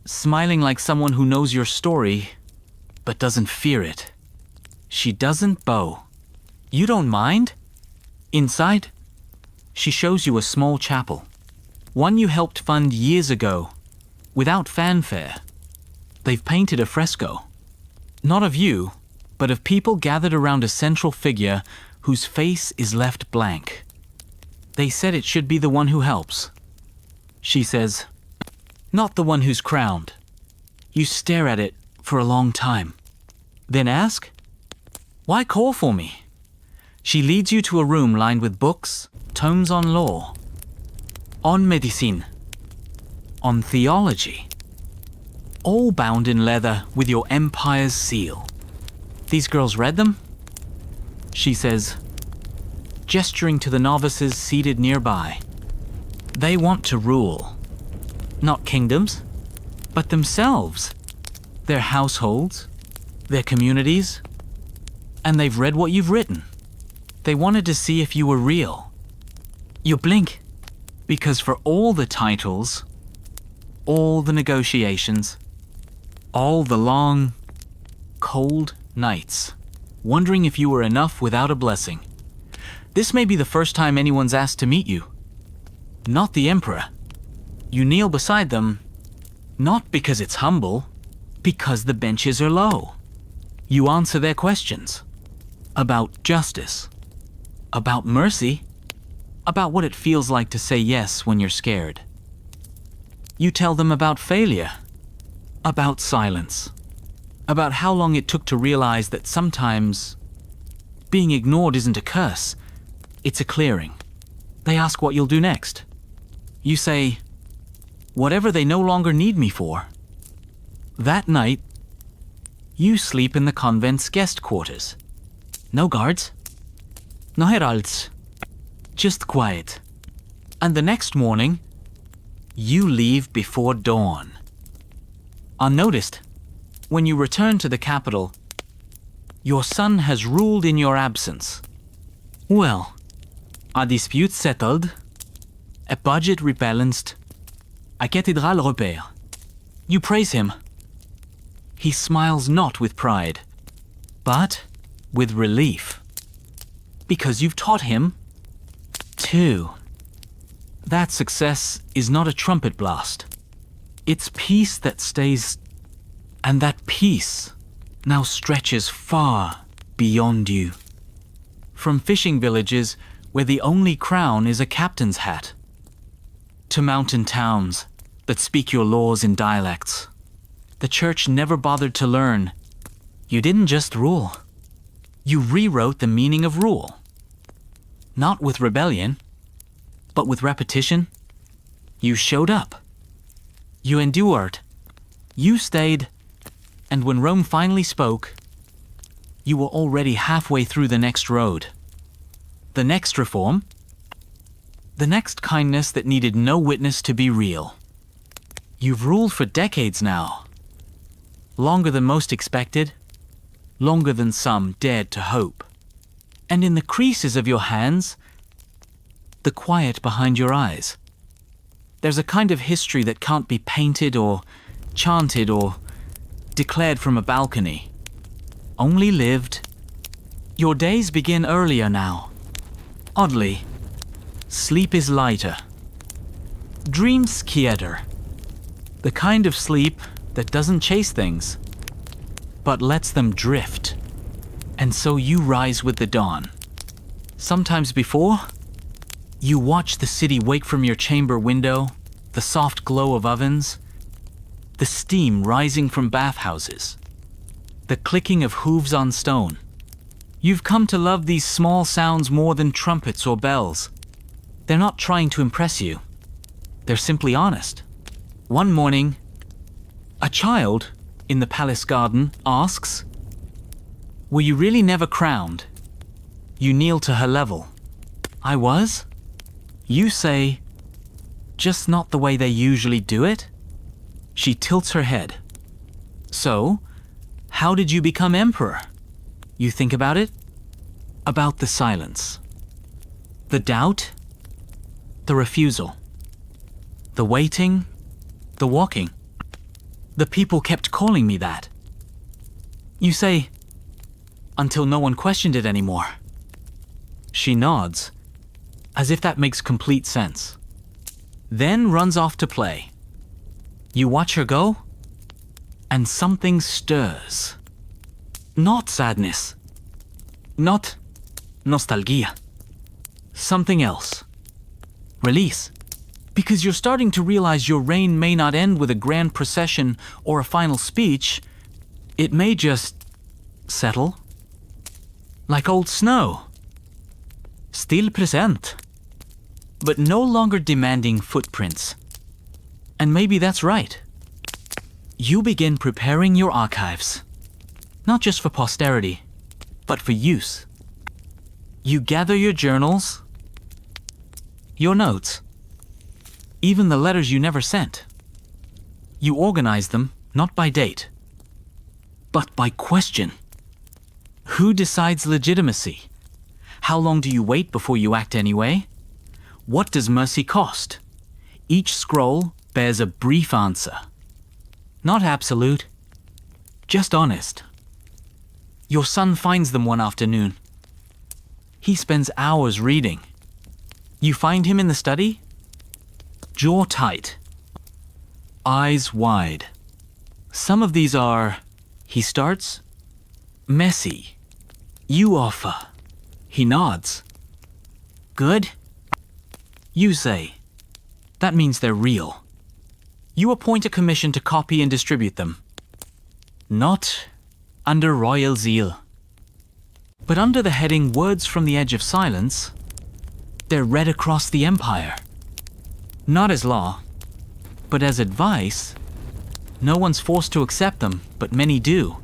smiling like someone who knows your story, but doesn't fear it. She doesn't bow. You don't mind? Inside, she shows you a small chapel, one you helped fund years ago, without fanfare. They've painted a fresco, not of you, but of people gathered around a central figure whose face is left blank. They said it should be the one who helps. She says, not the one who's crowned. You stare at it for a long time. Then ask, why call for me? She leads you to a room lined with books, tomes on law, on medicine, on theology, all bound in leather with your empire's seal. These girls read them? She says, gesturing to the novices seated nearby. They want to rule. Not kingdoms, but themselves, their households, their communities, and they've read what you've written. They wanted to see if you were real. You blink, because for all the titles, all the negotiations, all the long, cold nights, wondering if you were enough without a blessing, this may be the first time anyone's asked to meet you. Not the emperor. You kneel beside them, not because it's humble, because the benches are low. You answer their questions about justice, about mercy, about what it feels like to say yes when you're scared. You tell them about failure, about silence, about how long it took to realize that sometimes being ignored isn't a curse, it's a clearing. They ask what you'll do next. You say, whatever they no longer need me for. That night, you sleep in the convent's guest quarters. No guards, no heralds, just quiet. And the next morning, you leave before dawn. Unnoticed, when you return to the capital, your son has ruled in your absence. Well, a dispute settled, a budget rebalanced, a cathedral repaired. You praise him. He smiles not with pride, but with relief. Because you've taught him, too. That success is not a trumpet blast. It's peace that stays, and that peace now stretches far beyond you. From fishing villages where the only crown is a captain's hat, to mountain towns that speak your laws in dialects. The church never bothered to learn. You didn't just rule. You rewrote the meaning of rule. Not with rebellion, but with repetition. You showed up. You endured. You stayed. And when Rome finally spoke, you were already halfway through the next road. The next reform. The next kindness that needed no witness to be real. You've ruled for decades now. Longer than most expected. Longer than some dared to hope. And in the creases of your hands, the quiet behind your eyes, there's a kind of history that can't be painted or chanted or declared from a balcony. Only lived. Your days begin earlier now. Oddly, sleep is lighter. Dreams quieter. The kind of sleep that doesn't chase things, but lets them drift. And so you rise with the dawn. Sometimes before, you watch the city wake from your chamber window, the soft glow of ovens, the steam rising from bathhouses, the clicking of hooves on stone. You've come to love these small sounds more than trumpets or bells. They're not trying to impress you. They're simply honest. One morning, a child in the palace garden asks, "Were you really never crowned?" You kneel to her level. "I was?" You say, "Just not the way they usually do it?" She tilts her head. "So, how did you become emperor?" You think about it? About the silence. The doubt. The refusal. The waiting. The walking. The people kept calling me that. You say, until no one questioned it anymore. She nods, as if that makes complete sense. Then runs off to play. You watch her go, and something stirs. Not sadness. Not nostalgia. Something else. Release. Because you're starting to realize your reign may not end with a grand procession or a final speech. It may just settle. Like old snow. Still present. But no longer demanding footprints. And maybe that's right. You begin preparing your archives. Not just for posterity, but for use. You gather your journals, your notes, even the letters you never sent. You organize them, not by date, but by question. Who decides legitimacy? How long do you wait before you act anyway? What does mercy cost? Each scroll bears a brief answer. Not absolute, just honest. Your son finds them one afternoon. He spends hours reading. You find him in the study? Jaw tight. Eyes wide. Some of these are, he starts, messy. You offer. He nods. Good? You say. That means they're real. You appoint a commission to copy and distribute them. Not under royal zeal. But under the heading Words from the Edge of Silence, they're read across the empire. Not as law, but as advice. No one's forced to accept them, but many do.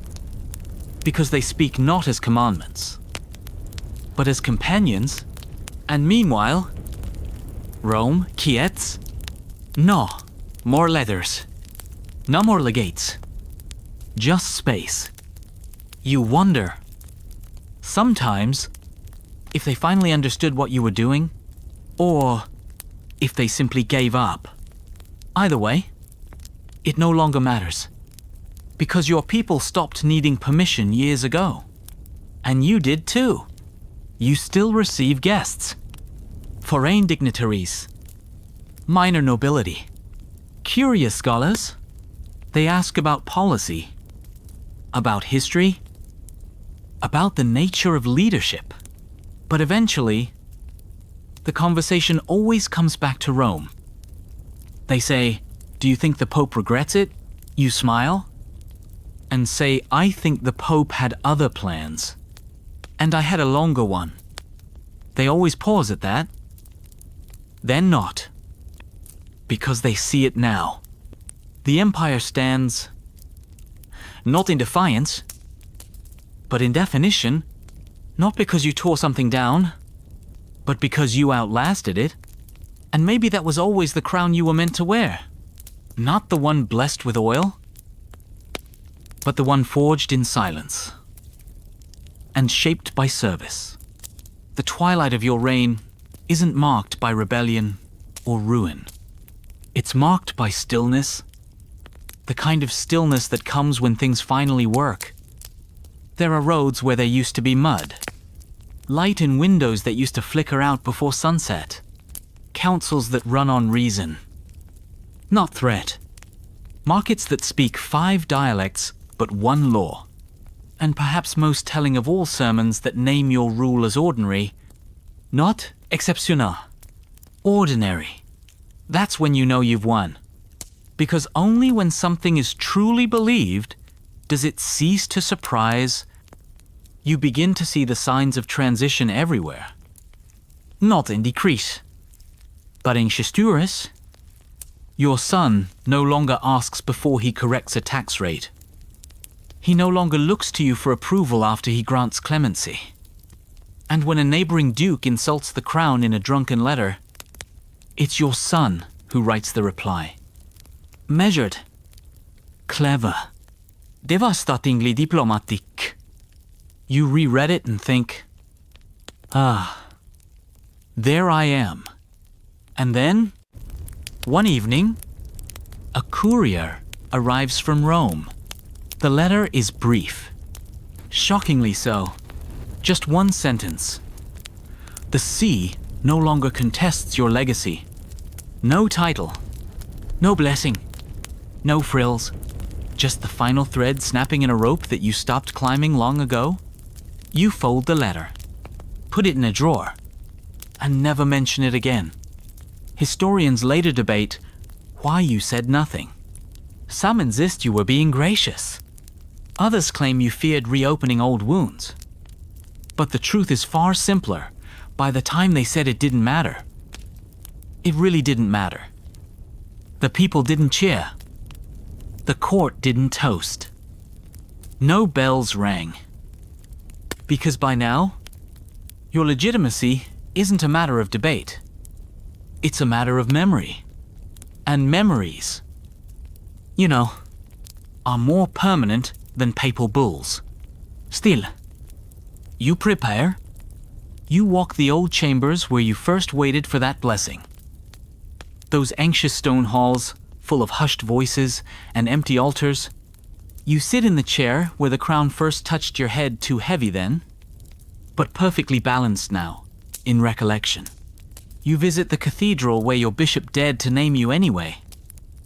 Because they speak not as commandments, but as companions. And meanwhile, Rome, quiets. No, more letters. No more legates. Just space. You wonder, sometimes, if they finally understood what you were doing, or if they simply gave up. Either way, it no longer matters. Because your people stopped needing permission years ago. And you did too. You still receive guests. Foreign dignitaries. Minor nobility. Curious scholars. They ask about policy. About history. About the nature of leadership. But eventually, the conversation always comes back to Rome. They say, "Do you think the Pope regrets it?" You smile and say, "I think the Pope had other plans. And I had a longer one." They always pause at that. Then not. Because they see it now. The empire stands, not in defiance, but in definition, not because you tore something down, but because you outlasted it. And maybe that was always the crown you were meant to wear. Not the one blessed with oil, but the one forged in silence and shaped by service. The twilight of your reign isn't marked by rebellion or ruin. It's marked by stillness, the kind of stillness that comes when things finally work. There are roads where there used to be mud, light in windows that used to flicker out before sunset, councils that run on reason, not threat, markets that speak 5 dialects but 1 law, and perhaps most telling of all, sermons that name your rule as ordinary, not exceptionnel, ordinary. That's when you know you've won. Because only when something is truly believed does it cease to surprise. You begin to see the signs of transition everywhere. Not in decrease, but in gesturis. Your son no longer asks before he corrects a tax rate. He no longer looks to you for approval after he grants clemency. And when a neighboring duke insults the crown in a drunken letter, it's your son who writes the reply. Measured. Clever. Devastatingly diplomatic. You reread it and think, ah, there I am. And then, one evening, a courier arrives from Rome. The letter is brief. Shockingly so. Just one sentence. The sea no longer contests your legacy. No title. No blessing. No frills. Just the final thread snapping in a rope that you stopped climbing long ago. You fold the letter, put it in a drawer, and never mention it again. Historians later debate why you said nothing. Some insist you were being gracious. Others claim you feared reopening old wounds. But the truth is far simpler. By the time they said it didn't matter, it really didn't matter. The people didn't cheer. The court didn't toast. No bells rang. Because by now, your legitimacy isn't a matter of debate. It's a matter of memory. And memories, you know, are more permanent than papal bulls. Still, you prepare. You walk the old chambers where you first waited for that blessing. Those anxious stone halls, full of hushed voices and empty altars. You sit in the chair where the crown first touched your head, too heavy then, but perfectly balanced now, in recollection. You visit the cathedral where your bishop dared to name you anyway.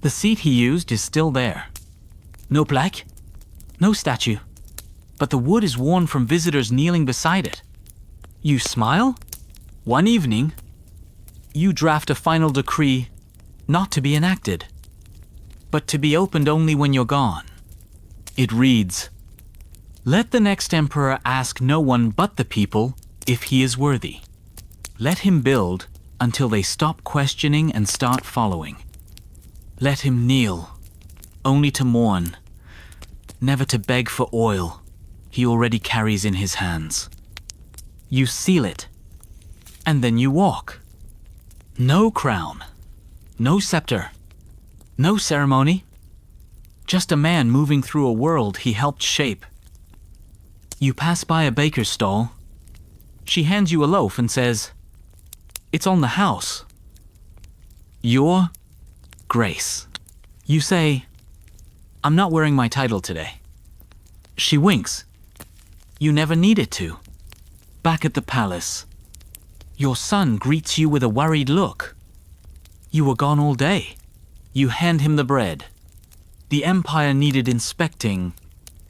The seat he used is still there. No plaque, no statue, but the wood is worn from visitors kneeling beside it. You smile? One evening, you draft a final decree not to be enacted, but to be opened only when you're gone. It reads, "Let the next emperor ask no one but the people if he is worthy. Let him build until they stop questioning and start following. Let him kneel, only to mourn, never to beg for oil he already carries in his hands." You seal it, and then you walk. No crown, no scepter, no ceremony, just a man moving through a world he helped shape. You pass by a baker's stall. She hands you a loaf and says, "It's on the house." Your Grace. You say, "I'm not wearing my title today." She winks. You never needed to. Back at the palace, your son greets you with a worried look. You were gone all day. You hand him the bread. The empire needed inspecting.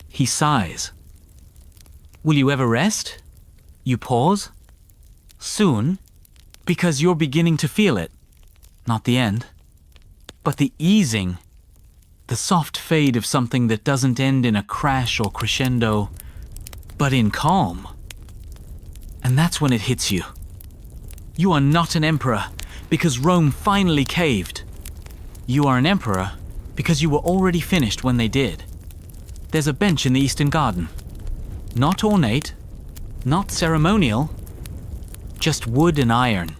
He sighs. Will you ever rest? You pause. Soon, because you're beginning to feel it. Not the end, but the easing, the soft fade of something that doesn't end in a crash or crescendo, but in calm. And that's when it hits you. You are not an emperor because Rome finally caved. You are an emperor because you were already finished when they did. There's a bench in the Eastern Garden. Not ornate, not ceremonial, just wood and iron.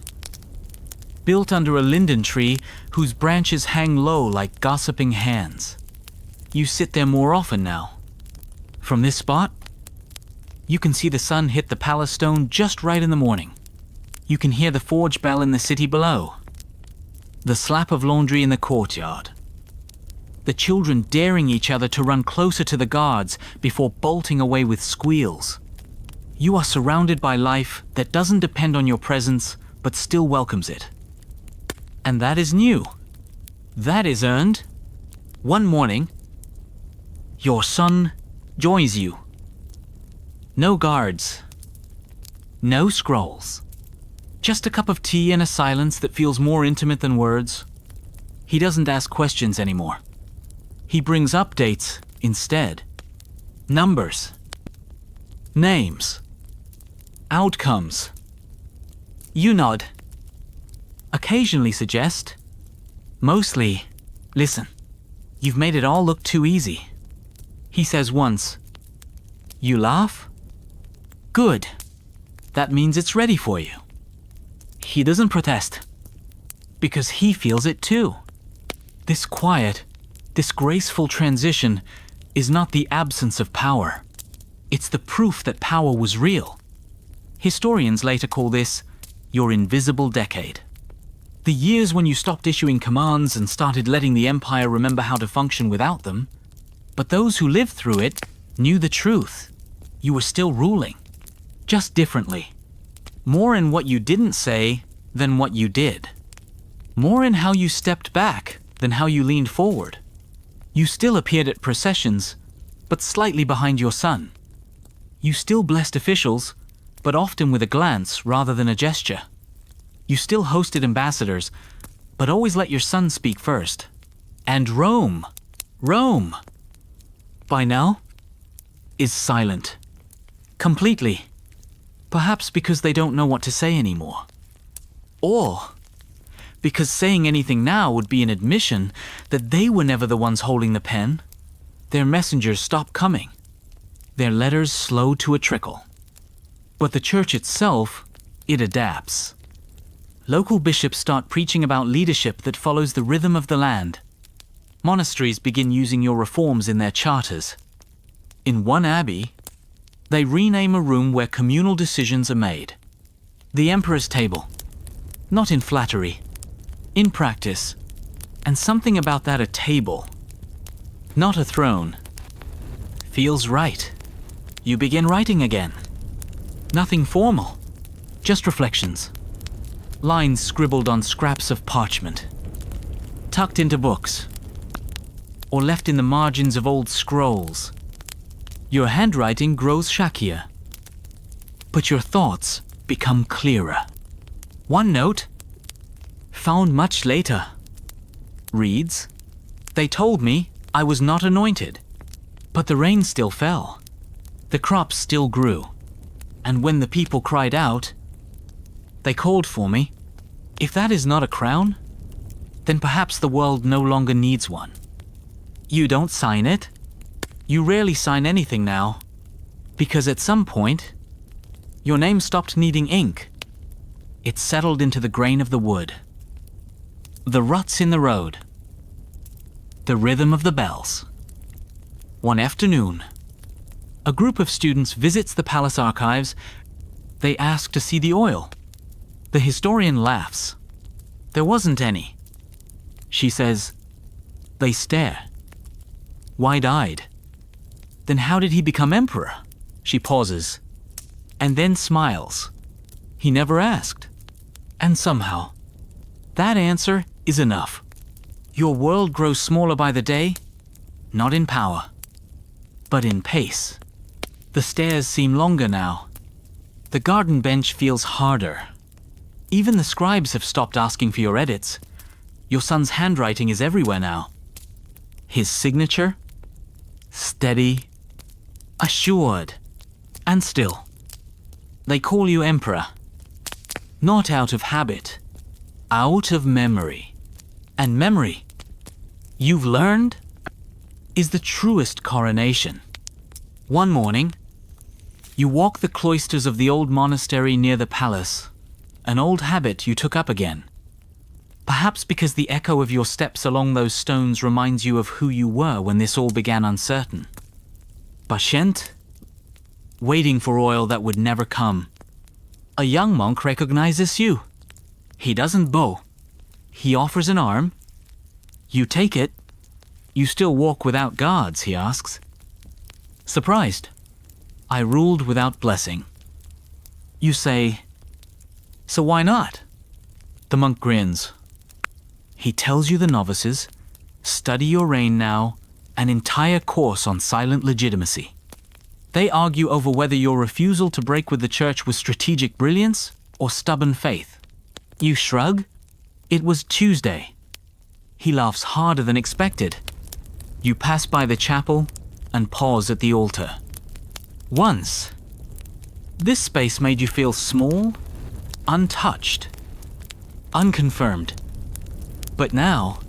Built under a linden tree whose branches hang low like gossiping hands. You sit there more often now. From this spot, you can see the sun hit the palace stone just right in the morning. You can hear the forge bell in the city below. The slap of laundry in the courtyard. The children daring each other to run closer to the guards before bolting away with squeals. You are surrounded by life that doesn't depend on your presence, but still welcomes it. And that is new. That is earned. One morning, your son joins you. No guards. No scrolls. Just a cup of tea and a silence that feels more intimate than words. He doesn't ask questions anymore. He brings updates instead. Numbers. Names. Outcomes. You nod. Occasionally suggest. Mostly, listen, you've made it all look too easy. He says once, you laugh? Good. That means it's ready for you. He doesn't protest, because he feels it too. This quiet, this graceful transition is not the absence of power. It's the proof that power was real. Historians later call this your invisible decade. The years when you stopped issuing commands and started letting the empire remember how to function without them. But those who lived through it knew the truth. You were still ruling, just differently. More in what you didn't say than what you did. More in how you stepped back than how you leaned forward. You still appeared at processions, but slightly behind your son. You still blessed officials, but often with a glance rather than a gesture. You still hosted ambassadors, but always let your son speak first. And Rome, by now, is silent. Completely. Perhaps because they don't know what to say anymore. Or because saying anything now would be an admission that they were never the ones holding the pen. Their messengers stopped coming. Their letters slowed to a trickle. But the church itself, it adapts. Local bishops start preaching about leadership that follows the rhythm of the land. Monasteries begin using your reforms in their charters. In one abbey, they rename a room where communal decisions are made. The Emperor's Table. Not in flattery, in practice. And something about that a table, not a throne, feels right. You begin writing again. Nothing formal, just reflections. Lines scribbled on scraps of parchment, tucked into books, or left in the margins of old scrolls. Your handwriting grows shackier, but your thoughts become clearer. One note, found much later, reads, "They told me I was not anointed, but the rain still fell. The crops still grew, and when the people cried out, they called for me. If that is not a crown, then perhaps the world no longer needs one." You don't sign it. You rarely sign anything now, because at some point, your name stopped needing ink. It settled into the grain of the wood. The ruts in the road. The rhythm of the bells. One afternoon, a group of students visits the palace archives. They ask to see the oil. The historian laughs. There wasn't any. She says, they stare, wide-eyed. Then how did he become emperor? She pauses, and then smiles. He never asked. And somehow, that answer is enough. Your world grows smaller by the day, not in power, but in pace. The stairs seem longer now. The garden bench feels harder. Even the scribes have stopped asking for your edits. Your son's handwriting is everywhere now. His signature? Steady, assured, and still. They call you emperor. Not out of habit, out of memory. And memory, you've learned, is the truest coronation. One morning, you walk the cloisters of the old monastery near the palace, an old habit you took up again. Perhaps because the echo of your steps along those stones reminds you of who you were when this all began uncertain. Patient, waiting for oil that would never come. A young monk recognizes you. He doesn't bow. He offers an arm. You take it. You still walk without guards, he asks. Surprised. I ruled without blessing. You say, so why not? The monk grins. He tells you the novices, study your reign now, an entire course on silent legitimacy. They argue over whether your refusal to break with the church was strategic brilliance or stubborn faith. You shrug. It was Tuesday. He laughs harder than expected. You pass by the chapel and pause at the altar. Once, this space made you feel small, untouched, unconfirmed. But now,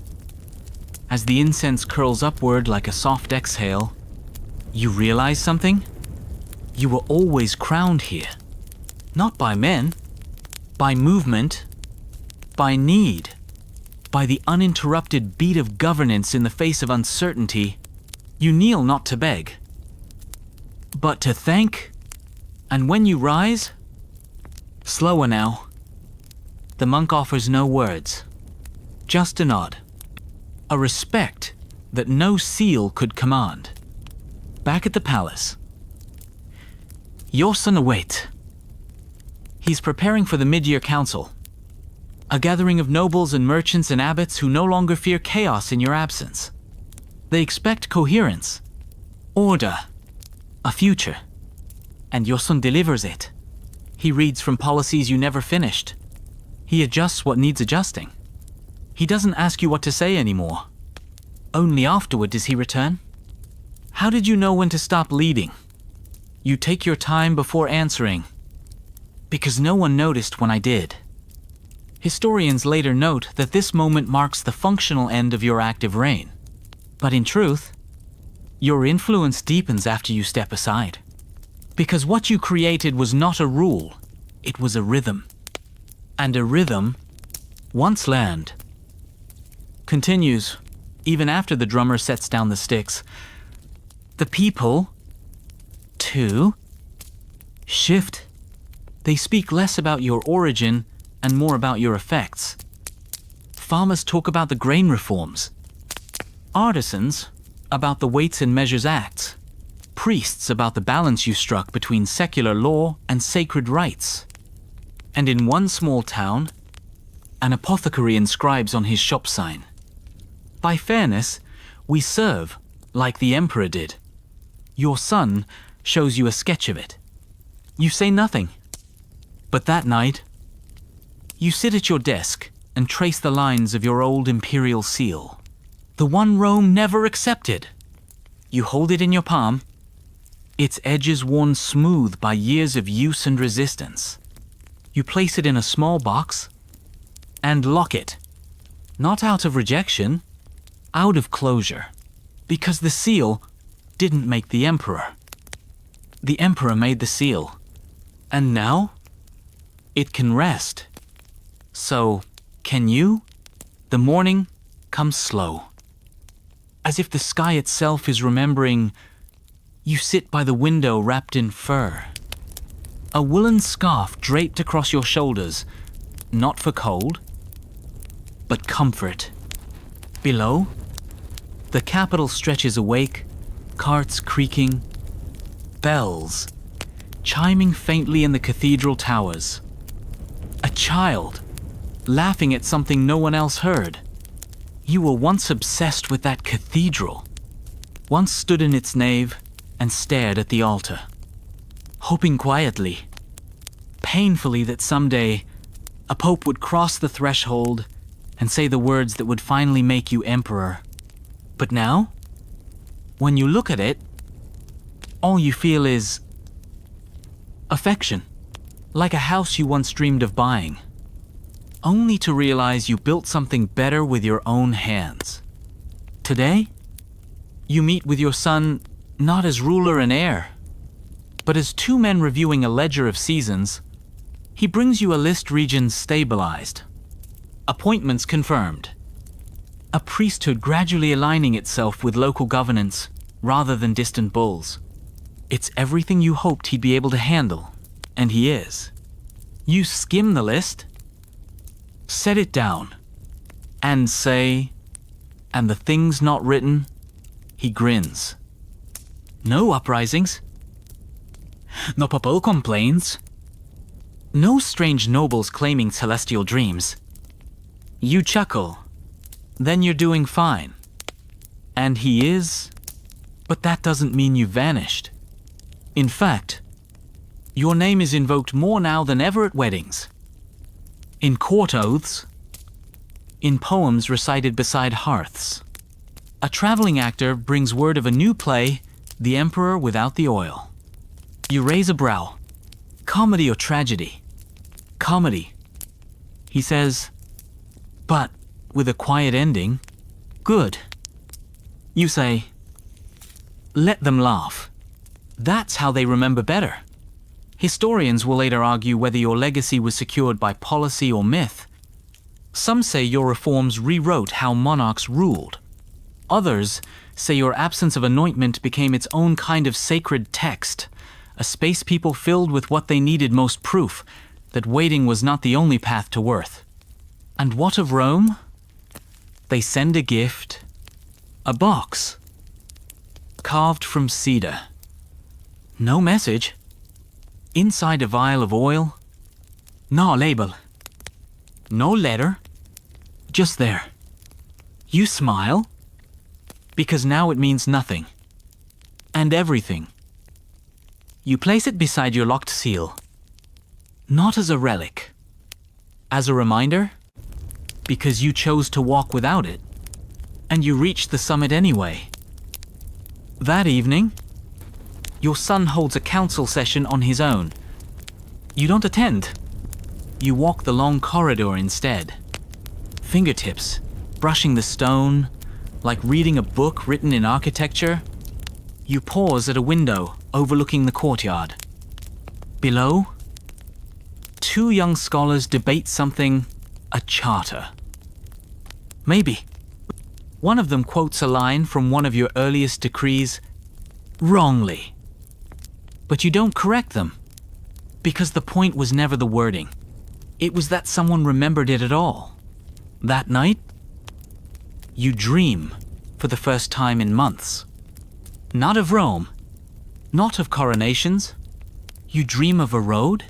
as the incense curls upward like a soft exhale, you realize something? You were always crowned here. Not by men, by movement, by need, by the uninterrupted beat of governance in the face of uncertainty. You kneel not to beg. but to thank. And when you rise, slower now. The monk offers no words, just a nod, a respect that no seal could command. Back at the palace, your son awaits. He's preparing for the mid-year council, a gathering of nobles and merchants and abbots who no longer fear chaos in your absence. They expect coherence, order, a future, and your son delivers it. He reads from policies you never finished. He adjusts what needs adjusting. He doesn't ask you what to say anymore. Only afterward does he return. How did you know when to stop leading? You take your time before answering, because no one noticed when I did. Historians later note that this moment marks the functional end of your active reign. But in truth, your influence deepens after you step aside. Because what you created was not a rule, it was a rhythm. And a rhythm, once learned, continues even after the drummer sets down the sticks. The people, too, shift. They speak less about your origin and more about your effects. Farmers talk about the grain reforms. Artisans about the Weights and Measures Acts. Priests about the balance you struck between secular law and sacred rites. And in one small town, an apothecary inscribes on his shop sign, "By fairness, we serve like the emperor did." Your son shows you a sketch of it. You say nothing. But that night, you sit at your desk and trace the lines of your old imperial seal, the one Rome never accepted. You hold it in your palm, its edges worn smooth by years of use and resistance. You place it in a small box and lock it, not out of rejection, out of closure, because the seal didn't make the emperor. The emperor made the seal, and now it can rest. So, can you? The morning comes slow, as if the sky itself is remembering. You sit by the window wrapped in fur, a woolen scarf draped across your shoulders, not for cold, but comfort. Below, the capital stretches awake, carts creaking, bells chiming faintly in the cathedral towers. A child laughing at something no one else heard. You were once obsessed with that cathedral, once stood in its nave and stared at the altar, hoping quietly, painfully, that someday a pope would cross the threshold and say the words that would finally make you emperor. But now, when you look at it, all you feel is affection, like a house you once dreamed of buying, only to realize you built something better with your own hands. Today, you meet with your son not as ruler and heir, but as two men reviewing a ledger of seasons. He brings you a list regions stabilized, appointments confirmed, a priesthood gradually aligning itself with local governance rather than distant bulls. It's everything you hoped he'd be able to handle, and he is. You skim the list, set it down, and say, "And the things not written," he grins. No uprisings. No papal complaints. No strange nobles claiming celestial dreams. You chuckle. Then you're doing fine. And he is, but that doesn't mean you vanished. In fact, your name is invoked more now than ever at weddings, in court oaths, in poems recited beside hearths. A traveling actor brings word of a new play, The Emperor Without the Oil. You raise a brow. Comedy or tragedy? Comedy. He says, but with a quiet ending. Good. You say, let them laugh. That's how they remember better. Historians will later argue whether your legacy was secured by policy or myth. Some say your reforms rewrote how monarchs ruled. Others say your absence of anointment became its own kind of sacred text, a space people filled with what they needed most proof that waiting was not the only path to worth. And what of Rome? They send a gift, a box, carved from cedar. No message. Inside a vial of oil. No label. No letter. Just there. You smile, because now it means nothing. And everything. You place it beside your locked seal. Not as a relic. As a reminder, because you chose to walk without it, and you reached the summit anyway. That evening, your son holds a council session on his own. You don't attend. You walk the long corridor instead. Fingertips, brushing the stone, like reading a book written in architecture. You pause at a window overlooking the courtyard. Below, two young scholars debate something, a charter. Maybe. One of them quotes a line from one of your earliest decrees, wrongly. But you don't correct them, because the point was never the wording. It was that someone remembered it at all. That night, you dream for the first time in months. Not of Rome, not of coronations. You dream of a road,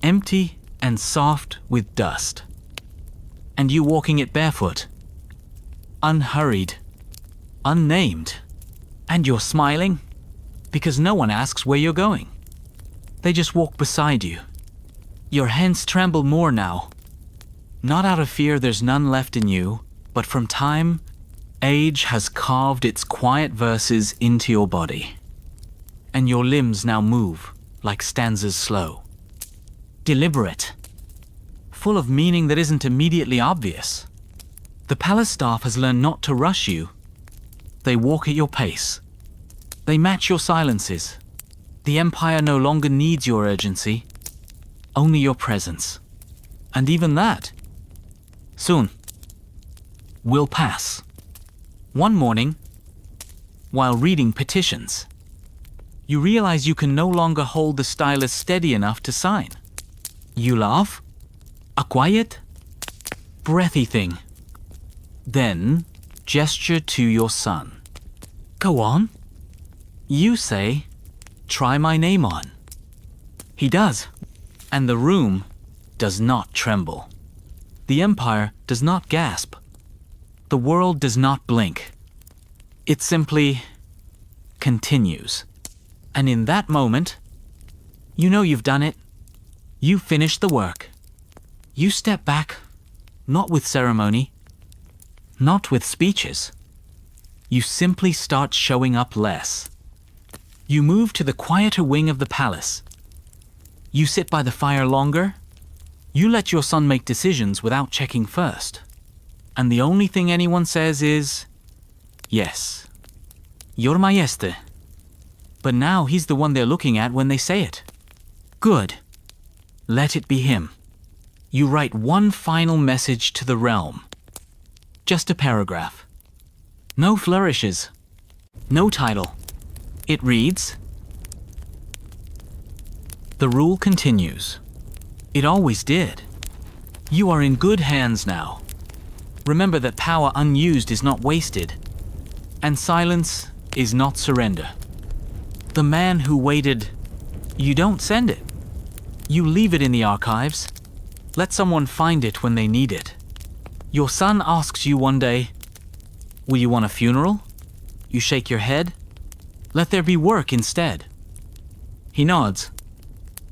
empty and soft with dust. And you walking it barefoot, unhurried, unnamed. And you're smiling, because no one asks where you're going. They just walk beside you. Your hands tremble more now. Not out of fear there's none left in you, but from time, age has carved its quiet verses into your body. And your limbs now move like stanzas slow. Deliberate. Full of meaning that isn't immediately obvious. The palace staff has learned not to rush you. They walk at your pace. They match your silences. The empire no longer needs your urgency, only your presence. And even that, soon, will pass. One morning, while reading petitions, you realize you can no longer hold the stylus steady enough to sign. You laugh, a quiet, breathy thing. Then, gesture to your son. Go on. You say, try my name on. He does, and the room does not tremble. The empire does not gasp. The world does not blink. It simply continues. And in that moment, you know you've done it. You finished the work. You step back, not with ceremony, not with speeches. You simply start showing up less. You move to the quieter wing of the palace. You sit by the fire longer. You let your son make decisions without checking first. And the only thing anyone says is, yes, your majesté. But now he's the one they're looking at when they say it. Good. Let it be him. You write one final message to the realm. Just a paragraph. No flourishes. No title. It reads, the rule continues. It always did. You are in good hands now. Remember that power unused is not wasted, and silence is not surrender. The man who waited, you don't send it. You leave it in the archives. Let someone find it when they need it. Your son asks you one day, will you want a funeral? You shake your head. Let there be work instead. He nods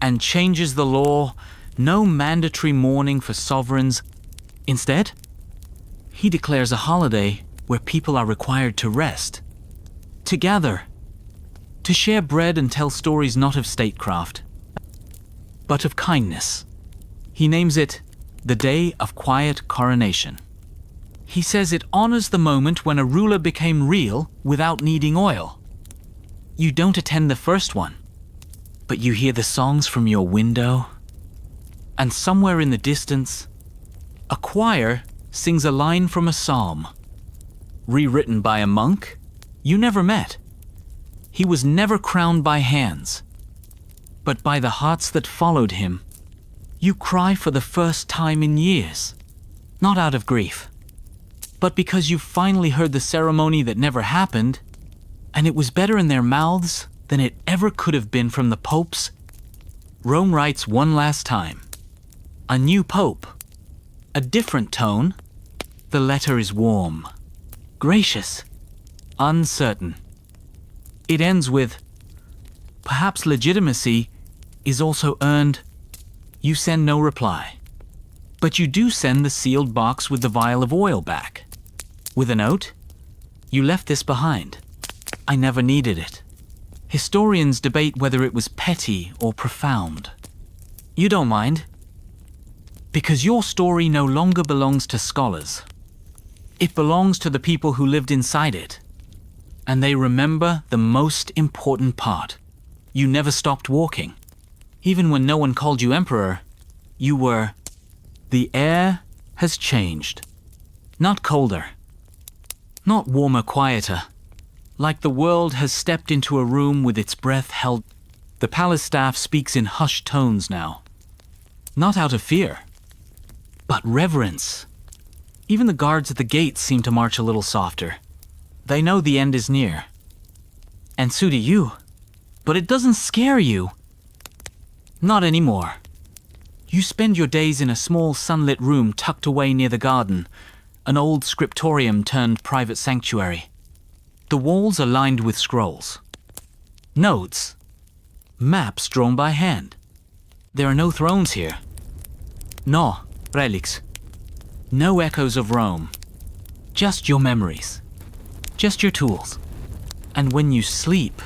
and changes the law. No mandatory mourning for sovereigns. Instead, he declares a holiday where people are required to rest, to gather, to share bread and tell stories not of statecraft, but of kindness. He names it the Day of Quiet Coronation. He says it honors the moment when a ruler became real without needing oil. You don't attend the first one, but you hear the songs from your window, and somewhere in the distance, a choir sings a line from a psalm, rewritten by a monk You never met. He was never crowned by hands, but by the hearts that followed him. You cry for the first time in years, not out of grief, but because you finally heard the ceremony that never happened, and it was better in their mouths than it ever could have been from the popes. Rome writes one last time. A new pope. A different tone. The letter is warm, gracious, uncertain. It ends with, perhaps legitimacy is also earned. You send no reply, but you do send the sealed box with the vial of oil back. With a note, you left this behind. I never needed it. Historians debate whether it was petty or profound. You don't mind, because your story no longer belongs to scholars. It belongs to the people who lived inside it, and they remember the most important part. You never stopped walking. Even when no one called you emperor, you were. The air has changed. Not colder. Not warmer, quieter. Like the world has stepped into a room with its breath held. The palace staff speaks in hushed tones now. Not out of fear, but reverence. Even the guards at the gates seem to march a little softer. They know the end is near. And so do you. But it doesn't scare you. Not anymore. You spend your days in a small sunlit room tucked away near the garden, an old scriptorium turned private sanctuary. The walls are lined with scrolls. Notes. Maps drawn by hand. There are no thrones here. No relics. No echoes of Rome. Just your memories. Just your tools. And when you sleep,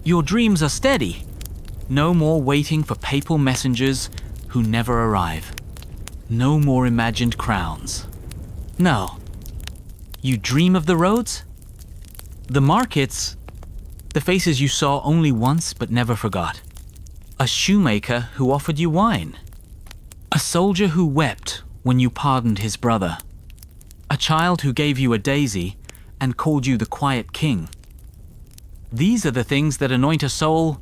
your dreams are steady. No more waiting for papal messengers who never arrive. No more imagined crowns. No. You dream of the roads? The markets? The faces you saw only once but never forgot. A shoemaker who offered you wine. A soldier who wept when you pardoned his brother. A child who gave you a daisy and called you the quiet king. These are the things that anoint a soul,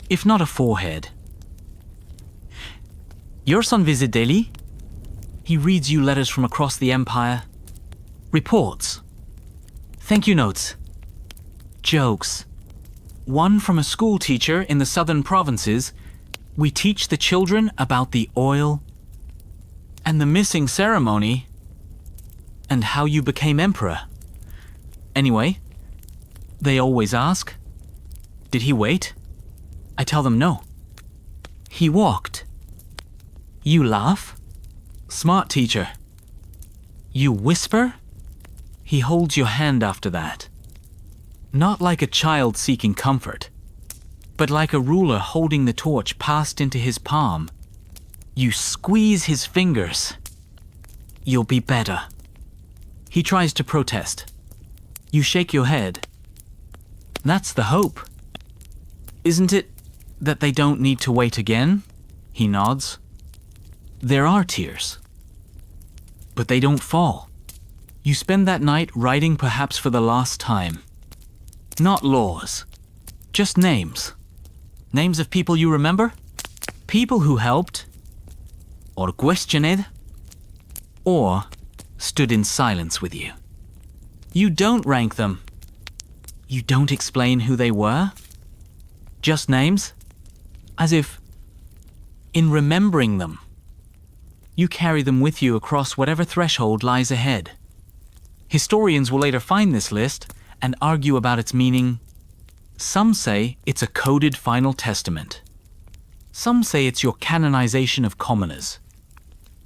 if not a forehead. Your son visit daily? He reads you letters from across the empire. Reports. Thank you notes. Jokes. One from a school teacher in the southern provinces. We teach the children about the oil and the missing ceremony and how you became emperor. Anyway, they always ask, did he wait? I tell them no. He walked. You laugh? Smart teacher. You whisper? He holds your hand after that. Not like a child seeking comfort, but like a ruler holding the torch passed into his palm. You squeeze his fingers. You'll be better. He tries to protest. You shake your head. That's the hope. Isn't it that they don't need to wait again? He nods. There are tears, but they don't fall. You spend that night writing perhaps for the last time. Not laws, just names. Names of people you remember? People who helped, or questioned, or stood in silence with you. You don't rank them. You don't explain who they were. Just names, as if, in remembering them, you carry them with you across whatever threshold lies ahead. Historians will later find this list and argue about its meaning. Some say it's a coded final testament. Some say it's your canonization of commoners.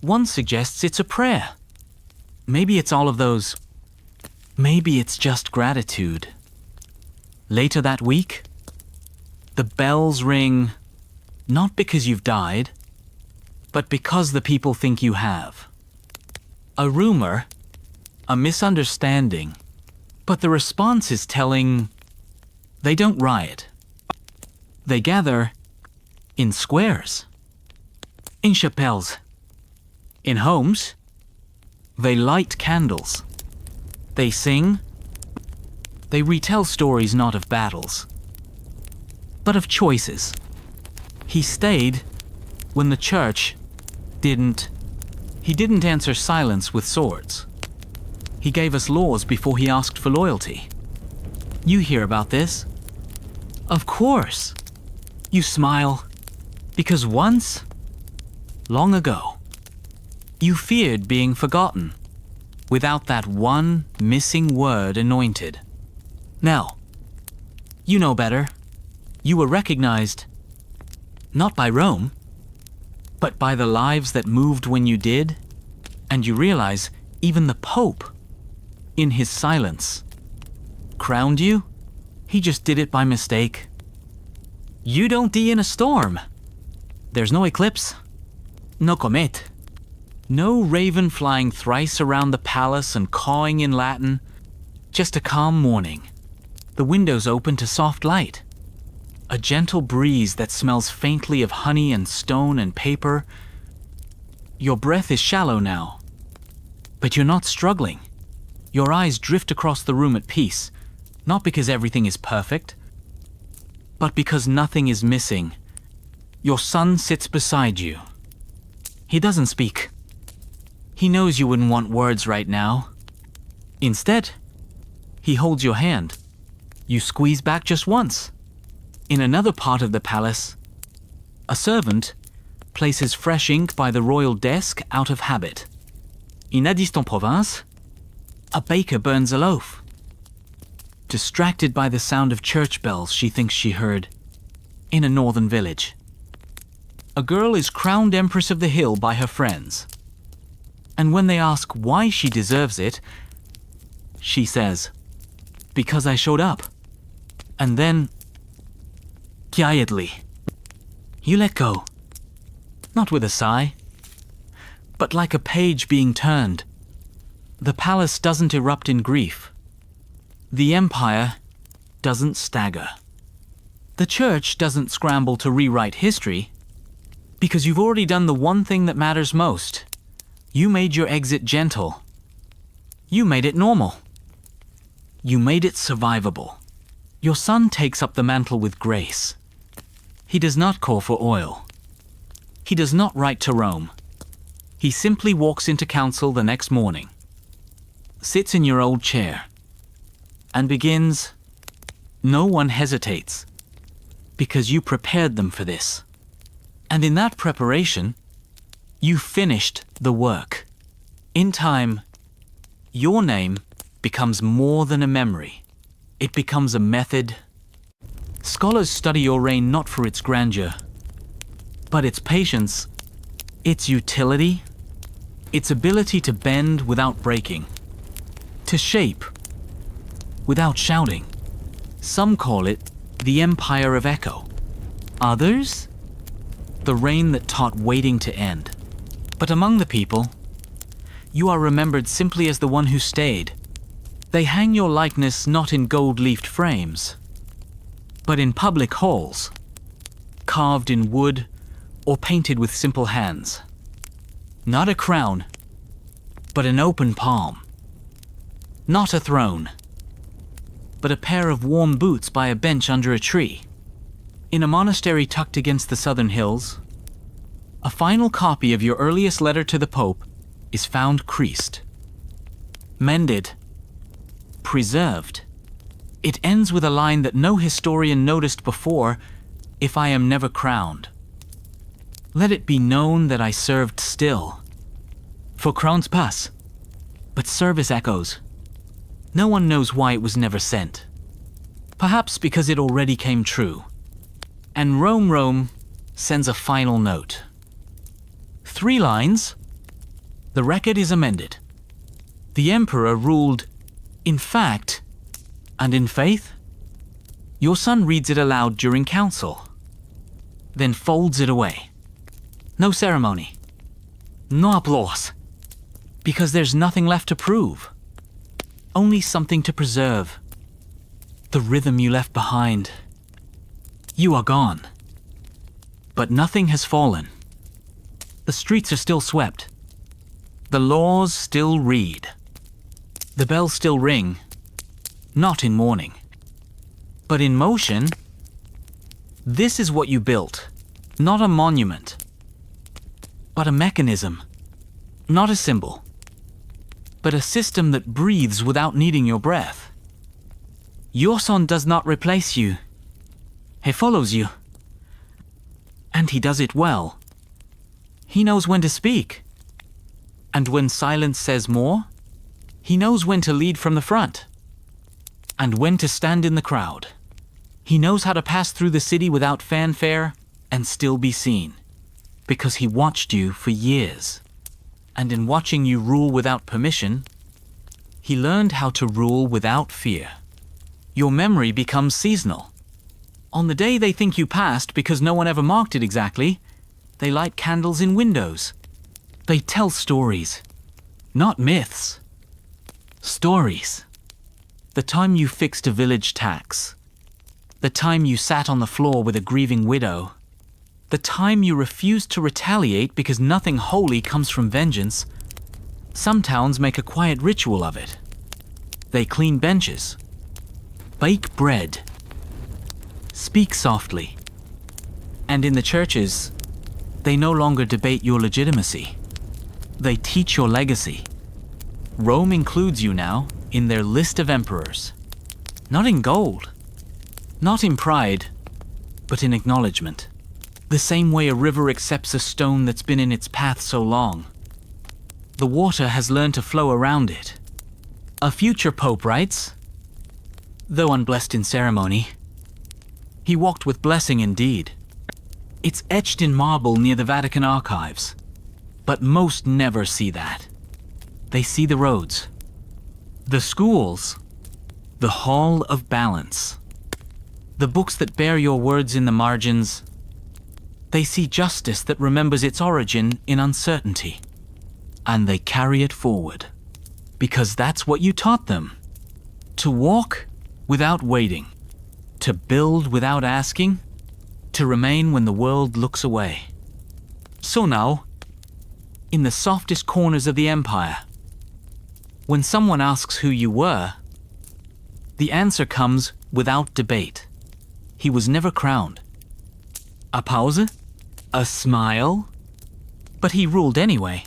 One suggests it's a prayer. Maybe it's all of those. Maybe it's just gratitude. Later that week, the bells ring, not because you've died, but because the people think you have. A rumor, a misunderstanding, but the response is telling. They don't riot. They gather in squares, in chapels, in homes. They light candles. They sing. They retell stories not of battles, but of choices. He stayed when the church didn't. He didn't answer silence with swords. He gave us laws before he asked for loyalty. You hear about this? Of course. You smile, because once, long ago, you feared being forgotten, without that one missing word anointed. Now, you know better. You were recognized, not by Rome, but by the lives that moved when you did, and you realize even the Pope, in his silence, crowned you. He just did it by mistake. You don't die in a storm. There's no eclipse, no comet, no raven flying thrice around the palace and cawing in Latin, just a calm morning. The windows open to soft light. A gentle breeze that smells faintly of honey and stone and paper. Your breath is shallow now, but you're not struggling. Your eyes drift across the room at peace, not because everything is perfect, but because nothing is missing. Your son sits beside you. He doesn't speak. He knows you wouldn't want words right now. Instead, he holds your hand. You squeeze back just once. In another part of the palace, a servant places fresh ink by the royal desk out of habit. In a distant province, a baker burns a loaf. Distracted by the sound of church bells she thinks she heard in a northern village. A girl is crowned Empress of the Hill by her friends. And when they ask why she deserves it, she says, "Because I showed up." And then, quietly, you let go. Not with a sigh, but like a page being turned. The palace doesn't erupt in grief. The empire doesn't stagger. The church doesn't scramble to rewrite history, because you've already done the one thing that matters most. You made your exit gentle. You made it normal. You made it survivable. Your son takes up the mantle with grace. He does not call for oil. He does not write to Rome. He simply walks into council the next morning, sits in your old chair, and begins. No one hesitates, because you prepared them for this. And in that preparation, you finished the work. In time, your name becomes more than a memory. It becomes a method. Scholars study your reign not for its grandeur, but its patience, its utility, its ability to bend without breaking, to shape without shouting. Some call it the Empire of Echo. Others, the reign that taught waiting to end. But among the people, you are remembered simply as the one who stayed. They hang your likeness not in gold-leafed frames, but in public halls, carved in wood or painted with simple hands. Not a crown, but an open palm. Not a throne, but a pair of warm boots by a bench under a tree. In a monastery tucked against the southern hills, a final copy of your earliest letter to the Pope is found creased, mended, preserved. It ends with a line that no historian noticed before: "If I am never crowned, let it be known that I served still." For crowns pass, but service echoes. No one knows why it was never sent. Perhaps because it already came true. And Rome sends a final note. 3 lines. The record is amended. The emperor ruled in fact and in faith. Your son reads it aloud during council, then folds it away. No ceremony. No applause. Because there's nothing left to prove. Only something to preserve. The rhythm you left behind. You are gone. But nothing has fallen. The streets are still swept. The laws still read. The bells still ring. not in mourning. But in motion, this is what you built. Not a monument, but a mechanism. Not a symbol, but a system that breathes without needing your breath. Your son does not replace you. He follows you. And he does it well. He knows when to speak. And when silence says more, he knows when to lead from the front. And when to stand in the crowd. He knows how to pass through the city without fanfare and still be seen. Because he watched you for years. And in watching you rule without permission, he learned how to rule without fear. Your memory becomes seasonal. On the day they think you passed because no one ever marked it exactly, they light candles in windows. They tell stories, not myths. Stories. The time you fixed a village tax. The time you sat on the floor with a grieving widow. The time you refused to retaliate because nothing holy comes from vengeance. Some towns make a quiet ritual of it. They clean benches, bake bread, speak softly. And in the churches, they no longer debate your legitimacy. They teach your legacy. Rome includes you now in their list of emperors. Not in gold, not in pride, but in acknowledgement. The same way a river accepts a stone that's been in its path so long. The water has learned to flow around it. A future pope writes, though unblessed in ceremony, he walked with blessing indeed. It's etched in marble near the Vatican archives. But most never see that. They see the roads, the schools, the hall of balance, the books that bear your words in the margins. They see justice that remembers its origin in uncertainty, and they carry it forward, because that's what you taught them. To walk without waiting, to build without asking, to remain when the world looks away. So now, in the softest corners of the empire, when someone asks who you were, the answer comes without debate. He was never crowned. A pause? A smile? But he ruled anyway.